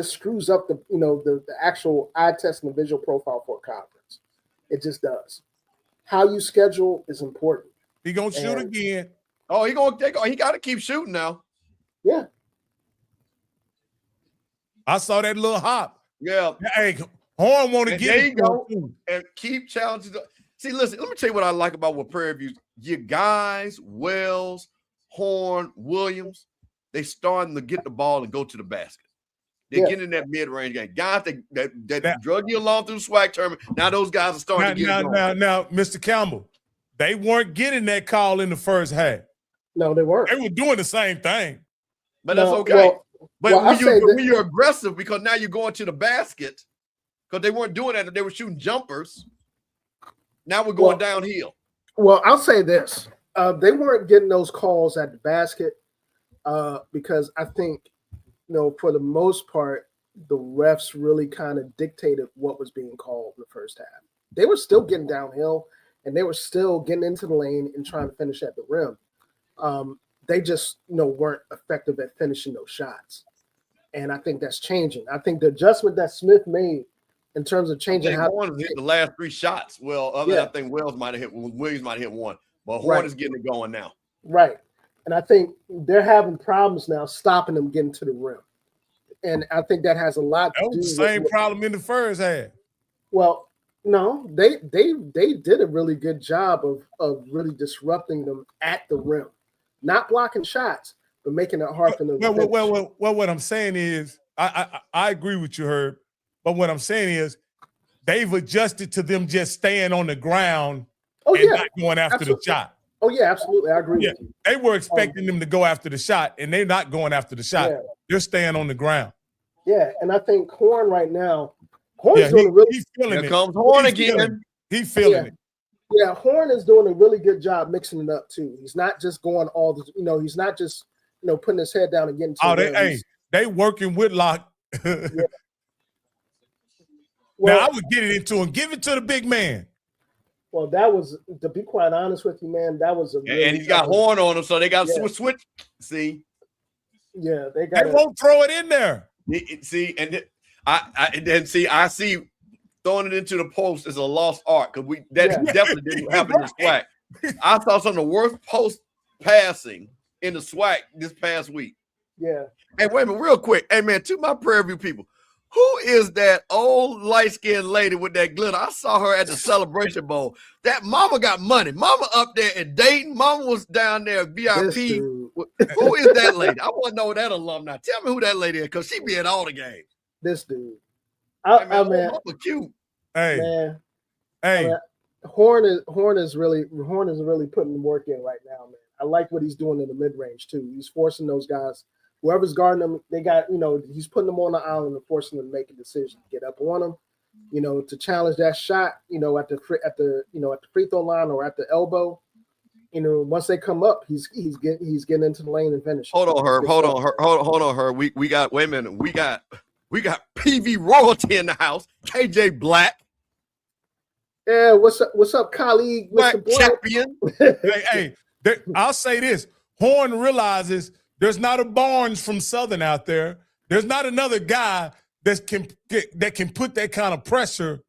screws up the actual eye test and the visual profile for a conference. It just does. How you schedule is important. He gonna shoot again. Oh, he got to keep shooting now. Yeah. I saw that little hop. Yeah. Hey, Horn want to get there you go. And keep challenging. See, listen, let me tell you what I like about what Prairie View. Your guys, Wells, Horn, Williams, they starting to get the ball and go to the basket. They're getting in that mid-range game. Guys that drug you along through the SWAC tournament, now those guys are starting to get it. Now, Mr. Campbell, they weren't getting that call in the first half. No, they weren't. They were doing the same thing. But that's okay. When you're aggressive, because now you're going to the basket, because they weren't doing that, they were shooting jumpers. Now we're going downhill. Well, I'll say this. They weren't getting those calls at the basket because I think, for the most part, the refs really kind of dictated what was being called in the first half. They were still getting downhill, and they were still getting into the lane and trying to finish at the rim. They just, weren't effective at finishing those shots. And I think that's changing. I think the adjustment that Smith made in terms of changing how Horn hit the last three shots. Well, I think Williams might have hit one, but Horn is getting it going now. Right. And I think they're having problems now stopping them getting to the rim. And I think that has a lot to do with the same problem in the first half. Well, no, they did a really good job of really disrupting them at the rim. Not blocking shots, but making it hard for them. Well, what I'm saying is, I agree with you, Herb. But what I'm saying is, they've adjusted to them just staying on the ground and not going after the shot. Oh yeah, absolutely, I agree with you. They were expecting them to go after the shot, and they're not going after the shot. Yeah. They're staying on the ground. Yeah, and I think Horn right now, Horn's doing he's feeling Here it. Comes Horn again. He's feeling it. Yeah, Horn is doing a really good job mixing it up too. He's not just going he's not just putting his head down and getting to they working Whitlock. Well, now I would get it into him. Give it to the big man. Well, that was, to be quite honest with you, man, that was a really and he's got Horn on him, so they got switch. See? Yeah, they won't throw it in there. See, and I see throwing it into the post is a lost art because that definitely didn't happen in SWAC. I saw some of the worst post passing in the SWAC this past week. Yeah. Hey, wait a minute, real quick. Hey, man, to my Prairie View people, who is that old light-skinned lady with that glitter? I saw her at the Celebration Bowl. That mama got money. Mama up there in Dayton. Mama was down there VIP. Who is that lady? I want to know that alumni. Tell me who that lady is, because she be at all the games. This dude. Hey, man, mama cute. Hey, man. Hey, man, Horn is really putting the work in right now, man. I like what he's doing in the mid range too. He's forcing those guys, whoever's guarding them, they got, he's putting them on the island and forcing them to make a decision, get up on them, to challenge that shot, at the free throw line or at the elbow. Once they come up, he's getting into the lane and finishing. Hold on, Herb. Hold on, Herb. We got, wait a minute. We got PV royalty in the house. KJ Black. Yeah, what's up, colleague? Black champion. hey, I'll say this. Horn realizes there's not a Barnes from Southern out there. There's not another guy that can put that kind of pressure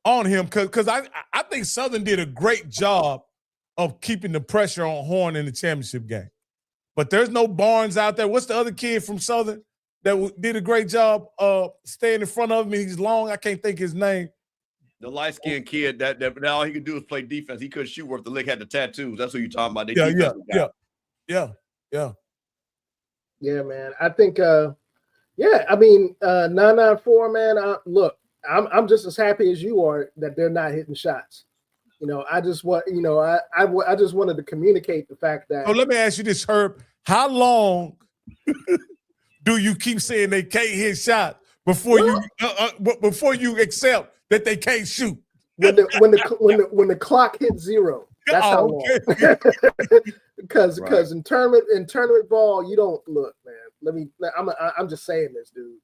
on him. Because I think Southern did a great job of keeping the pressure on Horn in the championship game. But there's no Barnes out there. What's the other kid from Southern that did a great job staying in front of me? He's long. I can't think his name. The light-skinned kid that all he could do is play defense. He couldn't shoot worth the lick, had the tattoos. That's what you're talking about. Yeah, man. I think, I mean, 994, man. Look, I'm just as happy as you are that they're not hitting shots. I just want, I just wanted to communicate the fact that. Oh, let me ask you this, Herb. How long do you keep saying they can't hit shots before you accept that they can't shoot? When the clock hits zero, that's how long. Because in tournament ball, you don't look, man. I'm just saying this, dude.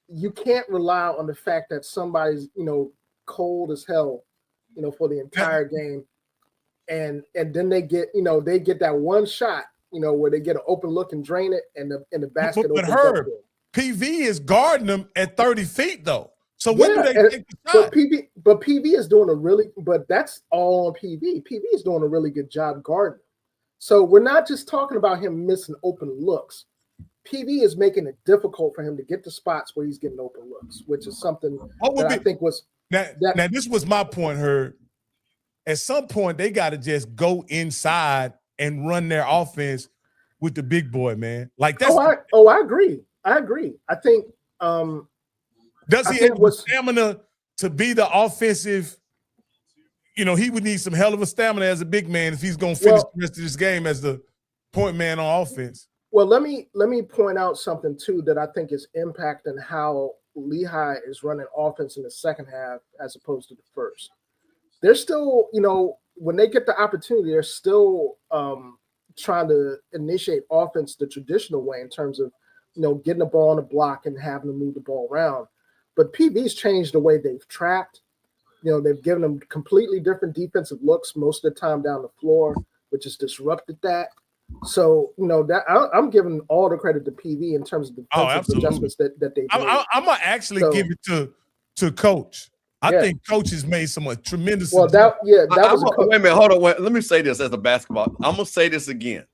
You can't rely on the fact that somebody's cold as hell, for the entire game, and then they get that one shot, where they get an open look and drain it, and the basket opens up. PV is guarding them at 30 feet though. So when do they take the shot? But PV is doing but that's all on PV. PV is doing a really good job guarding. So we're not just talking about him missing open looks. PV is making it difficult for him to get to spots where he's getting open looks, which is something I think was now this was my point, Herb. At some point, they got to just go inside and run their offense with the big boy, man. Like that's I agree. I think does he have the stamina to be the offensive? He would need some hell of a stamina as a big man if he's going to finish the rest of this game as the point man on offense. Well, let me point out something too that I think is impacting how Lehigh is running offense in the second half as opposed to the first. They're still, when they get the opportunity, they're still trying to initiate offense the traditional way in terms of, getting the ball on the block and having to move the ball around. But PV's changed the way they've trapped. They've given them completely different defensive looks most of the time down the floor, which has disrupted that. So, that I'm giving all the credit to PV in terms of the defensive adjustments that they made. I'm going to actually give it to Coach. I think Coach has made some tremendous. Well, wait a minute. Hold on. Let me say this as a basketball. I'm going to say this again.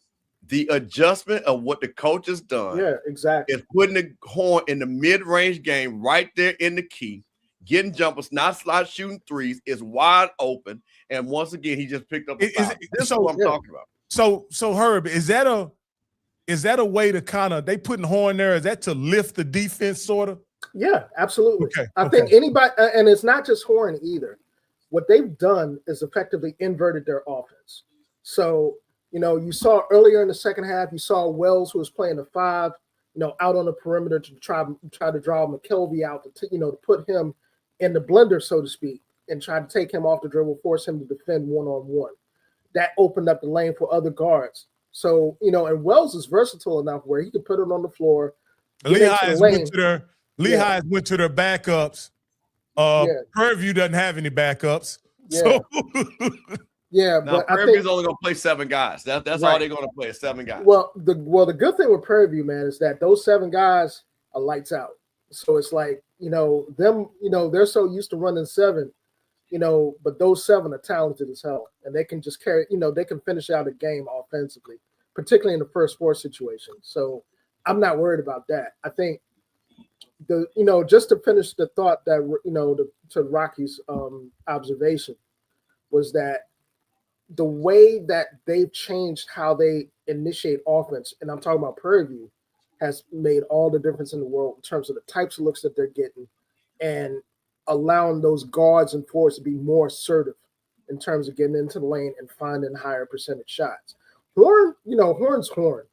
The adjustment of what the coach has done, exactly, is putting the Horn in the mid-range game right there in the key, getting jumpers, not slot shooting threes, is wide open, and once again he just picked up a foul. This is what I'm talking about. So Herb, is that a way to kind of they putting Horn there? Is that to lift the defense, sort of? Yeah, absolutely. Okay, I think anybody, and it's not just Horn either. What they've done is effectively inverted their offense. So. You saw earlier in the second half, you saw Wells, who was playing the 5, out on the perimeter to try to draw McKelvey out to put him in the blender, so to speak, and try to take him off the dribble, force him to defend one-on-one. That opened up the lane for other guards. So, and Wells is versatile enough where he could put it on the floor. Lehigh went to their backups. Prairie View doesn't have any backups. Yeah. So Yeah, now, but Prairie View's only going to play 7 guys. That's all they're going to play is 7 guys. Well, the good thing with Prairie View, man, is that those 7 guys are lights out. So it's like, them, they're so used to running 7 But those 7 are talented as hell, and they can just carry. They can finish out a game offensively, particularly in the first 4 situation. So I'm not worried about that. I think just to finish the thought that to Rocky's observation was that the way that they've changed how they initiate offense, and I'm talking about Prairie View, has made all the difference in the world in terms of the types of looks that they're getting and allowing those guards and forwards to be more assertive in terms of getting into the lane and finding higher percentage shots. Horn's Horn.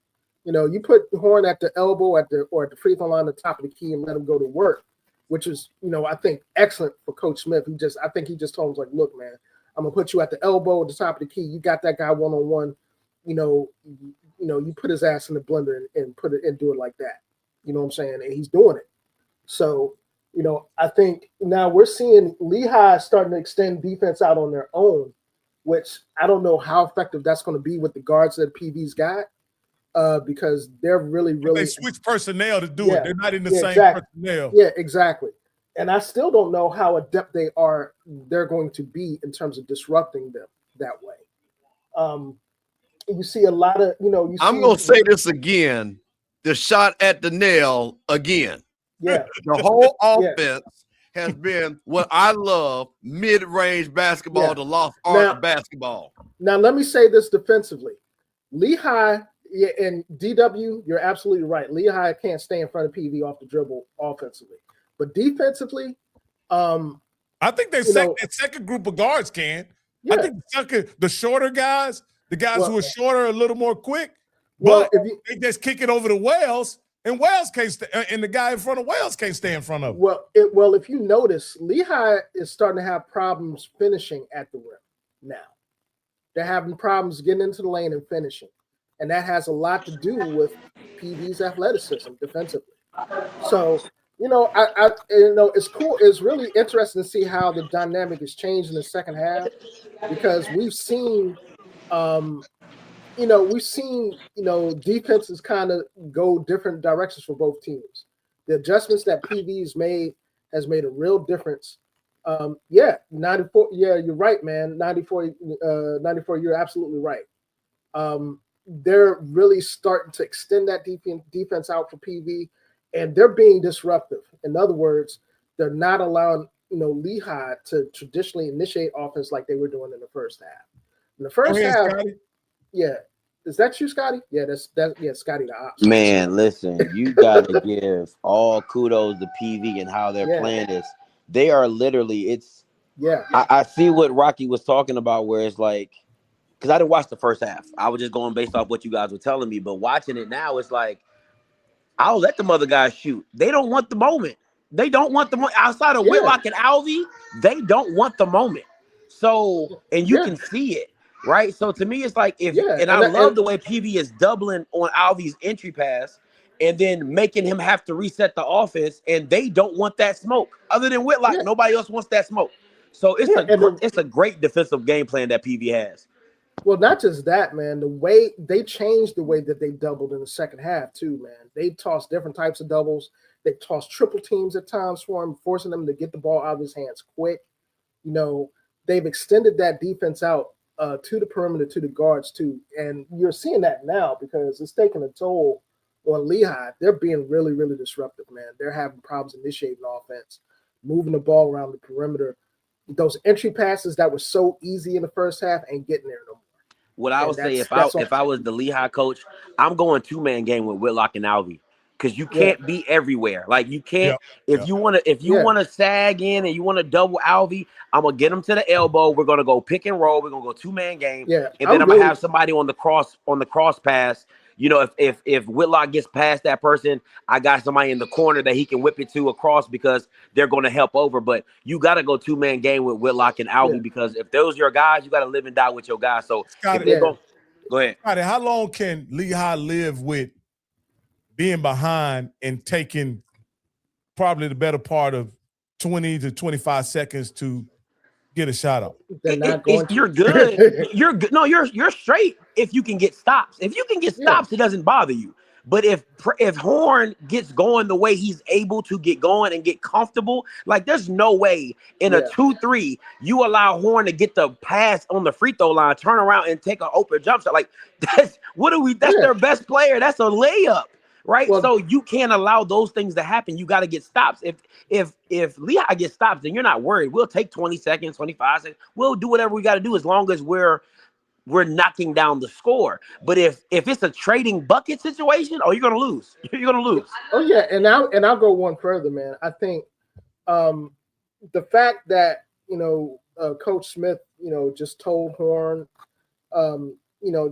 You put Horn at the elbow or at the free throw line at the top of the key and let him go to work, which is, I think excellent for Coach Smith. I think he just told him, like, look, man, I'm gonna put you at the elbow at the top of the key. You got that guy one-on-one. You put his ass in the blender and put it and do it like that. You know what I'm saying? And he's doing it. So, I think now we're seeing Lehigh starting to extend defense out on their own, which I don't know how effective that's going to be with the guards that PV's got, because they're really They switch personnel to do it. They're not in the same personnel. Yeah, exactly. And I still don't know how adept they're going to be in terms of disrupting them that way. You see a lot of, I'm going to say this again, the shot at the nail again. Yeah. The whole offense has been what I love, mid-range basketball, the lost art of basketball. Now, let me say this defensively. Lehigh and DW, you're absolutely right. Lehigh can't stay in front of PV off the dribble offensively. But defensively, I think their second group of guards can. Yeah. I think the shorter guys, the guys who are shorter, a little more quick, but they just kick it over to Wells, and Wells can't and the guy in front of Wells can't stay in front of him. Well, if you notice, Lehigh is starting to have problems finishing at the rim now. They're having problems getting into the lane and finishing, and that has a lot to do with PV's athleticism defensively. So, it's cool. It's really interesting to see how the dynamic has changed in the second half, because we've seen, defenses kind of go different directions for both teams. The adjustments that PV's made has made a real difference. 94. Yeah, you're right, man. 94. You're absolutely right. They're really starting to extend that defense out for PV, and they're being disruptive. In other words, they're not allowing Lehigh to traditionally initiate offense like they were doing in the first half. In the first half, Scotty. Yeah. Is that you, Scotty? Yeah, that's Scotty the ops. Man, listen, you gotta give all kudos to PV and how they're playing this. They are literally, I see what Rocky was talking about, where it's like, because I didn't watch the first half. I was just going based off what you guys were telling me. But watching it now, it's like, I'll let them other guys shoot. They don't want the moment. They don't want the moment. Outside of Whitlock and Alvey, they don't want the moment. So, and you can see it. Right, so to me, it's like I love the way PV is doubling on Alvy's entry pass, and then making him have to reset the offense, and they don't want that smoke. Other than Whitlock, nobody else wants that smoke. So it's a great defensive game plan that PV has. Well, not just that, man. The way they changed the way that they doubled in the second half too, man. They tossed different types of doubles. They tossed triple teams at times for him, forcing them to get the ball out of his hands quick. They've extended that defense out to the perimeter, to the guards too. And you're seeing that now because it's taking a toll on Lehigh. They're being really, really disruptive, man. They're having problems initiating offense, moving the ball around the perimeter. Those entry passes that were so easy in the first half ain't getting there no more. What I would say, if I was the Lehigh coach, I'm going 2-man game with Whitlock and Alvey. Because you can't be everywhere. Like you can't if you want to sag in and you want to double Alvey, I'm gonna get him to the elbow. We're gonna go pick and roll. We're gonna go 2-man game. Yeah, and then I'm gonna have somebody on the cross pass. If Whitlock gets past that person, I got somebody in the corner that he can whip it to across because they're gonna help over. But you gotta go 2-man game with Whitlock and Alvey because if those are your guys, you gotta live and die with your guys. So Scotty, go ahead. Scotty, how long can Lehigh live with being behind and taking probably the better part of 20 to 25 seconds to get a shot up? You're good. You're good. No, you're straight if you can get stops. If you can get stops, it doesn't bother you. But if Horn gets going the way he's able to get going and get comfortable, like there's no way in a 2-3 you allow Horn to get the pass on the free throw line, turn around and take an open jump shot. Like that's their best player. That's a layup, right? Well, so you can't allow those things to happen. You got to get stops. If Lehigh gets stops, then you're not worried. We'll take 20 seconds, 25 seconds. We'll do whatever we got to do as long as we're knocking down the score. But if it's a trading bucket situation, you're gonna lose. You're gonna lose. Oh yeah, and I'll go one further, man. I think the fact that Coach Smith, just told Horn,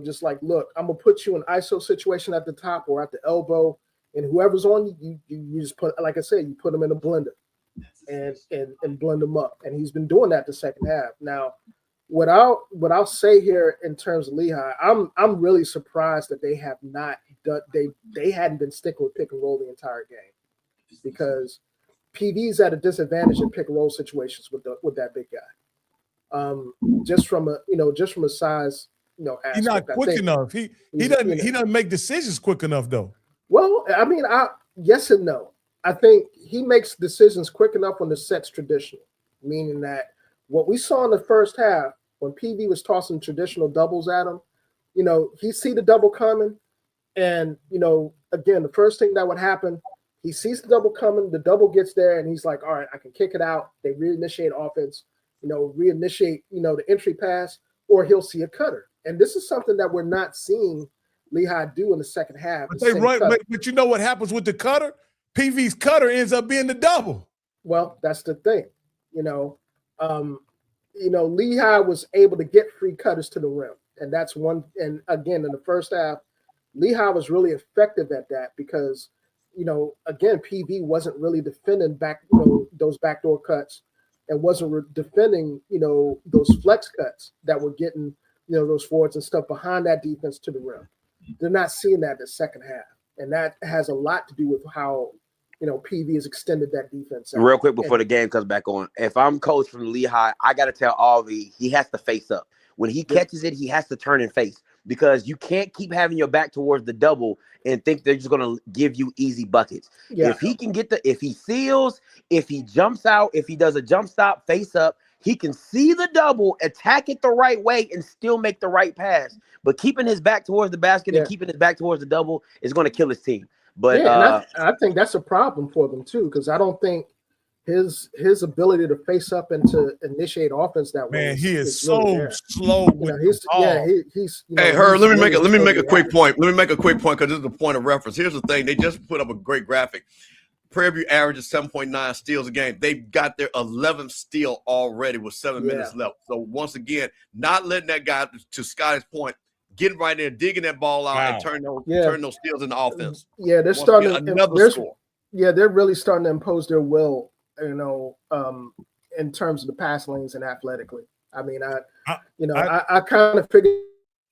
just like, look, I'm gonna put you in ISO situation at the top or at the elbow, and whoever's on you, you just put, like I said, you put them in a blender and blend them up, and he's been doing that the second half. Now, what I'll say here in terms of Lehigh, I'm really surprised that they have not done they hadn't been sticking with pick and roll the entire game, because PV's at a disadvantage in pick and roll situations with that big guy. Just from a size, aspect. He's not quick enough. He doesn't make decisions quick enough though. Well, I mean, yes and no. I think he makes decisions quick enough when the set's traditional, meaning that what we saw in the first half when PV was tossing traditional doubles at him, he see the double coming, and again, the first thing that would happen, he sees the double coming, the double gets there, and he's like, all right, I can kick it out. They reinitiate offense, reinitiate, the entry pass, or he'll see a cutter. And this is something that we're not seeing Lehigh do in the second half. But they run, but you know what happens with the cutter? PV's cutter ends up being the double. Well, that's the thing, Lehigh was able to get free cutters to the rim. And that's one. And again, in the first half, Lehigh was really effective at that because, again, PV wasn't really defending back, those backdoor cuts, and wasn't defending, those flex cuts that were getting, those forwards and stuff behind that defense to the rim. They're not seeing that in the second half. And that has a lot to do with how, PV has extended that defense out. Real quick before the game comes back on, if I'm coach from Lehigh, I got to tell Alvy he has to face up. When he catches it, he has to turn and face, because you can't keep having your back towards the double and think they're just going to give you easy buckets. Yeah. If he can if he seals, if he jumps out, if he does a jump stop, face up, he can see the double, attack it the right way, and still make the right pass. But keeping his back towards the basket and keeping his back towards the double is going to kill his team. But and I think that's a problem for them too, because I don't think his ability to face up and to initiate offense that way. Man, he is so really slow with he's Hey, Herb, let me make a quick point. Let me make a quick point because this is a point of reference. Here's the thing: they just put up a great graphic. Prairie View averages 7.9 steals a game. They've got their 11th steal already with 7 minutes left. So once again, not letting that guy, to Scotty's point, getting right there, digging that ball out, and turn those steals into offense. Yeah, they're starting another score. Yeah, they're really starting to impose their will, in terms of the pass lanes and athletically. I mean, I kind of figured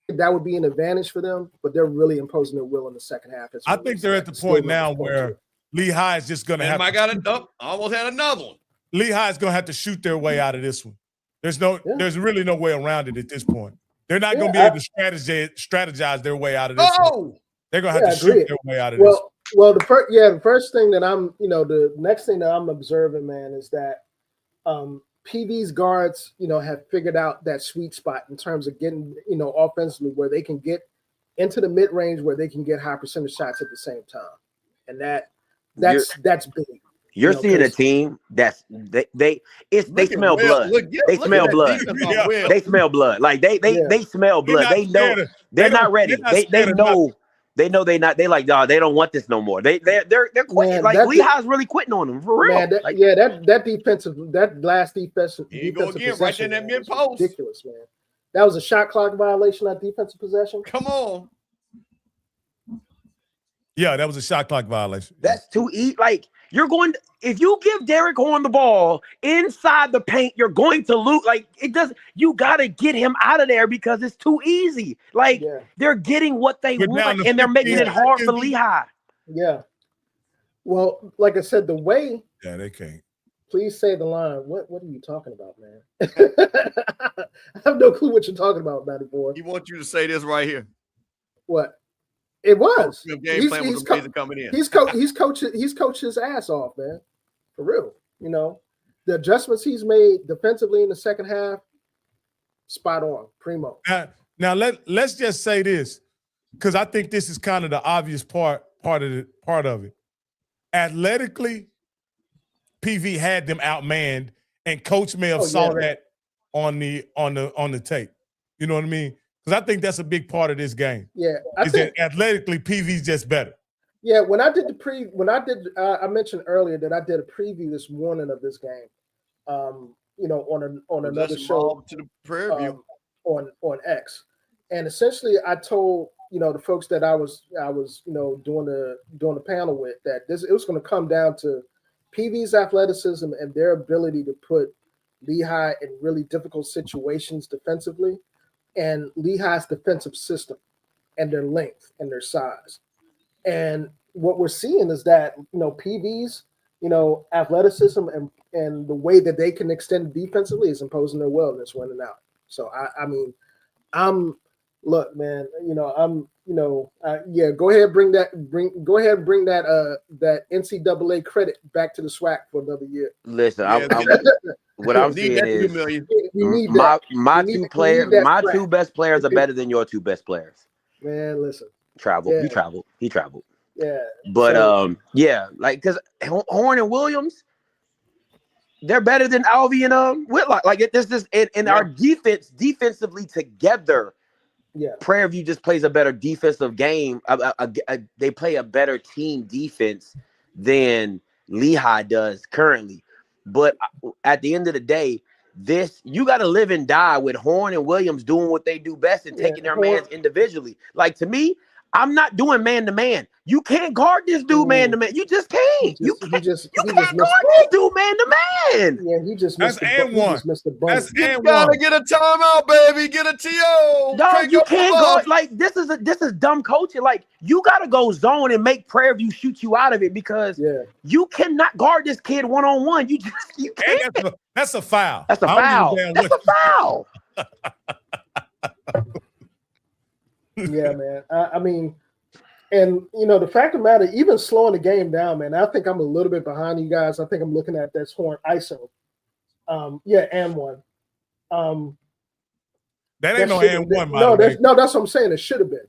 that would be an advantage for them, but they're really imposing their will in the second half. I think they're at the point now where Lehigh is just going to have. I got it up. I almost had another one. Lehigh is going to have to shoot their way out of this one. There's really no way around it at this point. They're not going to be able to strategize their way out of this one. They're going to have to shoot their way out of this. Well, the first thing that the next thing that I'm observing, man, is that PV's guards, have figured out that sweet spot in terms of getting, offensively where they can get into the mid range where they can get high percentage shots at the same time, and that's big. You're seeing a team that's they smell blood. They smell blood. They smell blood. Like they smell blood. They know they're not ready. They know they're not. They like, dog. They don't want this no more. They're quitting. Like Lehigh's really quitting on them for real. Man, that last defensive possession right in that mid post. Ridiculous, man. That was a shot clock violation. That defensive possession. Come on. Yeah, that was a shot clock violation. That's too easy. Like you're going to, if you give Derek Horn the ball inside the paint, you're going to lose. Like it does. You got to get him out of there because it's too easy. Like they're getting what they want and they're making it hard for Lehigh. Yeah. Well, like I said, the way. Yeah, they can't. Please say the line. What are you talking about, man? I have no clue what you're talking about, Matty boy. He wants you to say this right here. What? It was. Smith game plan was amazing coming in. He's coached his ass off, man. For real. You know, the adjustments he's made defensively in the second half, spot on, primo. Now let's just say this, because I think this is kind of the obvious part of it. Athletically, PV had them outmanned, and Coach may have saw that on the tape. You know what I mean? Because I think that's a big part of this game. Yeah, I think that athletically, PV's just better. Yeah, when I I mentioned earlier that I did a preview this morning of this game. You know, on another show to the Prairie View on X, and essentially I told the folks that I was doing the panel with that it was going to come down to PV's athleticism and their ability to put Lehigh in really difficult situations defensively, and Lehigh's defensive system and their length and their size. And what we're seeing is that PV's athleticism and the way that they can extend defensively is imposing their will in this winning out. So look, man, go ahead bring that NCAA credit back to the SWAC for another year. Listen, what I'm saying is my two best players are better than your two best players. Man, listen. He traveled. Yeah. But because Horn and Williams, they're better than Alvey and Whitlock. Like our defensively together. Yeah, Prairie View just plays a better defensive game. They play a better team defense than Lehigh does currently. But at the end of the day, you got to live and die with Horn and Williams doing what they do best and taking their mans individually. Like, to me, I'm not doing man-to-man. You can't guard this dude man-to-man. You just can't. You can't guard this dude man-to-man. Yeah, he just missed the bunny. You gotta get a timeout, baby. Get a TO. No, you can't go. Like, this is dumb coaching. Like, you gotta go zone and make Prairie View shoot you out of it because you cannot guard this kid one-on-one. You can't. That's a foul. That's a foul. That's a foul. Yeah, man. I mean, and the fact of the matter, even slowing the game down, man, I think I'm a little bit behind you guys. I think I'm looking at this Horn ISO. And one. That ain't no and one, no, that's what I'm saying. It should have been.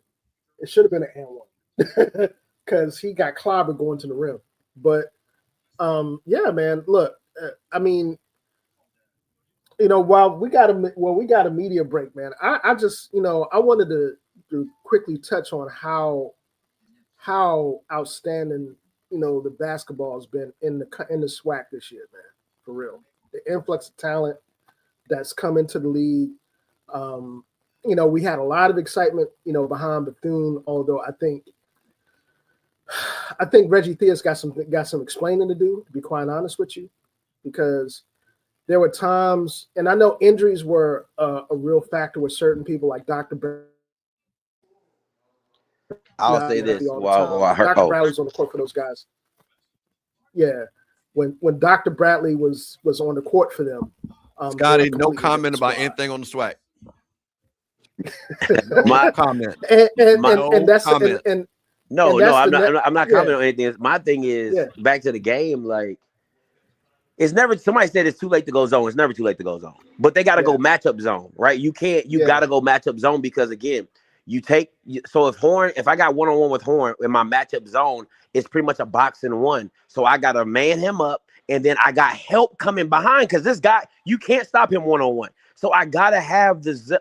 It should have been an and one. Because he got clobbered going to the rim. But yeah, man, look, I mean, while we got a media break, man, I just, I wanted to quickly touch on how outstanding the basketball has been in the SWAC this year, man. For real, the influx of talent that's come into the league. We had a lot of excitement, behind Bethune. Although I think Reggie Theus got some explaining to do. To be quite honest with you, because there were times, and I know injuries were a real factor with certain people like Dr. I'll say this. Dr. Bradley's on the court for those guys. Yeah, when Dr. Bradley was on the court for them. Scotty, no comment about anything on the SWAC. My comment. And that's comment. I'm not commenting on anything. My thing is back to the game. Like, it's never. Somebody said it's too late to go zone. It's never too late to go zone. But they got to go matchup zone, right? You can't. You got to go matchup zone because again. If I got one-on-one with Horn in my matchup zone, it's pretty much a box and one. So I got to man him up, and then I got help coming behind because this guy, you can't stop him one-on-one. So I gotta have the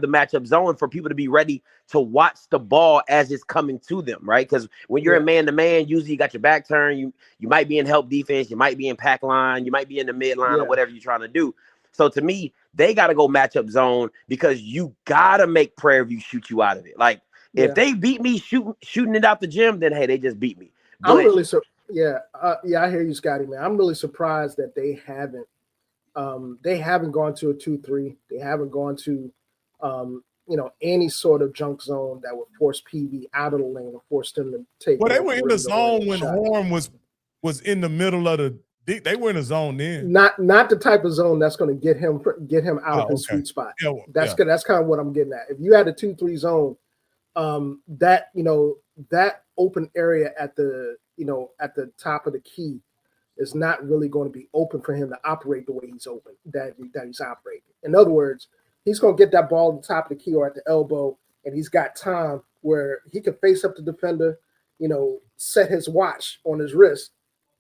matchup zone for people to be ready to watch the ball as it's coming to them, right? Because when you're in man-to-man, usually you got your back turned. You might be in help defense, you might be in pack line, you might be in the mid line or whatever you're trying to do. So to me, they got to go matchup zone because you got to make Prairie View shoot you out of it. Like, if they beat me shooting it out the gym, then, hey, they just beat me. But, I'm really I hear you, Scotty, man. I'm really surprised that they haven't gone to a 2-3. They haven't gone to, any sort of junk zone that would force PV out of the lane or force them to take. Well, they were in the zone when Horn was in the middle of the. They were in a zone then. Not the type of zone that's going to get him out of his sweet spot. That's kind of what I'm getting at. If you had a 2-3 zone, that that open area at the top of the key is not really going to be open for him to operate the way he's operating. In other words, he's going to get that ball at the top of the key or at the elbow, and he's got time where he can face up the defender, set his watch on his wrist,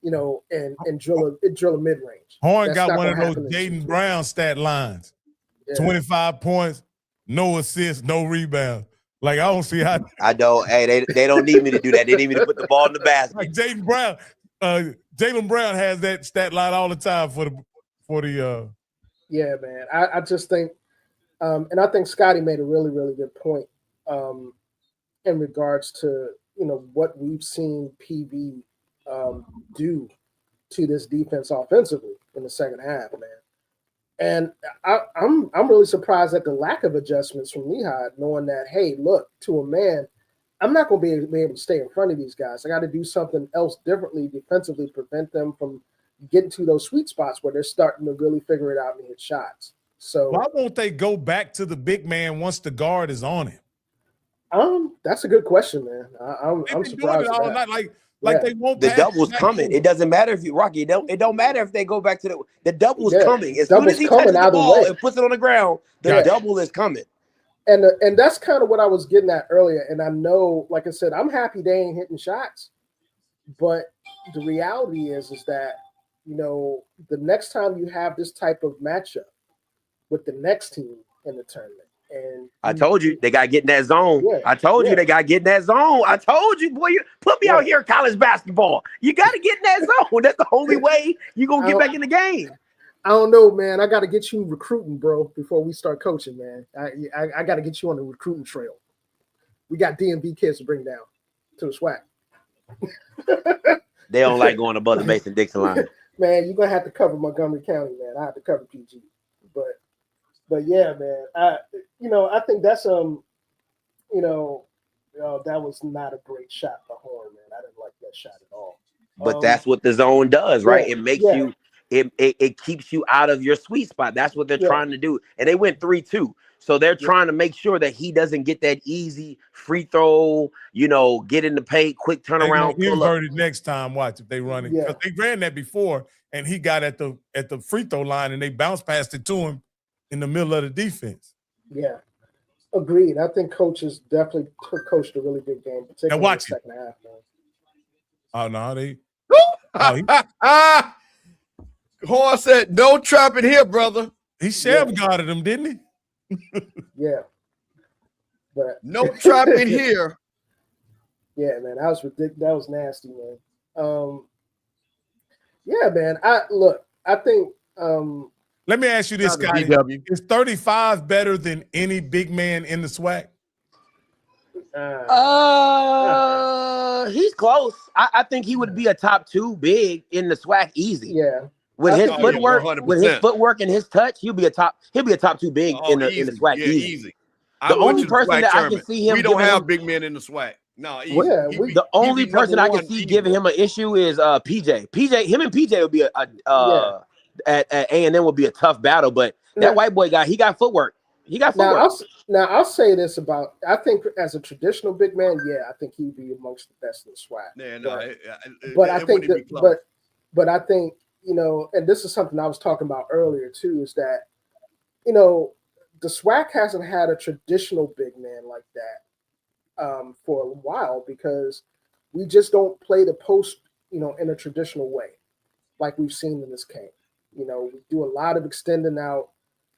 and drill a mid range. Horn got one of those Jaden Brown stat lines: 25 points, no assists, no rebounds. Like, I don't see how. I don't. Hey, they don't need me to do that. They need me to put the ball in the basket. Like Jaden Brown, Jalen Brown has that stat line all the time for the. Yeah, man. I just think, and I think Scotty made a really, really good point in regards to what we've seen PV do to this defense offensively in the second half, man. And I'm really surprised at the lack of adjustments from Lehigh, knowing that, hey, look, to a man, I'm not going to be able to stay in front of these guys. I got to do something else differently defensively to prevent them from getting to those sweet spots where they're starting to really figure it out and hit shots. So why won't they go back to the big man once the guard is on him? That's a good question, man. I'm surprised. All night. Like they won't. The double's coming. It doesn't matter if you Rocky. It don't matter if they go back to the double's coming. As soon as he touches the ball and puts it on the ground, the double is coming. And that's kind of what I was getting at earlier. And I know, like I said, I'm happy they ain't hitting shots. But the reality is that the next time you have this type of matchup with the next team in the tournament. And I told you they got to get in that zone. Yeah, I told you they got to get in that zone. I told you, boy, you put me out here in college basketball. You got to get in that zone. That's the only way you're going to get back in the game. I don't know, man. I got to get you recruiting, bro, before we start coaching, man. I got to get you on the recruiting trail. We got DMV kids to bring down to the SWAC. They don't like going above the Mason-Dixon line. Man, you're going to have to cover Montgomery County, man. I have to cover PG. But yeah, man, I think that's that was not a great shot for Horn, man. I didn't like that shot at all. But that's what the zone does, right? It makes you, it keeps you out of your sweet spot. That's what they're trying to do. And they went 3-2. So they're trying to make sure that he doesn't get that easy free throw, get in the paint, quick turnaround. Invert it next time. Watch if they run it. Because they ran that before, and he got at the free throw line, and they bounced past it to him in the middle of the defense. Yeah, agreed. I think coaches definitely coached a really good game, particularly in the second half, man. Oh, no, Horn said, "No trapping here, brother." He sham guarded him, didn't he? Yeah. But no trapping here. Yeah, man, that was ridiculous. That was nasty, man. Yeah, man. I think let me ask you this, guy. Is 35 better than any big man in the SWAC? He's close. I think he would be a top 2 big in the SWAC easy. Yeah. With his footwork and his touch, he'll be a top 2 big in the SWAC easy. The only person that I can see him. We don't have big men in the SWAC. No, easy. The only person I can see giving him an issue is PJ. Him and PJ would be at A&M would be a tough battle, but that white boy guy, he got footwork. Now I'll say this about, I think as a traditional big man, I think he'd be amongst the best in the SWAC. But I think, and this is something I was talking about earlier too, is that, the SWAC hasn't had a traditional big man like that for a while, because we just don't play the post, in a traditional way, like we've seen in this game. We do a lot of extending out.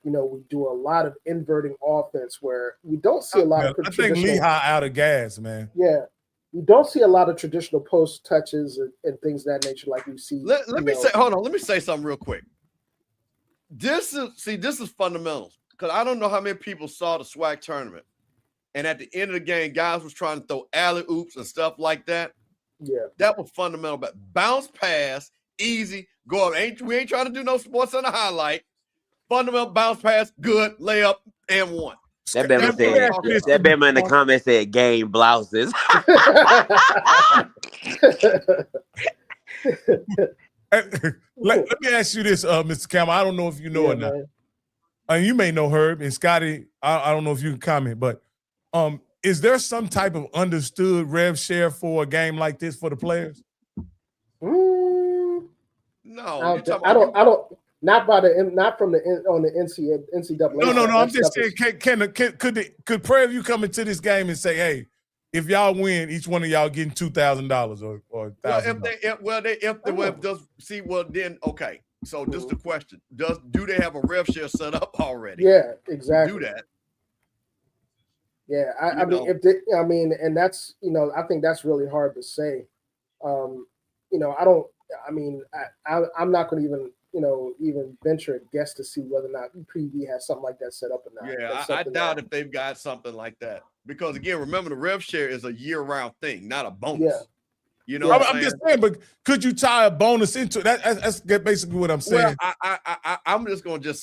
We do a lot of inverting offense where we don't see a lot of. I think Lehigh out of gas, man. Yeah, we don't see a lot of traditional post touches and things of that nature like we see. Let me say, hold on. Let me say something real quick. This is fundamentals, because I don't know how many people saw the SWAC tournament, and at the end of the game, guys was trying to throw alley oops and stuff like that. Yeah, that was fundamental. But bounce pass, easy, go up. We ain't trying to do no sports on the highlight. Fundamental bounce pass, good layup, and one. That Bama in the comments said game blouses. Let me ask you this, Mr. Campbell. I don't know if you know or not. You may know Herb and Scotty. I don't know if you can comment, but is there some type of understood rev share for a game like this for the players? Mm, No, I don't. Not from the NCAA. No. side. I'm That just stuff saying, could Prairie View come into this game and say, hey, if y'all win, each one of y'all getting $2,000 or $1,000? Then okay. So this is the question: do they have a rev share set up already? Yeah, exactly. Do that. Yeah, I mean, and that's I think that's really hard to say. I'm not going to even venture a guess to see whether or not PV has something like that set up or not. Yeah, I doubt if they've got something like that because again, remember the rev share is a year-round thing, not a bonus. Yeah. You know, what I'm just saying, but could you tie a bonus into it? That's basically what I'm saying. Well, I'm just going to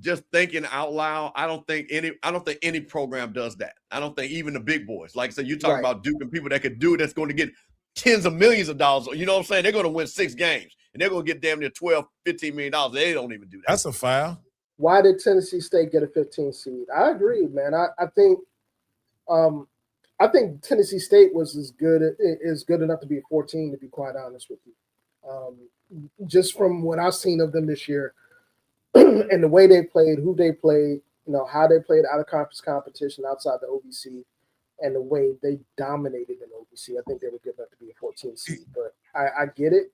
just thinking out loud. I don't think any program does that. I don't think even the big boys, like I said, you're talking about Duke and people that could do it, that's going to get tens of millions of dollars. You know what I'm saying? They're going to win 6 games and they're going to get damn near $12, $15 million. They don't even do that. That's a foul. Why did Tennessee State get a 15 seed? I agree, man. I think Tennessee State is good enough to be a 14, to be quite honest with you. Just from what I've seen of them this year and the way they played, who they played, how they played out of conference competition outside the OVC, and the way they dominated in OVC, I think they were good enough to be a 14 seed. But I get it.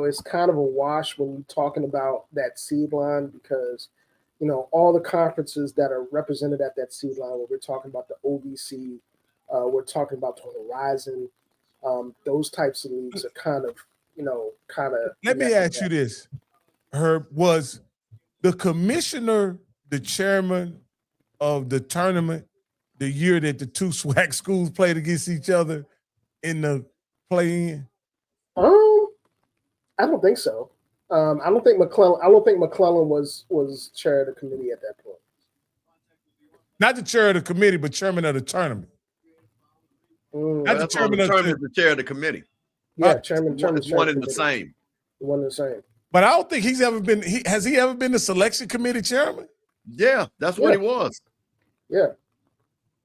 It's kind of a wash when you're talking about that seed line because all the conferences that are represented at that seed line, when we're talking about the OVC, we're talking about the Horizon, those types of leagues are kind of. Let me ask you this, Herb. Was the commissioner the chairman of the tournament the year that the two SWAC schools played against each other in the play-in? I don't think so. I don't think McClellan was chair of the committee at that point. Not the chair of the committee, but chairman of the tournament. Not the chairman of the tournament, the chair of the committee. Yeah, chairman. One and the same. One and the same. But I don't think he's ever been. Has he ever been the selection committee chairman? Yeah, that's what he was. Yeah.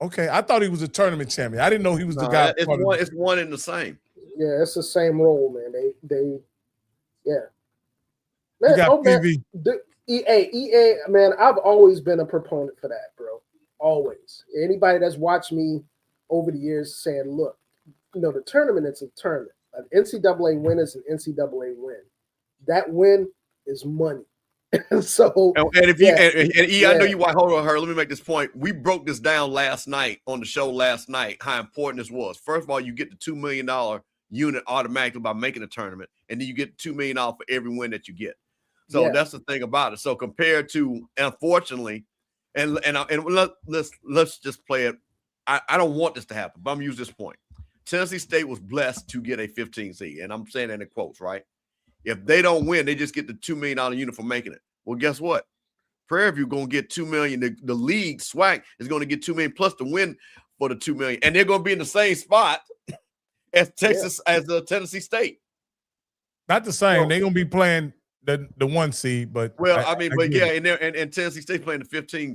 Okay, I thought he was a tournament champion. I didn't know he was the guy. It's one and the same. Yeah, it's the same role, man. They yeah. Man, you got PV. EA, man, I've always been a proponent for that, bro. Always. Anybody that's watched me over the years saying, look, the tournament is a tournament. An NCAA win is an NCAA win. That win is money. So I know you want hold on her. Let me make this point. We broke this down last night on the show how important this was. First of all, you get the $2 million unit automatically by making a tournament, and then you get $2 million for every win that you get. So that's the thing about it. So compared to, unfortunately, and let's just play it. I don't want this to happen, but I'm gonna use this point. Tennessee State was blessed to get a 15 seed, and I'm saying that in quotes, right? If they don't win, they just get the $2 million unit for making it. Well, guess what? Prairie View gonna get $2 million. The league SWAC is gonna get $2 million plus the win for the $2 million, and they're gonna be in the same spot as Texas as the Tennessee State. Not the same. They're gonna be playing the 1 seed, but and Tennessee State playing the 15.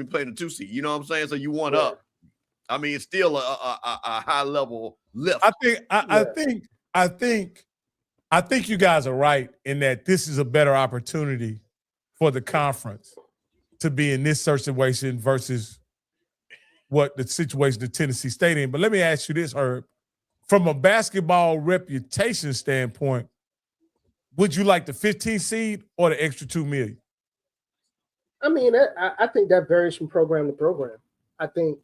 Playing the 2 seed. You know what I'm saying? So you want up. I mean, it's still a high level lift. I think you guys are right in that this is a better opportunity for the conference to be in this situation versus what the situation the Tennessee State in. But let me ask you this, Herb. From a basketball reputation standpoint, would you like the 15 seed or the extra $2 million? I mean, I think that varies from program to program. I think,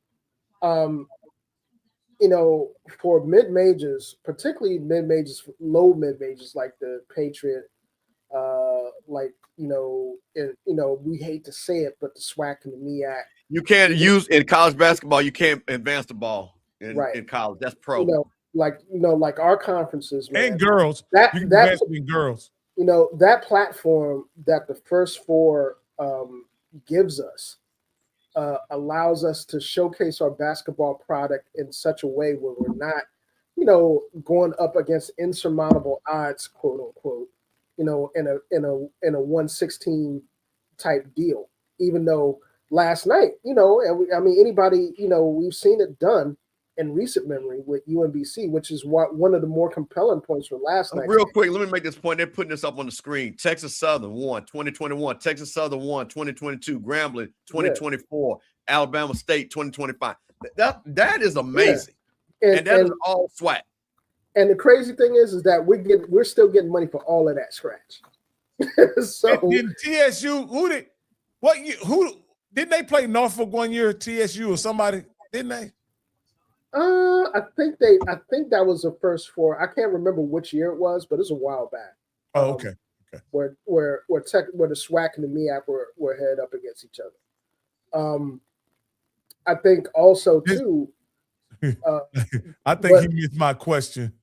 for mid-majors, particularly mid-majors, low mid-majors like the Patriot, we hate to say it, but the SWAC and the MEAC. You can't use in college basketball. You can't advance the ball in college. That's pro. Like our conferences, man, and girls. That girls. That platform that the first four gives us allows us to showcase our basketball product in such a way where we're not, going up against insurmountable odds, quote unquote, in a 116 type deal. Even though, last night. And I mean, anybody, we've seen it done in recent memory with UMBC, which is one of the more compelling points from last night. Real quick, let me make this point. They're putting this up on the screen. Texas Southern won 2021. Texas Southern won 2022. Grambling 2024. Yeah. Alabama State 2025. That is amazing. Yeah. And that is all SWAC. And the crazy thing is that we're still getting money for all of that scratch. So did TSU who didn't they play Norfolk one year? TSU or somebody, didn't they? I think that was the first four. I can't remember which year it was, but it's a while back. Oh, okay. Where the SWAC and the MEAC were head up against each other. I think also too. I think he missed my question.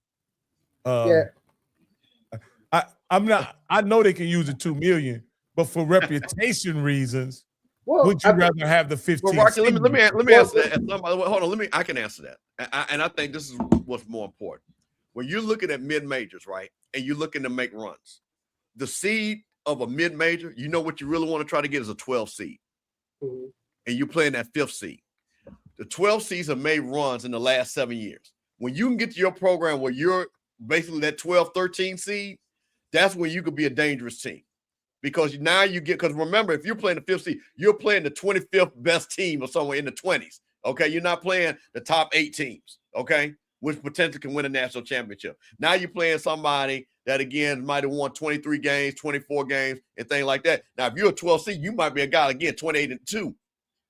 Yeah. I'm not. I know they can use the $2 million, but for reputation reasons, well, would you rather have the 15? Well, Rocky, let me answer that. Hold on, I can answer that. And I think this is what's more important. When you're looking at mid-majors, right, and you're looking to make runs, the seed of a mid-major, you know what you really want to try to get is a 12 seed. Mm-hmm. And you're playing that 5th seed. The 12 seeds have made runs in the last 7 years. When you can get to your program where you're basically that 12, 13 seed, that's when you could be a dangerous team. Because now because remember, if you're playing the 5th seed, you're playing the 25th best team or somewhere in the 20s. Okay. You're not playing the top 8 teams. Okay. Which potentially can win a national championship. Now you're playing somebody that, again, might have won 23 games, 24 games, and things like that. Now, if you're a 12 seed, you might be a guy, again, 28-2.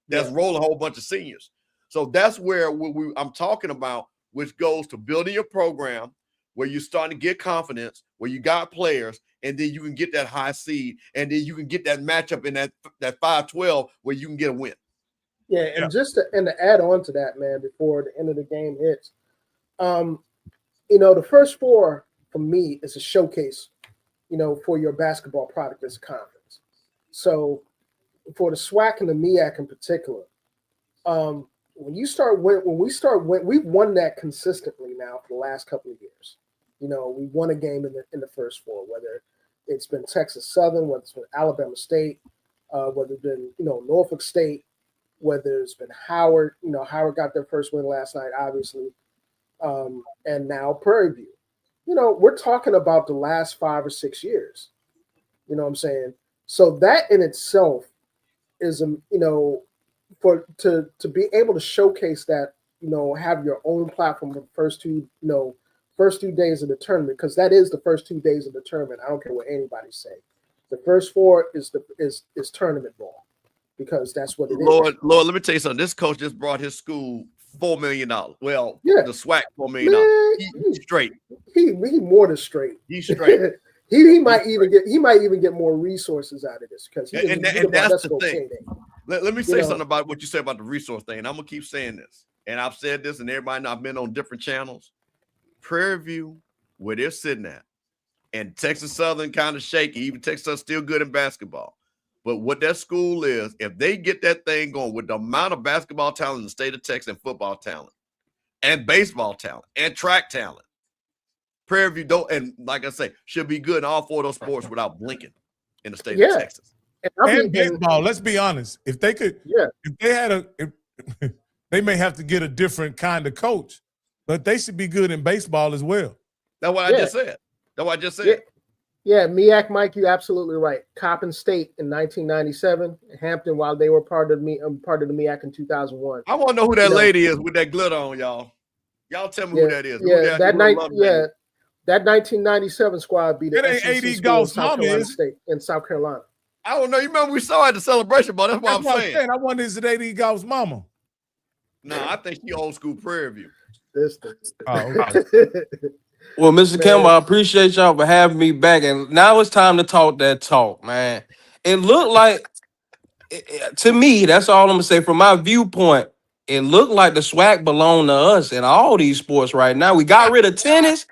That's rolling a whole bunch of seniors. So that's where I'm talking about, which goes to building your program, where you're starting to get confidence, where you got players, and then you can get that high seed, and then you can get that matchup in that 5-12 where you can get a win. Yeah, and to add on to that, man, before the end of the game hits, the first 4 for me is a showcase, for your basketball product as a conference. So for the SWAC and the MEAC in particular, we've won that consistently now for the last couple of years. We won a game in the first 4, whether it's been Texas Southern, whether it's been Alabama State, whether it's been, Norfolk State, whether it's been Howard. Howard got their first win last night, obviously, and now Prairie View. We're talking about the last 5 or 6 years. You know what I'm saying? So that in itself is, to be able to showcase that, have your own platform for the first 2 days of the tournament, because that is the first 2 days of the tournament. I don't care what anybody say. The first 4 is tournament ball, because that's what it is. Lord, let me tell you something. This coach just brought his school $4 million. Well, yeah. The SWAC $4 million. He's straight. He more than straight. He's straight. he might even get more resources out of this, because that's the thing. Let me say something about what you said about the resource thing. And I'm gonna keep saying this, and I've said this, and everybody know I've been on different channels. Prairie View, where they're sitting at, and Texas Southern kind of shaky. Even Texas Southern still good in basketball. But what that school is, if they get that thing going with the amount of basketball talent in the state of Texas, and football talent, and baseball talent, and track talent, Prairie View don't, and like I say, should be good in all 4 of those sports without blinking in the state of Texas. And baseball, let's be honest. If they could, if they had they may have to get a different kind of coach, but they should be good in baseball as well. That's what I just said. That's what I just said. Yeah, MEAC, Mike, you're absolutely right. Coppin State in 1997, Hampton, while they were part of the MEAC in 2001. I want to know who that lady is with that glitter on, y'all. Y'all tell me who that is. Yeah, that 1997 squad beat the SEC school in South Carolina State in South Carolina. I don't know. You remember we saw her at the celebration, but that's what I'm saying. I wonder, is it A.D. Golf's mama? No, I think she old school Prairie View. Okay. Well, Mr. Campbell, I appreciate y'all for having me back. And now it's time to talk that talk, man. It looked like, to me, that's all I'm going to say. From my viewpoint, it looked like the SWAC belonged to us in all these sports right now. We got rid of tennis.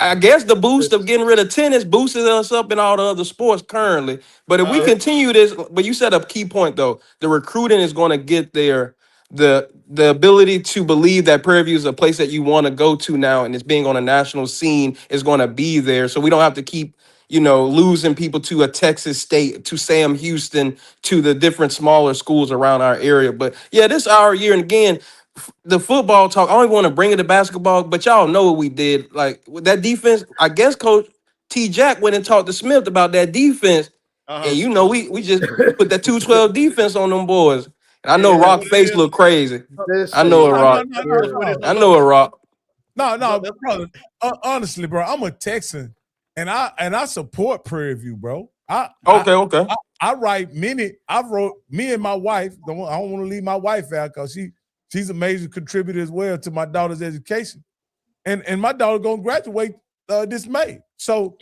I guess the boost of getting rid of tennis boosted us up in all the other sports currently. But if we continue this, but you said a key point, though, the recruiting is going to get there. The ability to believe that Prairie View is a place that you want to go to now, and it's being on a national scene, is going to be there. So we don't have to keep, losing people to a Texas State, to Sam Houston, to the different smaller schools around our area. But yeah, this is our year. And again, the football talk, I don't even want to bring it to basketball, but y'all know what we did. Like with that defense, I guess Coach T. Jack went and talked to Smith about that defense. And we just put that 212 defense on them boys. And I know Rock face look crazy. I know it, Rock. I know it, Rock. No, brother. Honestly, bro, I'm a Texan, and I support Prairie View, bro. Okay. I write many. I wrote me and my wife. I don't want to leave my wife out because she's a major contributor as well to my daughter's education, and my daughter gonna graduate this May. So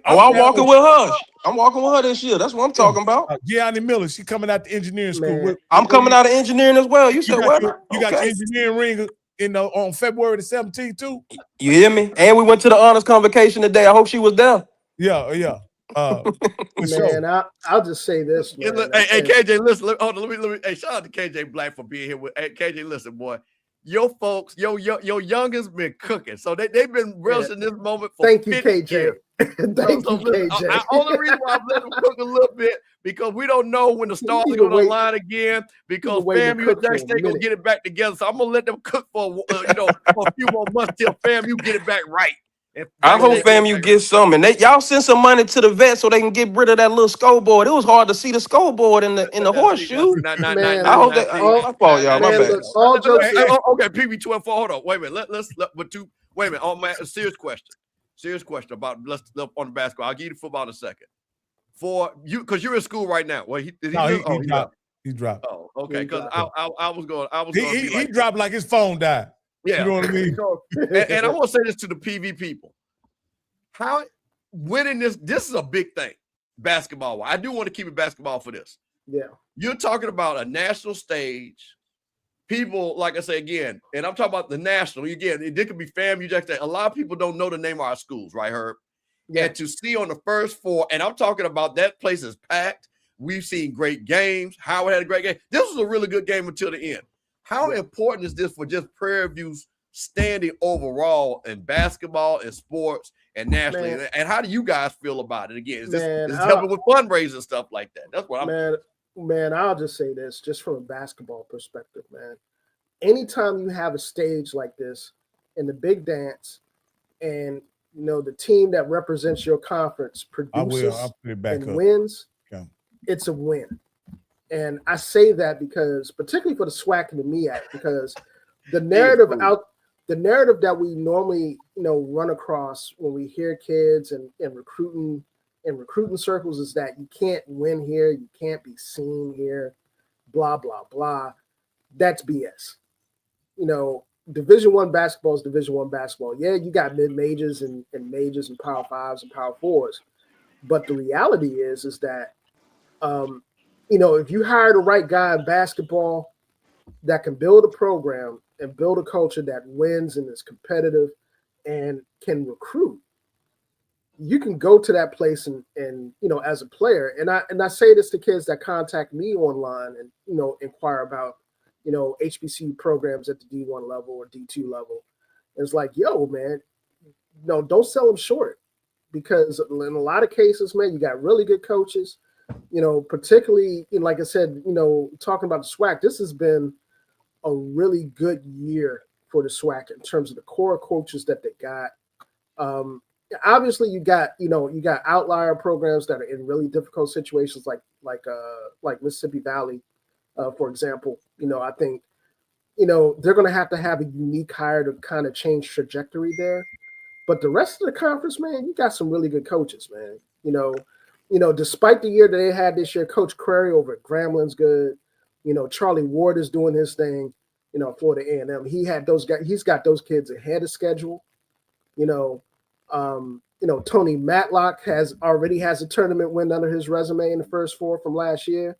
I'm walking with her. I'm walking with her this year. That's what I'm talking about. Gianni Miller, she coming out to engineering school. I'm coming out of engineering as well. You said what? You got your engineering ring on February the 17th too. You hear me? And we went to the honors convocation today. I hope she was there. Yeah. Man, I'll just say this. Man. Hey, KJ, listen. Hold on, let me. Hey, shout out to KJ Black for being here. Hey, KJ, listen, boy. Your folks, your youngest been cooking, so they've been relishing this moment for. Thank you, KJ. Thank you, KJ. The only reason why I'm letting them cook a little bit because we don't know when the stars are going to align again. Because FAMU and Jack State gonna get it back together, so I'm gonna let them cook for for a few more months till FAMU get it back right. I hope FAMU gets some, and y'all send some money to the vet so they can get rid of that little scoreboard. It was hard to see the scoreboard in the horseshoe. I hope that. My fault, y'all. My bad. All jokes. Okay, PB12. Hold on. Wait a minute. Wait a minute. Oh man, a serious question about let's on the basketball. I'll give you the football in a second. For you, because you're in school right now. Well, he dropped. He dropped. Oh, okay. Because I was going. He dropped like his phone died. Yeah, you know what I mean. and I want to say this to the PV people: how winning this is a big thing, basketball. I do want to keep it basketball for this. Yeah, you're talking about a national stage. People, like I say again, and I'm talking about the national. Again, it could be FAMU, Jack State. A lot of people don't know the name of our schools, right, Herb? Yeah. And to see on the first four, and I'm talking about that place is packed. We've seen great games. Howard had a great game. This was a really good game until the end. How important is this for just Prairie View's standing overall in basketball and sports and nationally? And how do you guys feel about it? Again, is this helping with fundraising and stuff like that? That's what I'm. Man, I'll just say this, just from a basketball perspective, man. Anytime you have a stage like this in the big dance, and the team that represents your conference produces and wins, it's a win. And I say that because, particularly for the SWAC and the MEAC, because the narrative that we normally run across when we hear kids and recruiting circles is that you can't win here, you can't be seen here, blah blah blah. That's BS. Division I basketball is Division I basketball. Yeah, you got mid majors and majors and Power Fives and Power Fours, but the reality is that if you hire the right guy in basketball that can build a program and build a culture that wins and is competitive and can recruit, you can go to that place and as a player. And I say this to kids that contact me online and inquire about HBCU programs at the D1 level or D2 level. And it's like, yo, man, don't sell them short, because in a lot of cases, man, you got really good coaches. Particularly, like I said, talking about the SWAC, this has been a really good year for the SWAC in terms of the core coaches that they got. Obviously, you got outlier programs that are in really difficult situations, like Mississippi Valley, for example. I think they're going to have a unique hire to kind of change trajectory there. But the rest of the conference, man, you got some really good coaches, man. Despite the year that they had this year, Coach Query over at Gramblin's good. Charlie Ward is doing his thing. Florida A&M. He had those guys. He's got those kids ahead of schedule. Tony Matlock already has a tournament win under his resume in the first four from last year.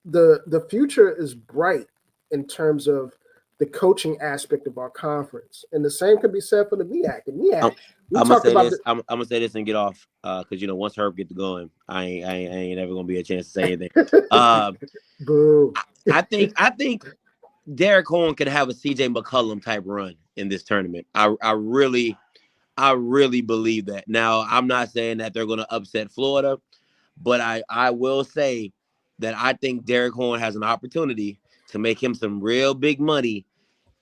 The future is bright in terms of the coaching aspect of our conference, and the same can be said for the MEAC. And MEAC, I'm gonna say this and get off, because once Herb gets going, I ain't ever gonna be a chance to say anything. Boo. I think Derek Horn could have a CJ McCollum type run in this tournament. I really I really believe that. Now, I'm not saying that they're going to upset Florida, but I will say that I think Derek Horn has an opportunity to make him some real big money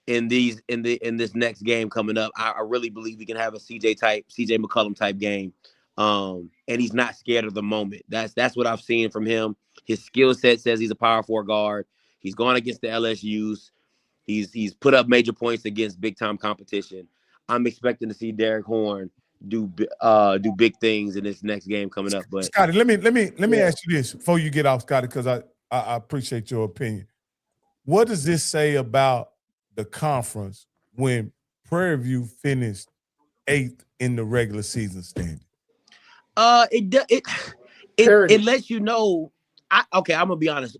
in this next game coming up. I really believe he can have a CJ McCollum type game. And he's not scared of the moment. That's what I've seen from him. His skill set says he's a power forward guard. He's gone against the LSU's. He's put up major points against big time competition. I'm expecting to see Derek Horn do big things in this next game coming up. But Scotty, let me ask you this before you get off, Scotty, because I appreciate your opinion. What does this say about the conference when Prairie View finished 8th in the regular season standing? It lets you know. I'm gonna be honest.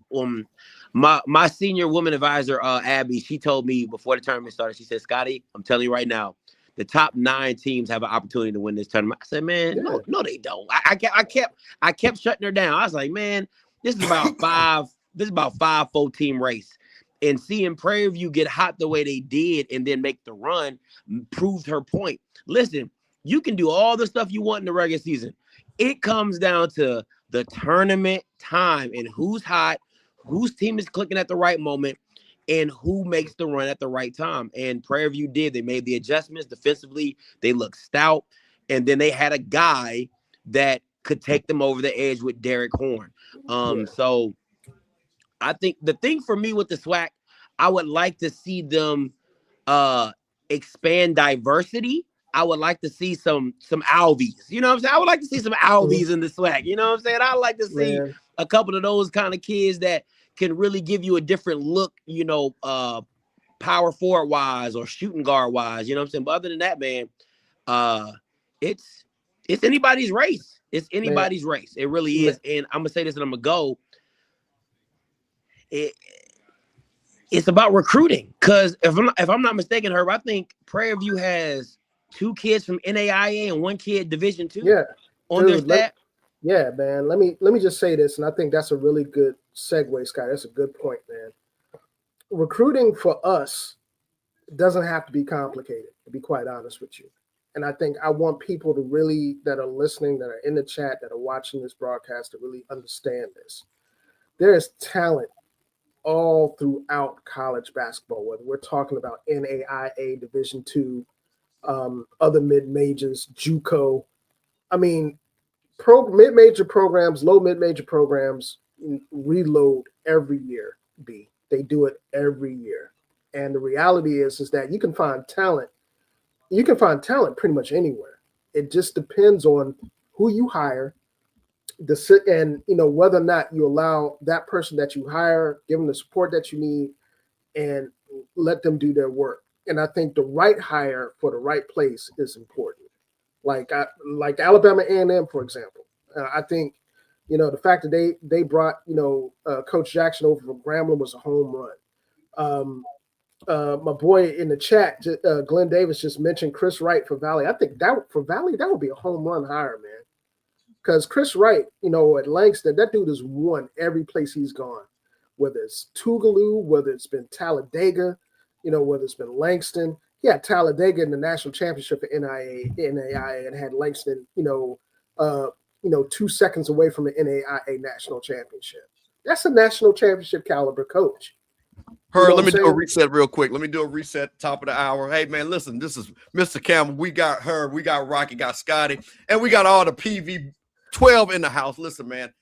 My senior woman advisor, Abby, she told me before the tournament started. She said, "Scotty, I'm telling you right now, the top 9 teams have an opportunity to win this tournament." I said, "Man, no, they don't." I kept shutting her down. I was like, "Man, this is about 5-4 team race." And seeing Prairie View get hot the way they did and then make the run proved her point. Listen, you can do all the stuff you want in the regular season. It comes down to the tournament time and who's hot, whose team is clicking at the right moment, and who makes the run at the right time. And Prairie View did. They made the adjustments defensively. They looked stout. And then they had a guy that could take them over the edge with Derek Horn. So I think the thing for me with the SWAC, I would like to see them expand diversity. I would like to see some Alvies. You know what I'm saying? I would like to see some Alvies in the SWAC. You know what I'm saying? I like to see a couple of those kind of kids that can really give you a different look, you know, power forward wise or shooting guard wise. You know what I'm saying? But other than that, man, it's anybody's race. It's anybody's race. It really is. And I'm gonna say this and I'm gonna go. It's about recruiting, because if I'm not mistaken, Herb, I think Prairie View has 2 kids from NAIA and 1 kid Division II. Yeah, on their staff. Yeah, man. Let me just say this, and I think that's a really good segue, Scott. That's a good point, man. Recruiting for us doesn't have to be complicated, to be quite honest with you. And I think I want people to really, that are listening, that are in the chat, that are watching this broadcast, to really understand this. There is talent all throughout college basketball, whether we're talking about NAIA Division II, other mid-majors, JUCO. I mean, mid-major programs, low mid-major programs reload every year, B. They do it every year. And the reality is that you can find talent. You can find talent pretty much anywhere. It just depends on who you hire, and whether or not you allow that person that you hire, give them the support that you need, and let them do their work. And I think the right hire for the right place is important. Like Alabama A&M, for example. I think the fact that they brought Coach Jackson over from Grambling was a home run. My boy in the chat, Glenn Davis, just mentioned Chris Wright for Valley. I think that for Valley, that would be a home run hire, man. Because Chris Wright, at Langston, that dude has won every place he's gone, whether it's Tougaloo, whether it's been Talladega, whether it's been Langston. He had Talladega in the national championship for NAIA, and had Langston, 2 seconds away from the NAIA national championship. That's a national championship caliber coach. Her, let me do a reset real quick. Let me do a reset, top of the hour. Hey, man, listen, this is Mr. Campbell. We got her, we got Rocky, got Scotty, and we got all the PV 12 in the house. Listen, man,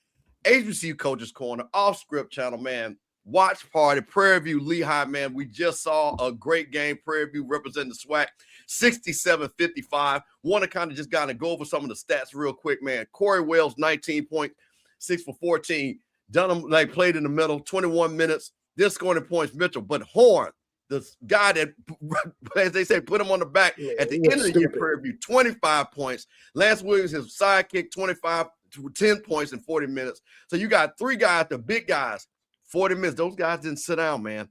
HBCU Coaches Corner, Off Script Channel, man. Watch party, Prairie View, Lehigh, man. We just saw a great game. Prairie View representing the SWAC, 67-55. Want to kind of go over some of the stats real quick, man. Corey Wells, 19 points, 6 for 14. Dunham, played in the middle, 21 minutes. This scoring points, Mitchell. But Horn, the guy that, as they say, put him on the back at the end of the year, Prairie View, 25 points. Lance Williams, his sidekick, 10 points in 40 minutes. So you got 3 guys, the big guys, 40 minutes. Those guys didn't sit down, man.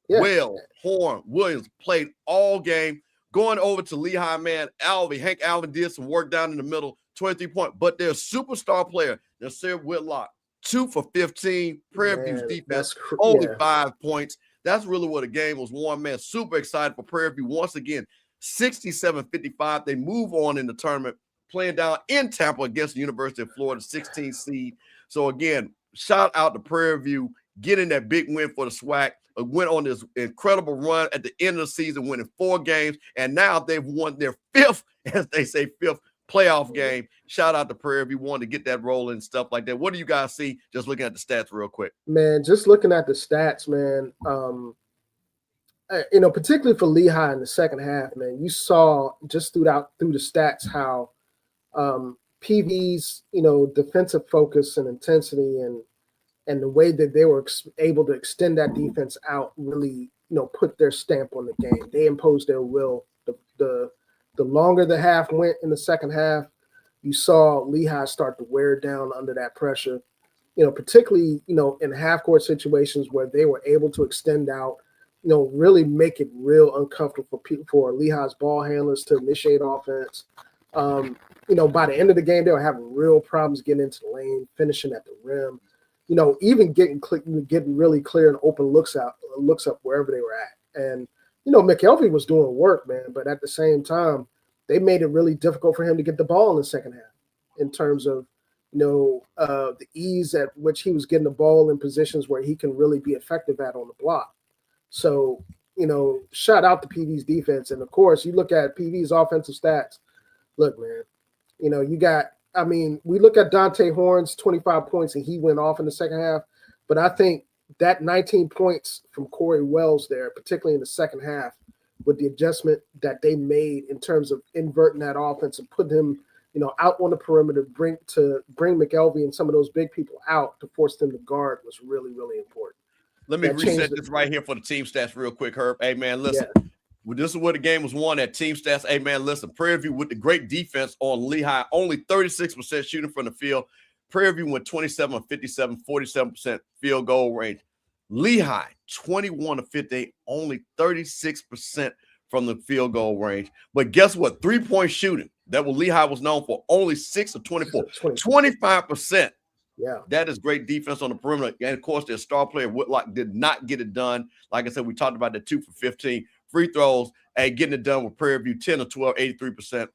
Yeah. Well, Horn, Williams played all game. Going over to Lehigh, man, Hank Alvin did some work down in the middle, 23 points. But their superstar player, Nasir Whitlock, 2 for 15. Prairie View's defense, only 5 points. That's really what the game was won, man. Super excited for Prairie View once again. 67-55. They move on in the tournament, playing down in Tampa against the University of Florida, 16th seed. So again, shout out to Prairie View getting that big win for the SWAC. Went on this incredible run at the end of the season, winning 4 games, and now they've won their 5th, as they say, 5th playoff game. Shout out to Prairie View, wanted to get that rolling and stuff like that. What do you guys see just looking at the stats real quick? Man, just looking at the stats, man, particularly for Lehigh in the second half, man, you saw just through the stats how PV's, defensive focus and intensity and the way that they were able to extend that defense out really, put their stamp on the game. They imposed their will. The longer the half went in the second half, you saw Lehigh start to wear down under that pressure, particularly, in half-court situations where they were able to extend out, really make it real uncomfortable for Lehigh's ball handlers to initiate offense. By the end of the game, they were having real problems getting into the lane, finishing at the rim, even getting really clear and open looks up wherever they were at. And, McElvey was doing work, man, but at the same time, they made it really difficult for him to get the ball in the second half in terms of, the ease at which he was getting the ball in positions where he can really be effective at on the block. So, shout out to PV's defense. And, of course, you look at PV's offensive stats. Look, man, we look at Dante Horn's 25 points and he went off in the second half. But I think that 19 points from Corey Wells there, particularly in the second half, with the adjustment that they made in terms of inverting that offense and putting him, out on the perimeter, bring McElvey and some of those big people out to force them to guard was really, really important. Let me reset this right here for the team stats real quick, Herb. Hey, man, listen. Yeah. Well, this is where the game was won at team stats. Hey, man, listen. Prairie View with the great defense on Lehigh, only 36% shooting from the field. Prairie View went 27 of 57, 47% field goal range. Lehigh, 21 of 58, only 36% from the field goal range. But guess what? 3-point shooting. That what Lehigh was known for, only 6 of 24, 25%. Yeah, that is great defense on the perimeter. And, of course, their star player, Whitlock, did not get it done. Like I said, we talked about the 2 for 15 free throws. Hey, getting it done with Prairie View, 10 of 12, 83%.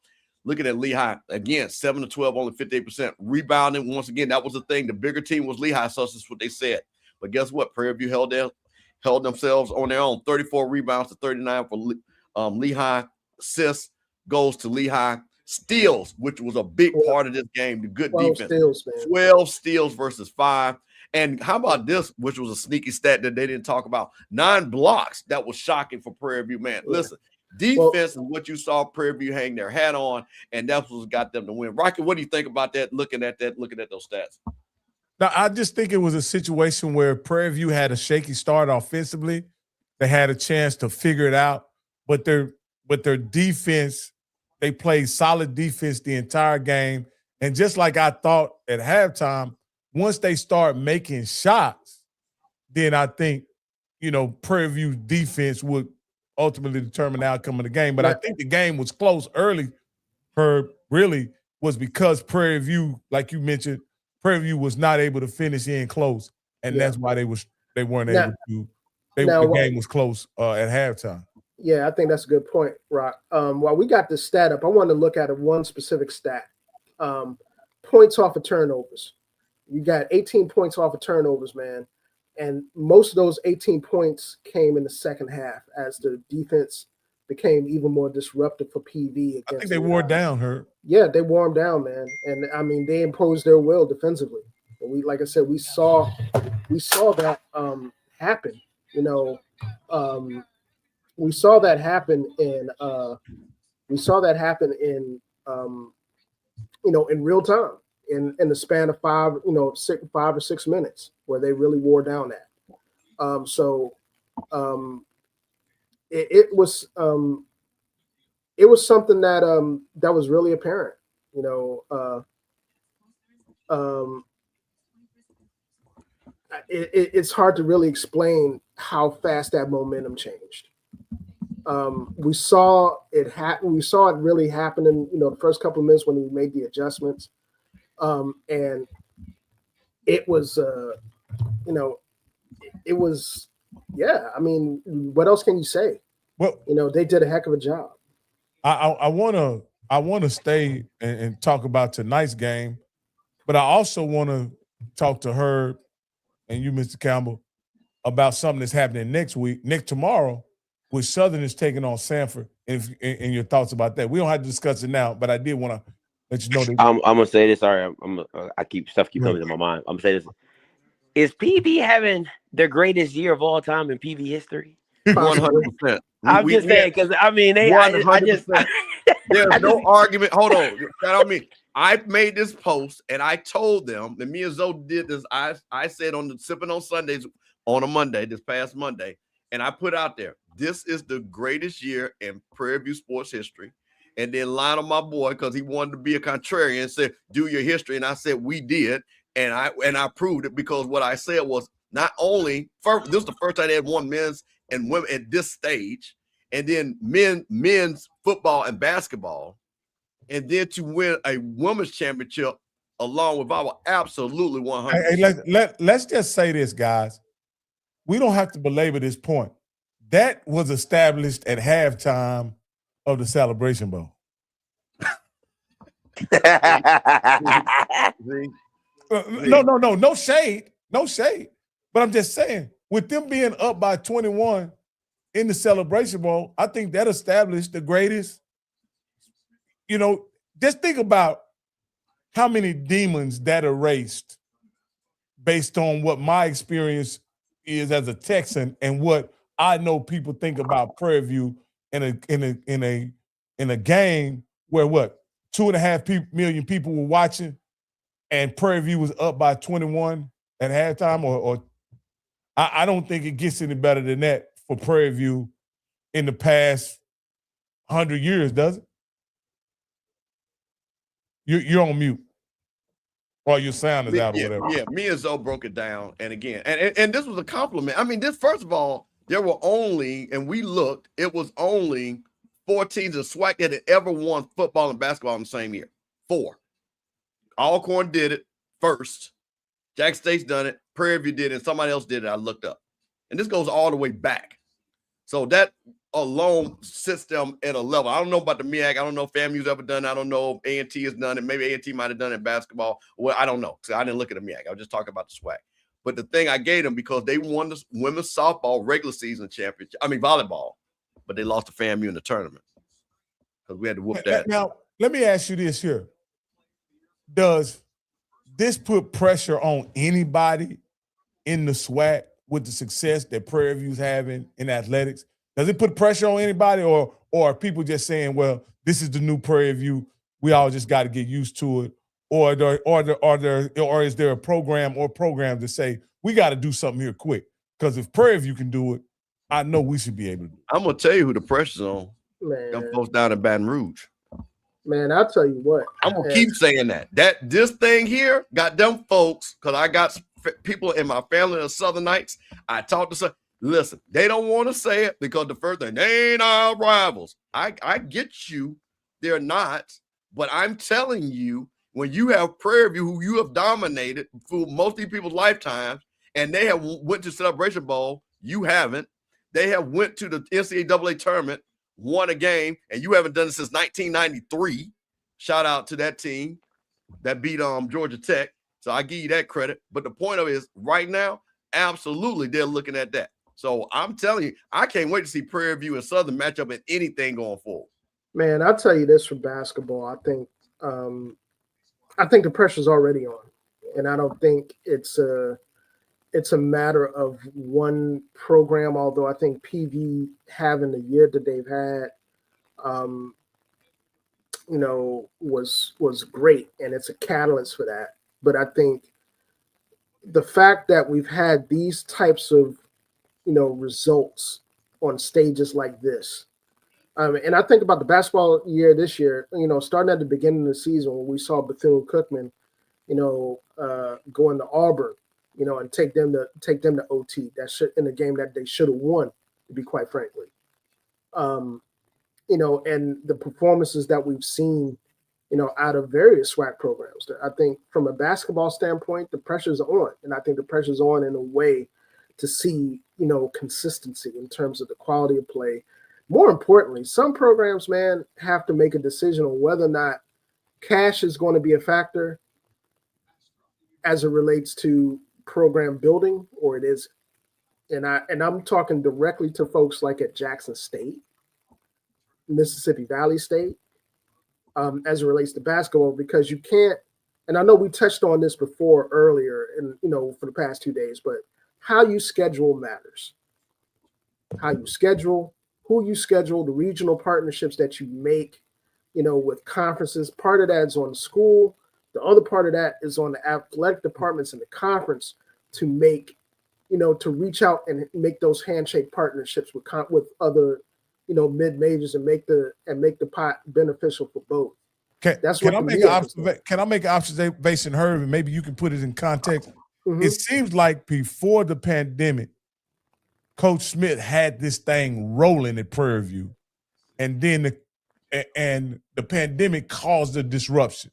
Looking at Lehigh, again, 7 of 12, only 58%. Rebounding, once again, that was the thing. The bigger team was Lehigh, so that's what they said. But guess what? Prairie View held themselves on their own. 34 rebounds to 39 for Lehigh. Assists goes to Lehigh. Steals, which was a big part of this game, the good 12 defense. Steals, man. 12 steals versus 5. And how about this, which was a sneaky stat that they didn't talk about? 9 blocks. That was shocking for Prairie View, man. Yeah. Listen, defense is what you saw Prairie View hang their hat on, and that's what got them to win. Rocky, what do you think about that, looking at those stats? Now, I just think it was a situation where Prairie View had a shaky start offensively. They had a chance to figure it out, but their defense, they played solid defense the entire game. And just like I thought at halftime, once they start making shots, then I think, Prairie View's defense would ultimately determine the outcome of the game. But I think the game was close early. Really was because Prairie View, like you mentioned, Prairie View was not able to finish in close, and that's why they weren't able to. The game was close at halftime. Yeah, I think that's a good point, Rock. While we got this stat up, I want to look at one specific stat. Points off of turnovers. You got 18 points off of turnovers, man. And most of those 18 points came in the second half as the defense became even more disruptive for PV. I think they wore down, Herb. Yeah, they wore them down, man. And they imposed their will defensively. And like I said, we saw that happen. We saw that happen in real time in the span of 5 or 6 minutes where they really wore down that. It was something that was really apparent, it's hard to really explain how fast that momentum changed. We saw it really happen in the first couple of minutes when we made the adjustments, and it was yeah. I mean, what else can you say? Well, they did a heck of a job. I wanna stay and talk about tonight's game, but I also want to talk to Herb and you, Mr. Campbell, about something that's happening tomorrow, with Southern is taking on Sanford, and your thoughts about that. We don't have to discuss it now, but I did want to let you know that. I'm gonna say this. Sorry, I keep coming to my mind. I'm gonna say this. Is PV having the greatest year of all time in PV history? 100%. I'm just saying because I mean, I just 100%. There's no argument. Hold on. Shout out me. I made this post and I told them that me and Zoe did this. I said on the Sipping on Sundays on a Monday, this past Monday, and I put out there, this is the greatest year in Prairie View sports history. And then Lionel, my boy, because he wanted to be a contrarian, said, do your history. And I said, we did. And I proved it, because what I said was not only first, this is the first time they had won men's and women at this stage, and then men's football and basketball, and then to win a women's championship along with our absolutely 100%. Hey, let's just say this, guys. We don't have to belabor this point. That was established at halftime of the Celebration Bowl. No shade. But I'm just saying, with them being up by 21 in the Celebration Bowl, I think that established the greatest. You know, just think about how many demons that erased based on what my experience is as a Texan and what I know people think about Prairie View in a game where 2.5 million people were watching, and Prairie View was up by 21 at halftime, or I don't think it gets any better than that for Prairie View in the past 100 years, does it? You're on mute. Or your sound is out or whatever. Yeah, me and Zoe broke it down. And again, and this was a compliment. I mean, this, first of all, there were only, and we looked, it was only 4 teams in SWAC that had ever won football and basketball in the same year. 4. Alcorn did it first. Jack State's done it. Prairie View did it. And somebody else did it. I looked up. And this goes all the way back. So that alone sits them at a level. I don't know about the MEAC. I don't know if FAMU's ever done it. I don't know if A&T has done it. Maybe A&T might have done it in basketball. Well, I don't know. I didn't look at the MEAC. I was just talking about the SWAC. But the thing I gave them, because they won the women's softball regular season championship, volleyball, but they lost to FAMU in the tournament because we had to whoop that. Now, let me ask you this here. Does this put pressure on anybody in the SWAC with the success that Prairie View's having in athletics? Does it put pressure on anybody, or are people just saying, well, this is the new Prairie View, we all just got to get used to it? Or is there a program or programs that say, we got to do something here quick? Because if Prairie View can do it, I know we should be able to do it. I'm going to tell you who the pressure's on. Man. Them folks down in Baton Rouge. Man, I'll tell you what. I'm going to keep saying that. This thing here got them folks, because I got people in my family of Southernites. I talked to some. Listen, they don't want to say it because the first thing, they ain't our rivals. I get you. They're not. But I'm telling you, when you have Prairie View, who you have dominated for most of these people's lifetimes, and they have went to Celebration Bowl, you haven't. They have went to the NCAA tournament, won a game, and you haven't done it since 1993. Shout out to that team that beat Georgia Tech. So I give you that credit. But the point of it is, right now, absolutely, they're looking at that. So I'm telling you, I can't wait to see Prairie View and Southern match up in anything going forward. Man, I'll tell you this for basketball. I think the pressure's already on, and I don't think it's a matter of one program. Although I think PV having the year that they've had, was great, and it's a catalyst for that. But I think the fact that we've had these types of results on stages like this. And I think about the basketball year this year, starting at the beginning of the season when we saw Bethune-Cookman, going to Auburn, and take them to OT. In a game that they should have won, to be quite frankly. And the performances that we've seen, out of various SWAC programs. I think from a basketball standpoint, the pressure's on, and I think the pressure's on in a way to see, consistency in terms of the quality of play, more importantly, some programs, man, have to make a decision on whether or not cash is going to be a factor as it relates to program building, or it is. And I'm talking directly to folks like at Jackson State, Mississippi Valley State, as it relates to basketball, because you can't. And I know we touched on this before earlier, and for the past 2 days, but how you schedule matters. How you schedule, who you schedule, the regional partnerships that you make, with conferences. Part of that is on the school. The other part of that is on the athletic departments in the conference to make, to reach out and make those handshake partnerships with other, mid majors and make the pot beneficial for both. Can I make an observation, Herb, and maybe you can put it in context? Mm-hmm. It seems like before the pandemic, Coach Smith had this thing rolling at Prairie View, and then the pandemic caused a disruption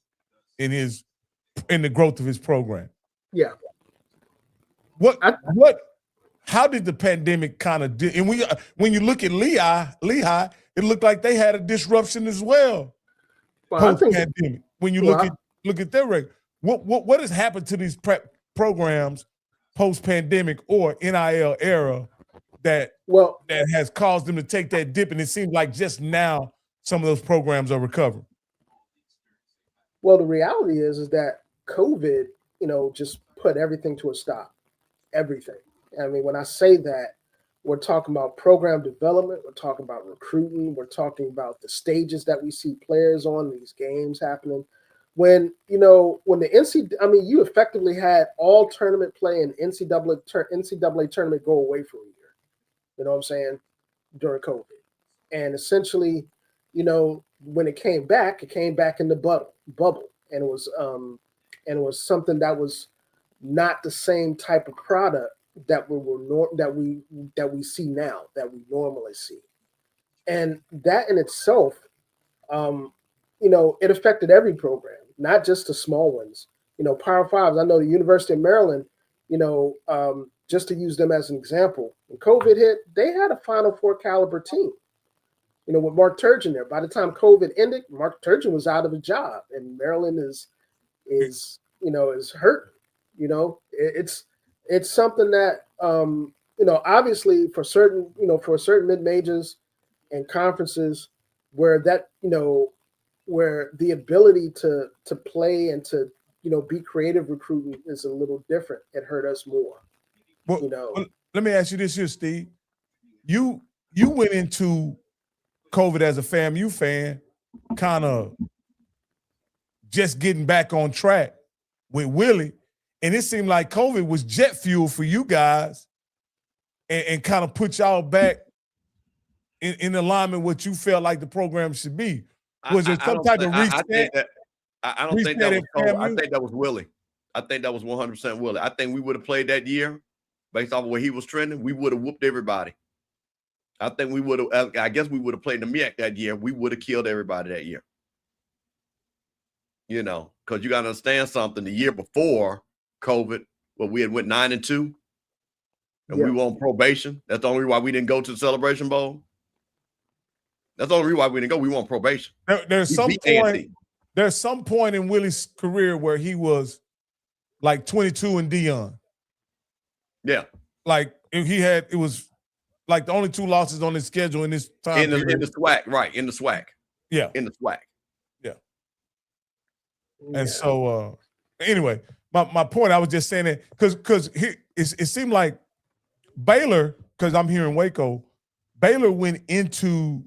in the growth of his program. Yeah. How did the pandemic kind of and when you look at Lehigh, it looked like they had a disruption as well. Post-pandemic, when you look at their record, what has happened to these programs post-pandemic or NIL era that has caused them to take that dip? And it seems like just now some of those programs are recovering. Well, the reality is that COVID, just put everything to a stop. Everything. I mean, when I say that, we're talking about program development. We're talking about recruiting. We're talking about the stages that we see players on, these games happening. When the you effectively had all tournament play and NCAA tournament go away for a year. You know what I'm saying? During COVID. And essentially, when it came back in the bubble. And it was something that was not the same type of product that we see now, that we normally see. And that in itself, it affected every program, not just the small ones. Power Fives. I know the University of Maryland, just to use them as an example, when COVID hit, they had a Final Four caliber team, with Mark Turgeon there. By the time COVID ended, Mark Turgeon was out of a job, and Maryland is hurting. It's something that, obviously for certain mid majors and conferences where that, where the ability to play and to, be creative recruiting is a little different. It hurt us more. Well, let me ask you this here, Steve. You went into COVID as a FAMU fan, kind of just getting back on track with Willie. And it seemed like COVID was jet fuel for you guys and kind of put y'all back in alignment with what you felt like the program should be. Was there some type of reset? I don't think that was COVID. I think that was Willie. I think that was 100% Willie. I think we would have played that year based off of where he was trending. We would have whooped everybody. I think we would have, I guess we would have played the MEAC that year. We would have killed everybody that year. Because you got to understand something. The year before COVID, we had went 9-2, and we were on probation. That's the only reason why we didn't go to the Celebration Bowl. That's the only reason why we didn't go. We were on probation. There's some point in Willie's career where he was like 22 and Dion. Yeah, like it was like the only 2 losses on his schedule in this time. In the SWAC, right? In the SWAC. Yeah, in the SWAC. Yeah. And so, anyway. My point, I was just saying that because it seemed like Baylor, because I'm here in Waco, Baylor went into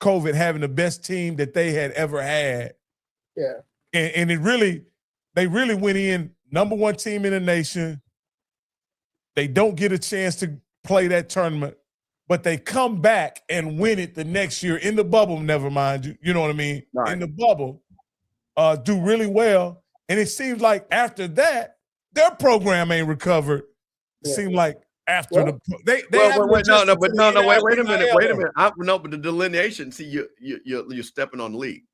COVID having the best team that they had ever had. Yeah. And they really went in number 1 team in the nation. They don't get a chance to play that tournament, but they come back and win it the next year in the bubble, never mind. You know what I mean? Right. In the bubble, do really well. And it seems like after that, their program ain't recovered. It seemed like after wait a minute. But the delineation. See, you're stepping on the league.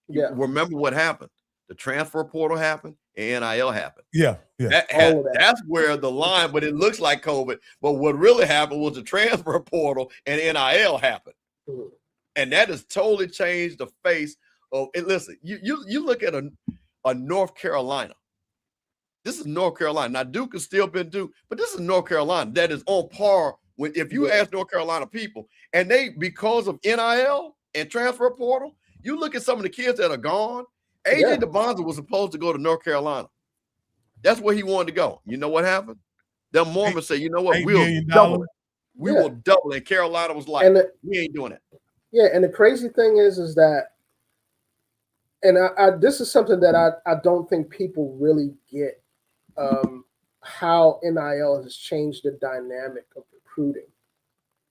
Remember what happened? The transfer portal happened, and NIL happened. Yeah. That's where the line. But it looks like COVID. But what really happened was the transfer portal and NIL happened. Mm-hmm. And that has totally changed the face of it. Listen, you look at a North Carolina. This is North Carolina. Now, Duke has still been Duke, but this is North Carolina that is on par with, if you ask North Carolina people, and they, because of NIL and transfer portal, you look at some of the kids that are gone. AJ DeBonza was supposed to go to North Carolina. That's where he wanted to go. You know what happened? The Mormons say, you know what, $8 we'll million. double it. We will double it. And Carolina was like, we ain't doing it. Yeah, and the crazy thing is that, and I this is something that I don't think people really get, how NIL has changed the dynamic of recruiting,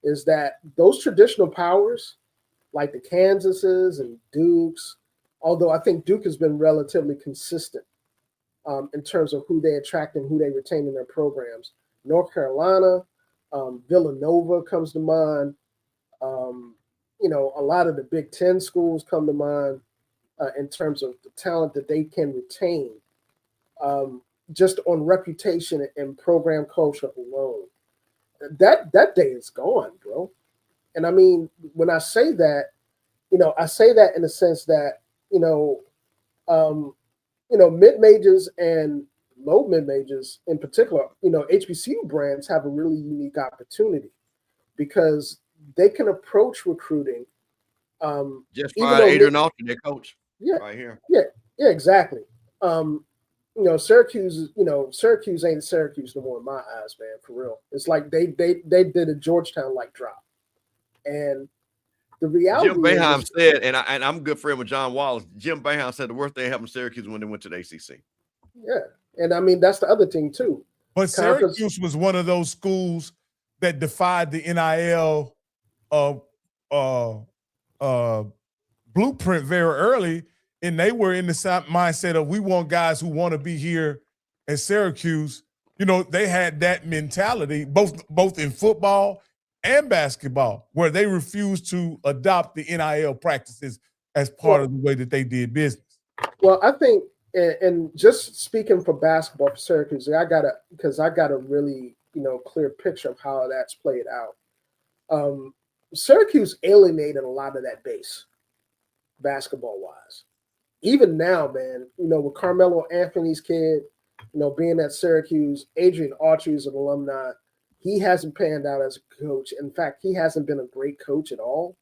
is that those traditional powers, like the Kansases and Dukes, although I think Duke has been relatively consistent in terms of who they attract and who they retain in their programs. North Carolina, Villanova comes to mind. A lot of the Big Ten schools come to mind in terms of the talent that they can retain, just on reputation and program culture alone. That day is gone, bro. And I mean, when I say that, I say that in the sense that, mid majors and low mid majors in particular, HBCU brands have a really unique opportunity because they can approach recruiting. Just fired Adrian Alton, their coach. Right here. Yeah, exactly. Syracuse ain't Syracuse no more in my eyes, man, for real. It's like they did a Georgetown like drop. And the reality Jim Boeheim said, and I'm good friend with John Wallace. Jim Boeheim said the worst thing happened to Syracuse when they went to the ACC. Yeah, and I mean that's the other thing too. But Syracuse was one of those schools that defied the NIL blueprint very early, and they were in the mindset of we want guys who want to be here at Syracuse. They had that mentality both in football and basketball, where they refused to adopt the NIL practices as part of the way that they did business. Well, I think, and just speaking for basketball for Syracuse, I got a really clear picture of how that's played out. Syracuse alienated a lot of that base, basketball wise. Even now, man, with Carmelo Anthony's kid, being at Syracuse, Adrian Autry is an alumni. He hasn't panned out as a coach. In fact, he hasn't been a great coach at all.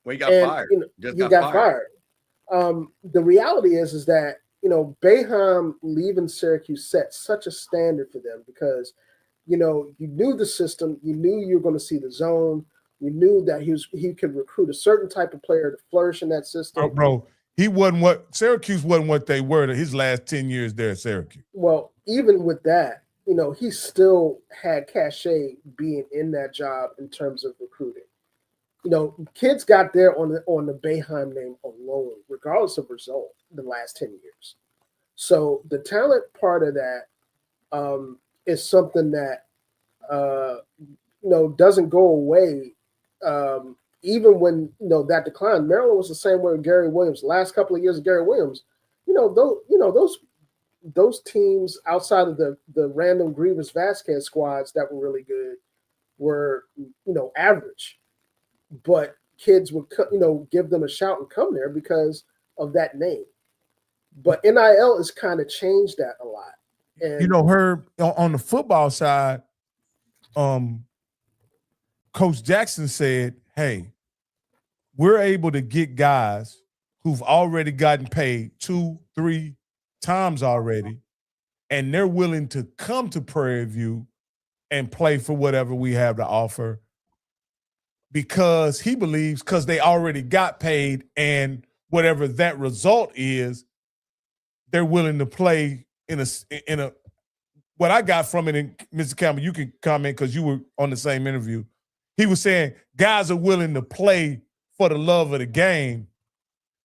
Well, he got fired. He got fired. The reality is that, Boeheim leaving Syracuse set such a standard for them because, you knew the system. You knew you were going to see the zone. You knew that he could recruit a certain type of player to flourish in that system. Oh, bro, Syracuse wasn't what they were his last 10 years there at Syracuse. Well, even with that, he still had cachet being in that job in terms of recruiting. Kids got there on the Boeheim name alone, regardless of result, the last 10 years. So the talent part of that is something that doesn't go away. Even when that declined, Maryland was the same way with Gary Williams. The last couple of years of Gary Williams, those teams outside of the random Grievous Vasquez squads that were really good were average, but kids would give them a shout and come there because of that name. But NIL has kind of changed that a lot. And Herb, on the football side, Coach Jackson said, hey, we're able to get guys who've already gotten paid 2-3 times already, and they're willing to come to Prairie View and play for whatever we have to offer because he believes because they already got paid and whatever that result is, they're willing to play in a what I got from it, and Mr. Campbell, you can comment because you were on the same interview. He was saying guys are willing to play for the love of the game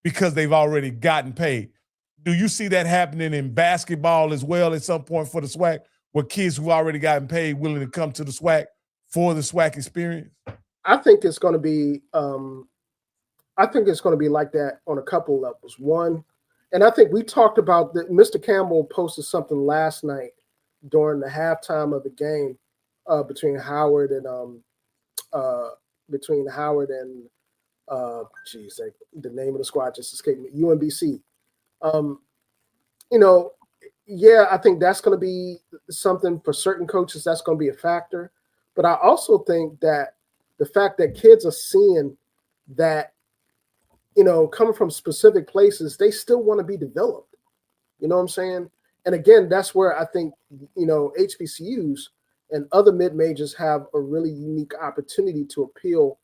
because they've already gotten paid. Do you see that happening in basketball as well at some point for the SWAC, where kids who've already gotten paid willing to come to the SWAC for the SWAC experience? I think it's going to be like that on a couple levels. One, and I think we talked about that. Mr. Campbell posted something last night during the halftime of the game between Howard and the name of the squad just escaped me. UMBC. You know, yeah, I think that's going to be something for certain coaches. That's going to be a factor. But I also think that the fact that kids are seeing that, you know, coming from specific places, they still want to be developed. You know what I'm saying? And again, that's where I think, you know, HBCUs and other mid-majors have a really unique opportunity to appeal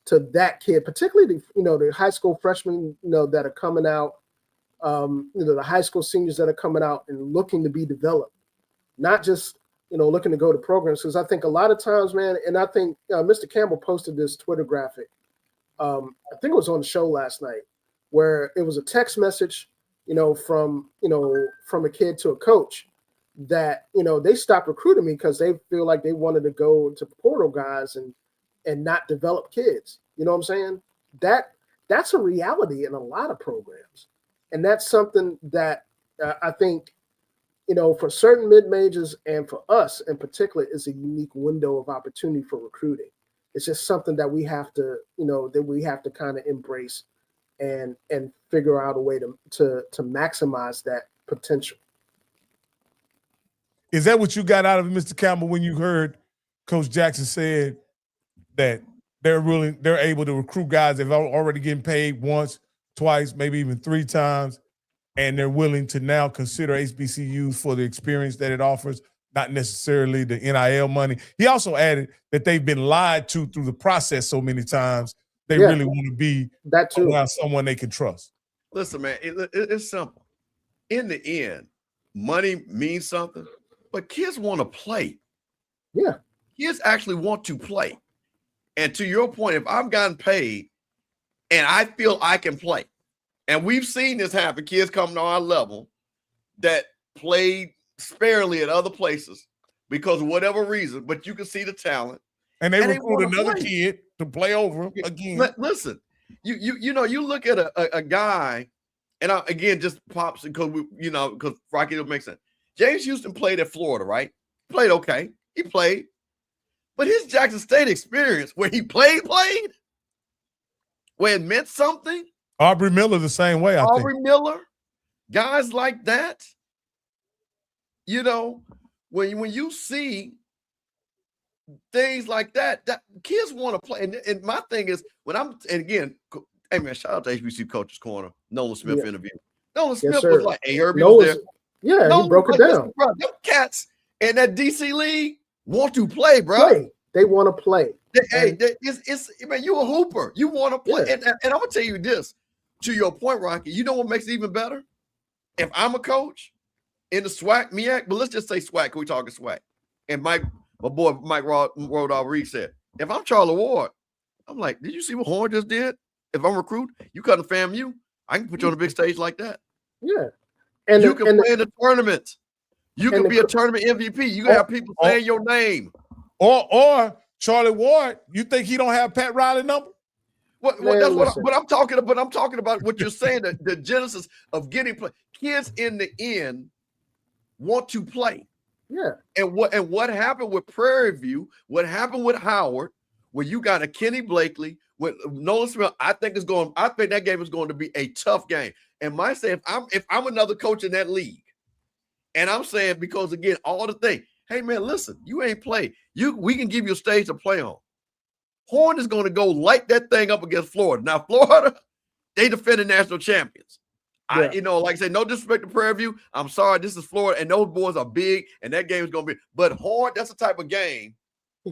to that kid, particularly the, you know, the high school freshmen, you know, that are coming out, you know, the high school seniors that are coming out and looking to be developed, not just, you know, looking to go to programs. Because I think a lot of times, man, and I think Mr. Campbell posted this Twitter graphic. I think it was on the show last night, where it was a text message, you know, from a kid to a coach that, you know, they stopped recruiting me because they feel like they wanted to go to portal guys and not develop kids. You know what I'm saying? That's a reality in a lot of programs. And that's something that I think, you know, for certain mid-majors and for us in particular is a unique window of opportunity for recruiting. It's just something that we have to, you know, kind of embrace and figure out a way to maximize that potential. Is that what you got out of it, Mr. Campbell, when you heard Coach Jackson said that they're able to recruit guys that have already getting paid once, twice, maybe even 3 times, and they're willing to now consider HBCUs for the experience that it offers, not necessarily the NIL money. He also added that they've been lied to through the process so many times, they really want to be around someone they can trust. Listen, man, it's simple. In the end, money means something, but kids want to play. Yeah. Kids actually want to play. And to your point, if I've gotten paid and I feel I can play, and we've seen this happen, kids come to our level that played sparingly at other places because of whatever reason, but you can see the talent. And they recruit another kid to play over him again. Listen, you know, you look at a guy, and again, just pops because because Rocky don't make sense. James Houston played at Florida, right? Played okay. He played. But his Jackson State experience where he played, where it meant something. Aubrey Miller the same way, I think. Aubrey Miller, guys like that. You know, when you see things like that kids want to play. And my thing is, and again, hey man, shout out to HBCU Coaches Corner, Nolan Smith interview. Nolan Smith was like, hey, Herbie was there. Yeah, Nolan, he broke it down. Bro, them cats in that DC league want to play, bro. They want to play. Man, you a hooper. You want to play. Yeah. And I'm going to tell you this, to your point, Rocky, you know what makes it even better? If I'm a coach in the SWAC, MEAC, but let's just say SWAC, we talking SWAC. And my boy Mike Rodriguez said, if I'm Charlie Ward, I'm like, did you see what Horn just did? If I'm recruit, you couldn't FAMU. I can put you on a big stage like that. Yeah. And you can play in the tournament. You can be a tournament MVP. You can have people saying your name. Or Charlie Ward, you think he don't have Pat Riley number? But I'm talking about what you're saying, the genesis of getting play. Kids in the end want to play. Yeah. And what happened with Prairie View, what happened with Howard, where you got a Kenny Blakely with Nolan Smith, I think that game is going to be a tough game. And my say, if I'm another coach in that league, and I'm saying, because again, all the things, hey man, listen, you ain't played. We can give you a stage to play on. Horn is going to go light that thing up against Florida. Now, Florida, they defended national champions. Yeah. Like I said, no disrespect to Prairie View. I'm sorry, this is Florida, and those boys are big, and that game is going to be. But Horn, that's the type of game.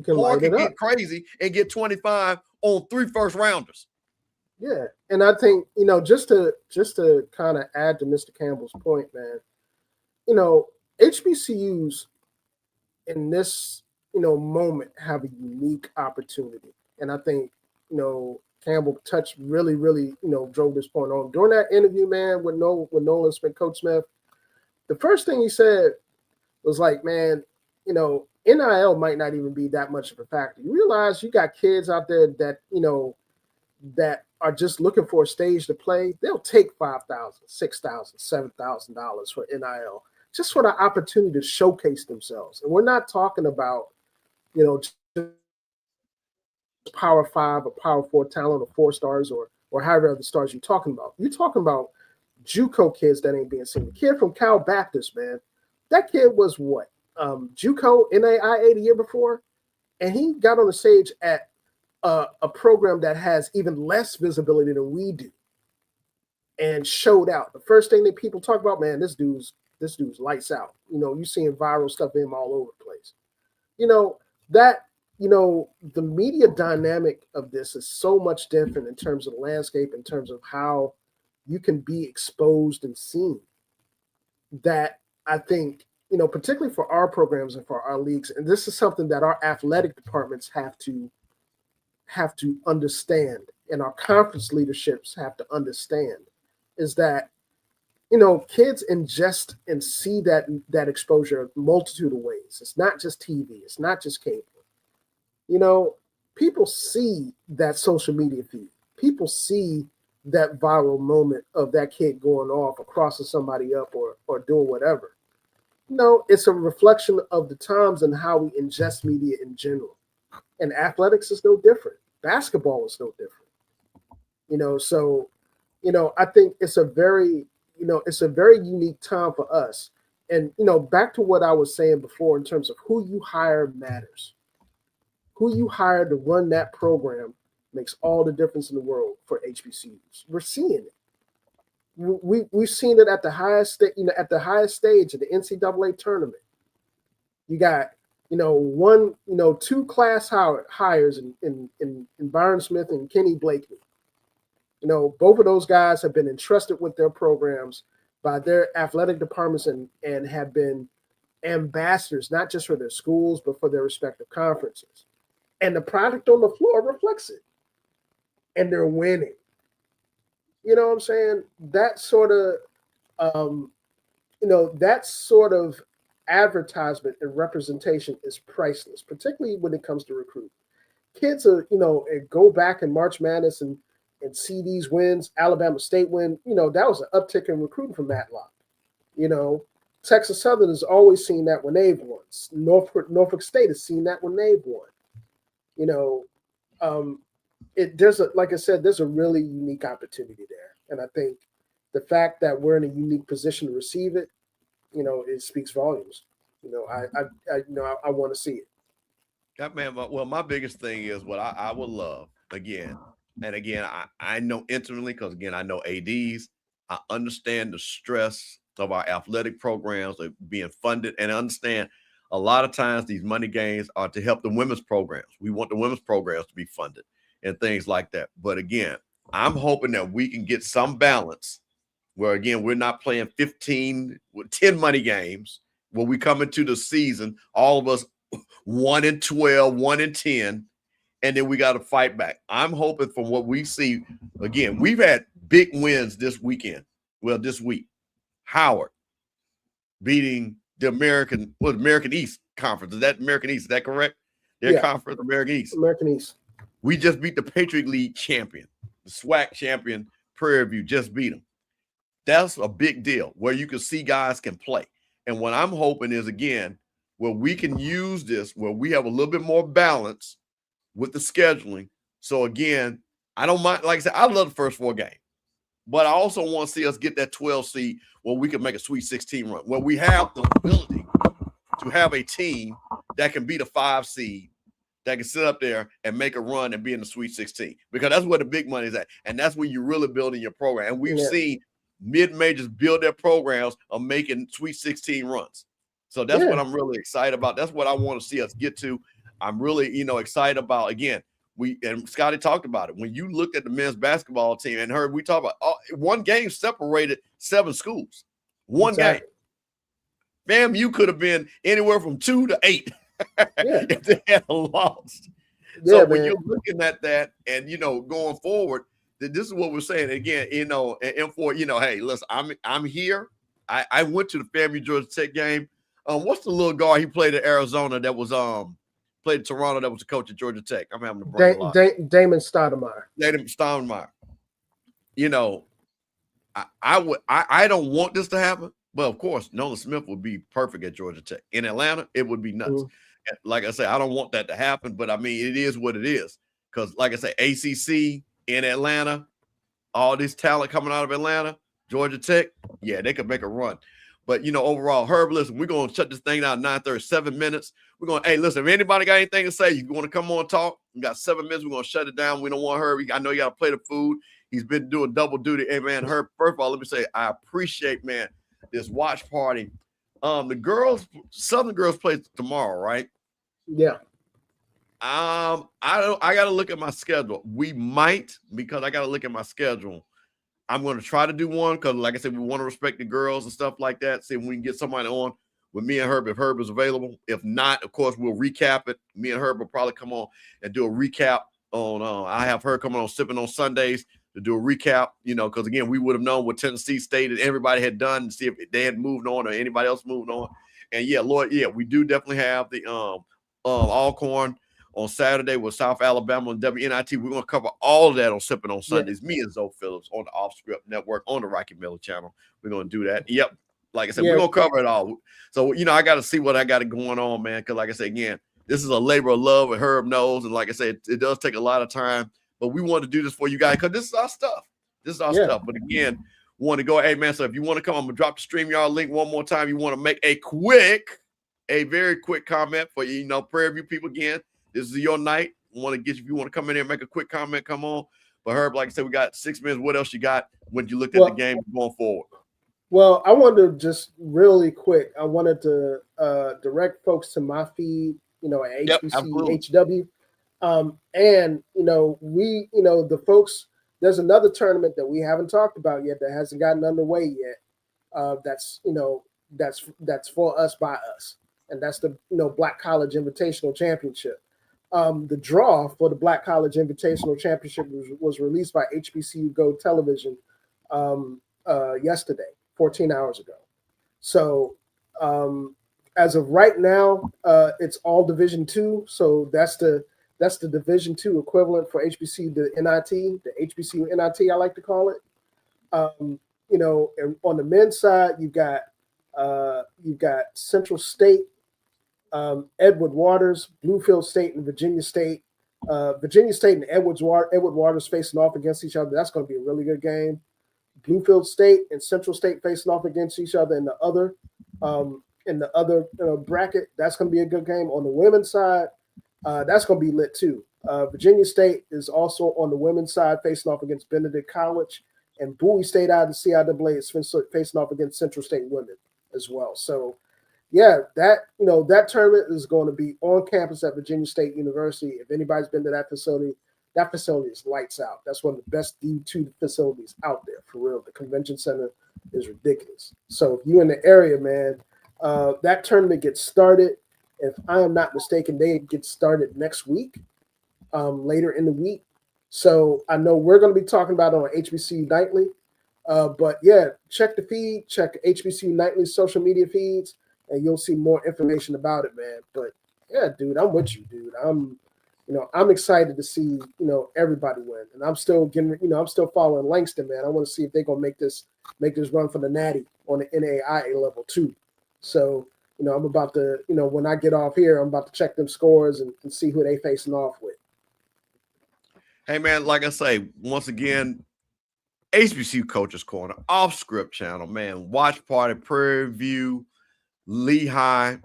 Horn can get crazy and get 25 on 3 first-rounders. Yeah, and I think just to kind of add to Mr. Campbell's point, man. HBCUs in this moment have a unique opportunity, and I think Campbell touched really drove this point on during that interview, man, with Nolan Smith, Coach Smith. The first thing he said was like, man, NIL might not even be that much of a factor. You realize you got kids out there that that are just looking for a stage to play. They'll take $5,000, $6,000, $7,000 for NIL just for the opportunity to showcase themselves. And we're not talking about Power 5 or Power 4 talent or 4 stars or however other stars you're talking about. You're talking about JUCO kids that ain't being seen. The kid from Cal Baptist, man, that kid was what? JUCO NAIA the year before, and he got on the stage at a program that has even less visibility than we do, and showed out. The first thing that people talk about, man, this dude's lights out. You know, you seeing viral stuff in him all over the place. You know that. You know, the media dynamic of this is so much different in terms of the landscape, in terms of how you can be exposed and seen, that I think, you know, particularly for our programs and for our leagues, and this is something that our athletic departments have to understand, and our conference leaderships have to understand, is that, you know, kids ingest and see that exposure a multitude of ways. It's not just TV, it's not just cable. You know, people see that social media feed. People see that viral moment of that kid going off or crossing somebody up or doing whatever. No, it's a reflection of the times and how we ingest media in general. And athletics is no different. Basketball is no different. You know, so, you know, I think it's a very unique time for us. And, you know, back to what I was saying before in terms of who you hire matters. Who you hire to run that program makes all the difference in the world for HBCUs. We're seeing it. We've seen it at the highest stage of the NCAA tournament. You got, you know, two class hires in Byron Smith and Kenny Blakely. You know, both of those guys have been entrusted with their programs by their athletic departments and have been ambassadors, not just for their schools, but for their respective conferences. And the product on the floor reflects it. And they're winning. You know what I'm saying? That sort of advertisement and representation is priceless, particularly when it comes to recruiting. Kids are, you know, go back in March Madness and see these wins. Alabama State win, you know, that was an uptick in recruiting from Matlock. You know, Texas Southern has always seen that when they've won. Norfolk State has seen that when they've won. You know, like I said, there's a really unique opportunity there. And I think the fact that we're in a unique position to receive it, you know, it speaks volumes. You know, I want to see it. That man, well, my biggest thing is what I would love again. And again, I know intimately because again, I know ADs. I understand the stress of our athletic programs of being funded, and I understand a lot of times these money gains are to help the women's programs. We want the women's programs to be funded and things like that. But again, I'm hoping that we can get some balance where, again, we're not playing 10 money games when we come into the season, all of us 1-12, 1-10, and then we got to fight back. I'm hoping from what we see, again, we've had big wins this weekend. Well, this week, Howard beating the American East Conference. Is that American East? Is that correct? Their conference, American East. American East. We just beat the Patriot League champion, the SWAC champion, Prairie View, just beat them. That's a big deal where you can see guys can play. And what I'm hoping is, again, where we can use this, where we have a little bit more balance with the scheduling. So, again, I don't mind. Like I said, I love the first 4 games. But I also want to see us get that 12 seed where we can make a Sweet 16 run, where we have the ability to have a team that can beat a 5 seed, that can sit up there and make a run and be in the Sweet 16, because that's where the big money is at. And that's where you're really building your program. And we've seen mid-majors build their programs of making Sweet 16 runs. So that's what I'm really excited about. That's what I want to see us get to. I'm really, you know, excited about, again, and Scotty talked about it. When you looked at the men's basketball team and heard we talk about one game separated 7 schools. One game. FAMU could have been anywhere from 2 to 8 if they had lost. So when you're looking at that and, you know, going forward, this is what we're saying. Again, you know, and for, you know, hey, listen, I'm here. I went to the FAMU Georgia Tech game. What's the little guard he played at Arizona that was played in Toronto that was the coach at Georgia Tech? I'm having to bring a lot. Damon Stoudemire. Damon Stoudemire. You know, I don't want this to happen, but of course, Nolan Smith would be perfect at Georgia Tech. In Atlanta, it would be nuts. Like I say, I don't want that to happen, but I mean, it is what it is. because, like I say, ACC in Atlanta, all this talent coming out of Atlanta, Georgia Tech, yeah, they could make a run. But, overall, Herb, listen, we're going to shut this thing down at 9:30, 7 minutes. We're going to, hey, listen, if anybody got anything to say, you want to come on and talk, we got 7 minutes. We're going to shut it down. We don't want Herb. I know you got to play the food. He's been doing double duty. Hey, man, Herb, first of all, let me say, I appreciate, man, this watch party. The girls, Southern girls play tomorrow, right? Yeah. I got to look at my schedule. We might, because I got to look at my schedule. I'm going to try to do one because, like I said, we want to respect the girls and stuff like that. See if we can get somebody on with me and Herb if Herb is available. If not, of course, we'll recap it. Me and Herb will probably come on and do a recap on. I have her coming on Sipping on Sundays to do a recap, because, again, we would have known what Tennessee State and everybody had done to see if they had moved on or anybody else moved on. And, yeah, Lord, yeah, we do definitely have the Alcorn on Saturday with South Alabama and WNIT. We're going to cover all of that on Sipping on Sundays. Yeah. Me and Zoe Phillips on the Off Script Network on the Rocky Miller channel. We're going to do that. Yep. Like I said, we're going to cover it all. So, I got to see what I got going on, man. Because, like I said, again, this is a labor of love, and Herb knows. And like I said, it does take a lot of time. But we want to do this for you guys because this is our stuff. This is our stuff. But, again, want to go, hey, man, so if you want to come, I'm going to drop the StreamYard link one more time. You want to make a very quick comment for, Prairie View people again. This is your night. Want to get you if you want to come in here and make a quick comment, come on. But Herb, like I said, we got 6 minutes. What else you got when you looked at the game going forward? Well, I wanted to just really quick. I wanted to direct folks to my feed, at HBC HW. And we, the folks. There's another tournament that we haven't talked about yet that hasn't gotten underway yet. That's for us by us, and that's the Black College Invitational Championship. The draw for the Black College Invitational Championship was released by HBCU Go Television yesterday, 14 hours ago. So as of right now, it's all Division II. So that's the Division II equivalent for HBCU, the NIT, the HBCU NIT, I like to call it. And on the men's side, you've got Central State, Edward Waters, Bluefield State, and Virginia State. Virginia State and Edward Waters facing off against each other. That's going to be a really good game. Bluefield State and Central State facing off against each other in the other bracket. That's going to be a good game. On the women's side, that's going to be lit too. Virginia State is also on the women's side facing off against Benedict College, and Bowie State out of the CIAA is facing off against Central State women as well. So, yeah, that tournament is going to be on campus at Virginia State University. If anybody's been to that facility is lights out. That's one of the best D2 facilities out there, for real. The convention center is ridiculous. So if you're in the area, man, that tournament gets started. If I am not mistaken, they get started next week, later in the week. So I know we're going to be talking about it on HBCU Nightly. But yeah, check the feed, check HBCU Nightly social media feeds, and you'll see more information about it, man. But yeah, dude, I'm with you, dude. I'm excited to see, everybody win. And I'm still I'm still following Langston, man. I want to see if they're going to make this run for the Natty on the NAIA level too. So, I'm about to, when I get off here, I'm about to check them scores and see who they facing off with. Hey, man, like I say, once again, HBCU Coaches Corner, Off Script channel, man. Watch Party, Prairie View, Lehigh.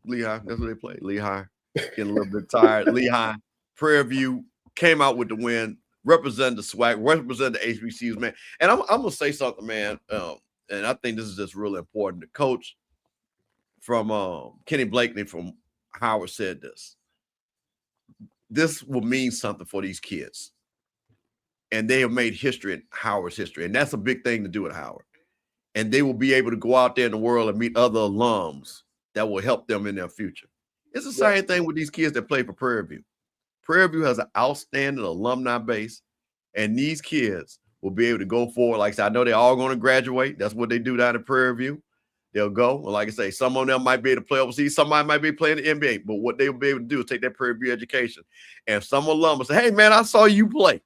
Lehigh. That's what they play. Lehigh. Getting a little bit tired. Lehigh, Prairie View came out with the win. Represent the swag. Represent the HBCUs, man. And I'm gonna say something, man. And I think this is just really important. The coach from Kenny Blakeney from Howard said this. This will mean something for these kids. And they have made history in Howard's history. And that's a big thing to do at Howard. And they will be able to go out there in the world and meet other alums that will help them in their future. It's the same thing with these kids that play for Prairie View. Prairie View has an outstanding alumni base, and these kids will be able to go forward. Like I said, I know they're all going to graduate. That's what they do down at Prairie View. They'll go. Well, like I say, some of them might be able to play overseas. Somebody might be playing the NBA. But what they'll be able to do is take that Prairie View education. And some alum will say, hey, man, I saw you play.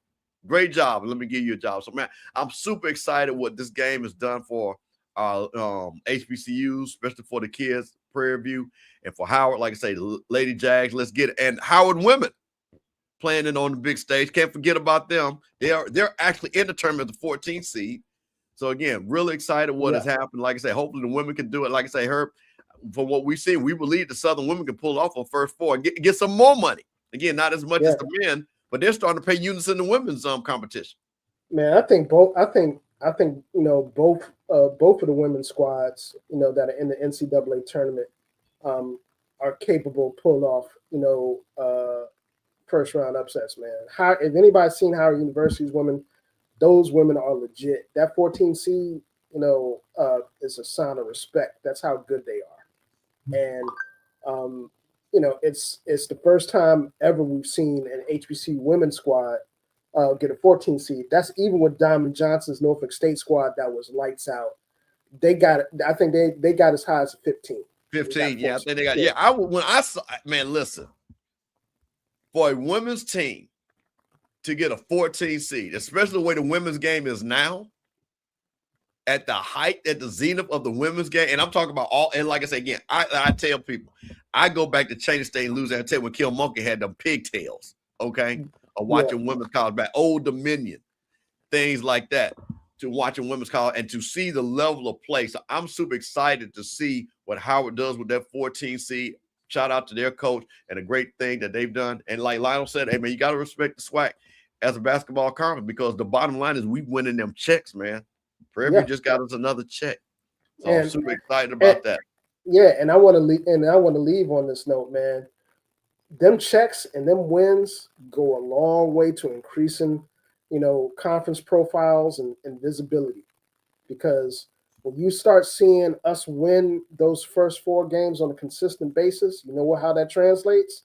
Great job. And let me give you a job. So, man, I'm super excited what this game has done for our HBCUs, especially for the kids, Prairie View, and for Howard. Like I say, Lady Jags, let's get it. And Howard women playing it on the big stage. Can't forget about them. They're actually in the tournament at the 14th seed. So again, really excited what has happened. Like I say, hopefully the women can do it. Like I say, Herb, from what we've seen, we believe the Southern women can pull off on first four and get some more money. Again, not as much as the men, but they're starting to pay units in the women's competition. Man, I think both. I think both of the women's squads, that are in the NCAA tournament, are capable of pulling off, first round upsets. Man, if anybody's seen Howard University's women, those women are legit. That 14 seed, is a sign of respect. That's how good they are, and it's the first time ever we've seen an HBCU women's squad get a 14 seed. That's even with Diamond Johnson's Norfolk State squad that was lights out. They got it. I think they got as high as 15. 15, yeah. I think they got. Yeah, when I saw, man, listen, for a women's team to get a 14 seed, especially the way the women's game is now, at the height, at the zenith of the women's game, and I'm talking about all. And like I say again, I tell people, I go back to Cheney State and Louisiana Tech when Kill Monkey had them pigtails. Okay. Or watching women's college back, Old Dominion, things like that, to watching women's college and to see the level of play. So I'm super excited to see what Howard does with that 14 seed. Shout out to their coach and a great thing that they've done. And like Lionel said, hey, man, you got to respect the SWAC as a basketball conference, because the bottom line is we winning them checks, man. Prairie just got us another check. So I'm super excited about that. Yeah, and I want to leave on this note, man. Them checks and them wins go a long way to increasing, conference profiles and visibility. Because when you start seeing us win those first four games on a consistent basis, how that translates?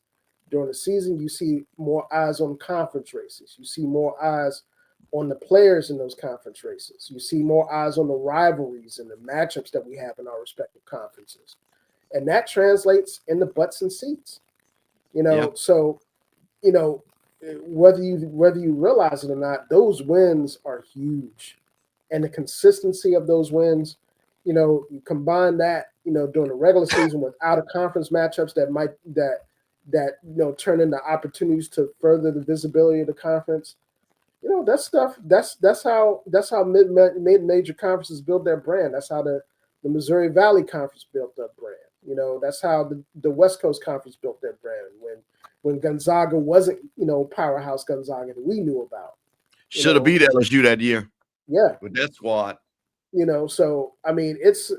During the season, you see more eyes on conference races. You see more eyes on the players in those conference races. You see more eyes on the rivalries and the matchups that we have in our respective conferences. And that translates into butts and seats. So, whether you realize it or not, those wins are huge, and the consistency of those wins, you combine that, during the regular season with out of conference matchups that turn into opportunities to further the visibility of the conference. That stuff. That's how mid-major conferences build their brand. That's how the Missouri Valley Conference built their brand. That's how the West Coast Conference built their brand when Gonzaga wasn't, powerhouse Gonzaga that we knew about. Should have beat LSU that year. Yeah. With that squad. So I mean, it's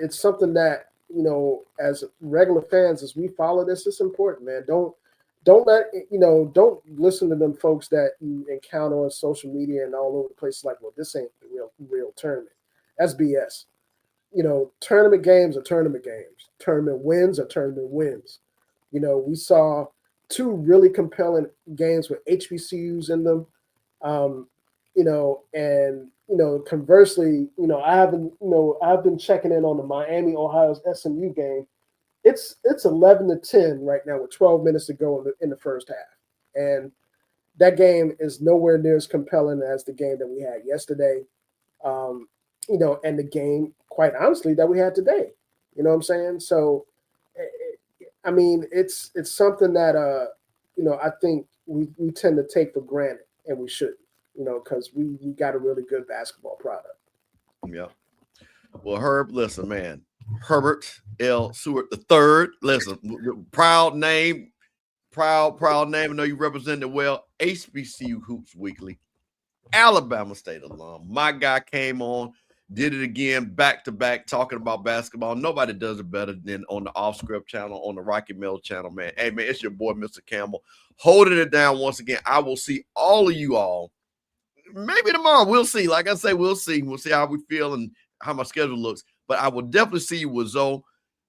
something that, as regular fans, as we follow this, it's important, man. Don't listen to them folks that you encounter on social media and all over the place like, well, this ain't the real tournament. That's BS. Tournament games are tournament games. Tournament wins are tournament wins. We saw two really compelling games with HBCUs in them. Conversely, I've been checking in on the Miami Ohio's SMU game. It's 11-10 right now with 12 minutes to go in the first half. And that game is nowhere near as compelling as the game that we had yesterday. And the game, quite honestly, that we had today. You know what I'm saying? So, I mean, it's something that, I think we tend to take for granted, and we shouldn't, because we got a really good basketball product. Yeah. Well, Herb, listen, man. Herbert L. Seward III. Listen, proud name. I know you represented well. HBCU Hoops Weekly. Alabama State alum. My guy came on, did it again, back to back, talking about basketball. Nobody does it better than on the Off Script channel, on the Rocky Mill channel, man. Hey, man, it's your boy, Mr. Campbell, holding it down once again. I will see all of you all maybe tomorrow. We'll see. Like I say, we'll see. We'll see how we feel and how my schedule looks. But I will definitely see you with Zoe.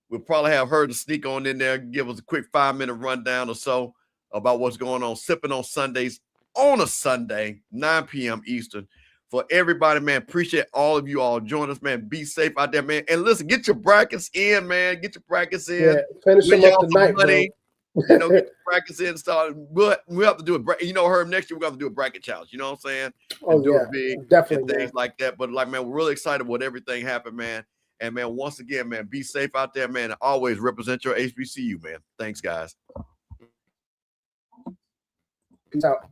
We'll probably have her to sneak on in there, give us a quick 5-minute rundown or so about what's going on. Sipping on Sundays on a Sunday, 9 p.m. Eastern. For everybody, man, appreciate all of you all join us, man. Be safe out there, man. And listen, get your brackets in, man. Get your brackets in. Yeah, finish them up tonight, money. Get your brackets in. Start. But we have to do Herb, next year we're going to do a bracket challenge. You know what I'm saying? Oh, do yeah, it big, definitely, and things like that. But like, man, we're really excited with everything happened, man. And man, once again, man, be safe out there, man. And always represent your HBCU, man. Thanks, guys. Peace out.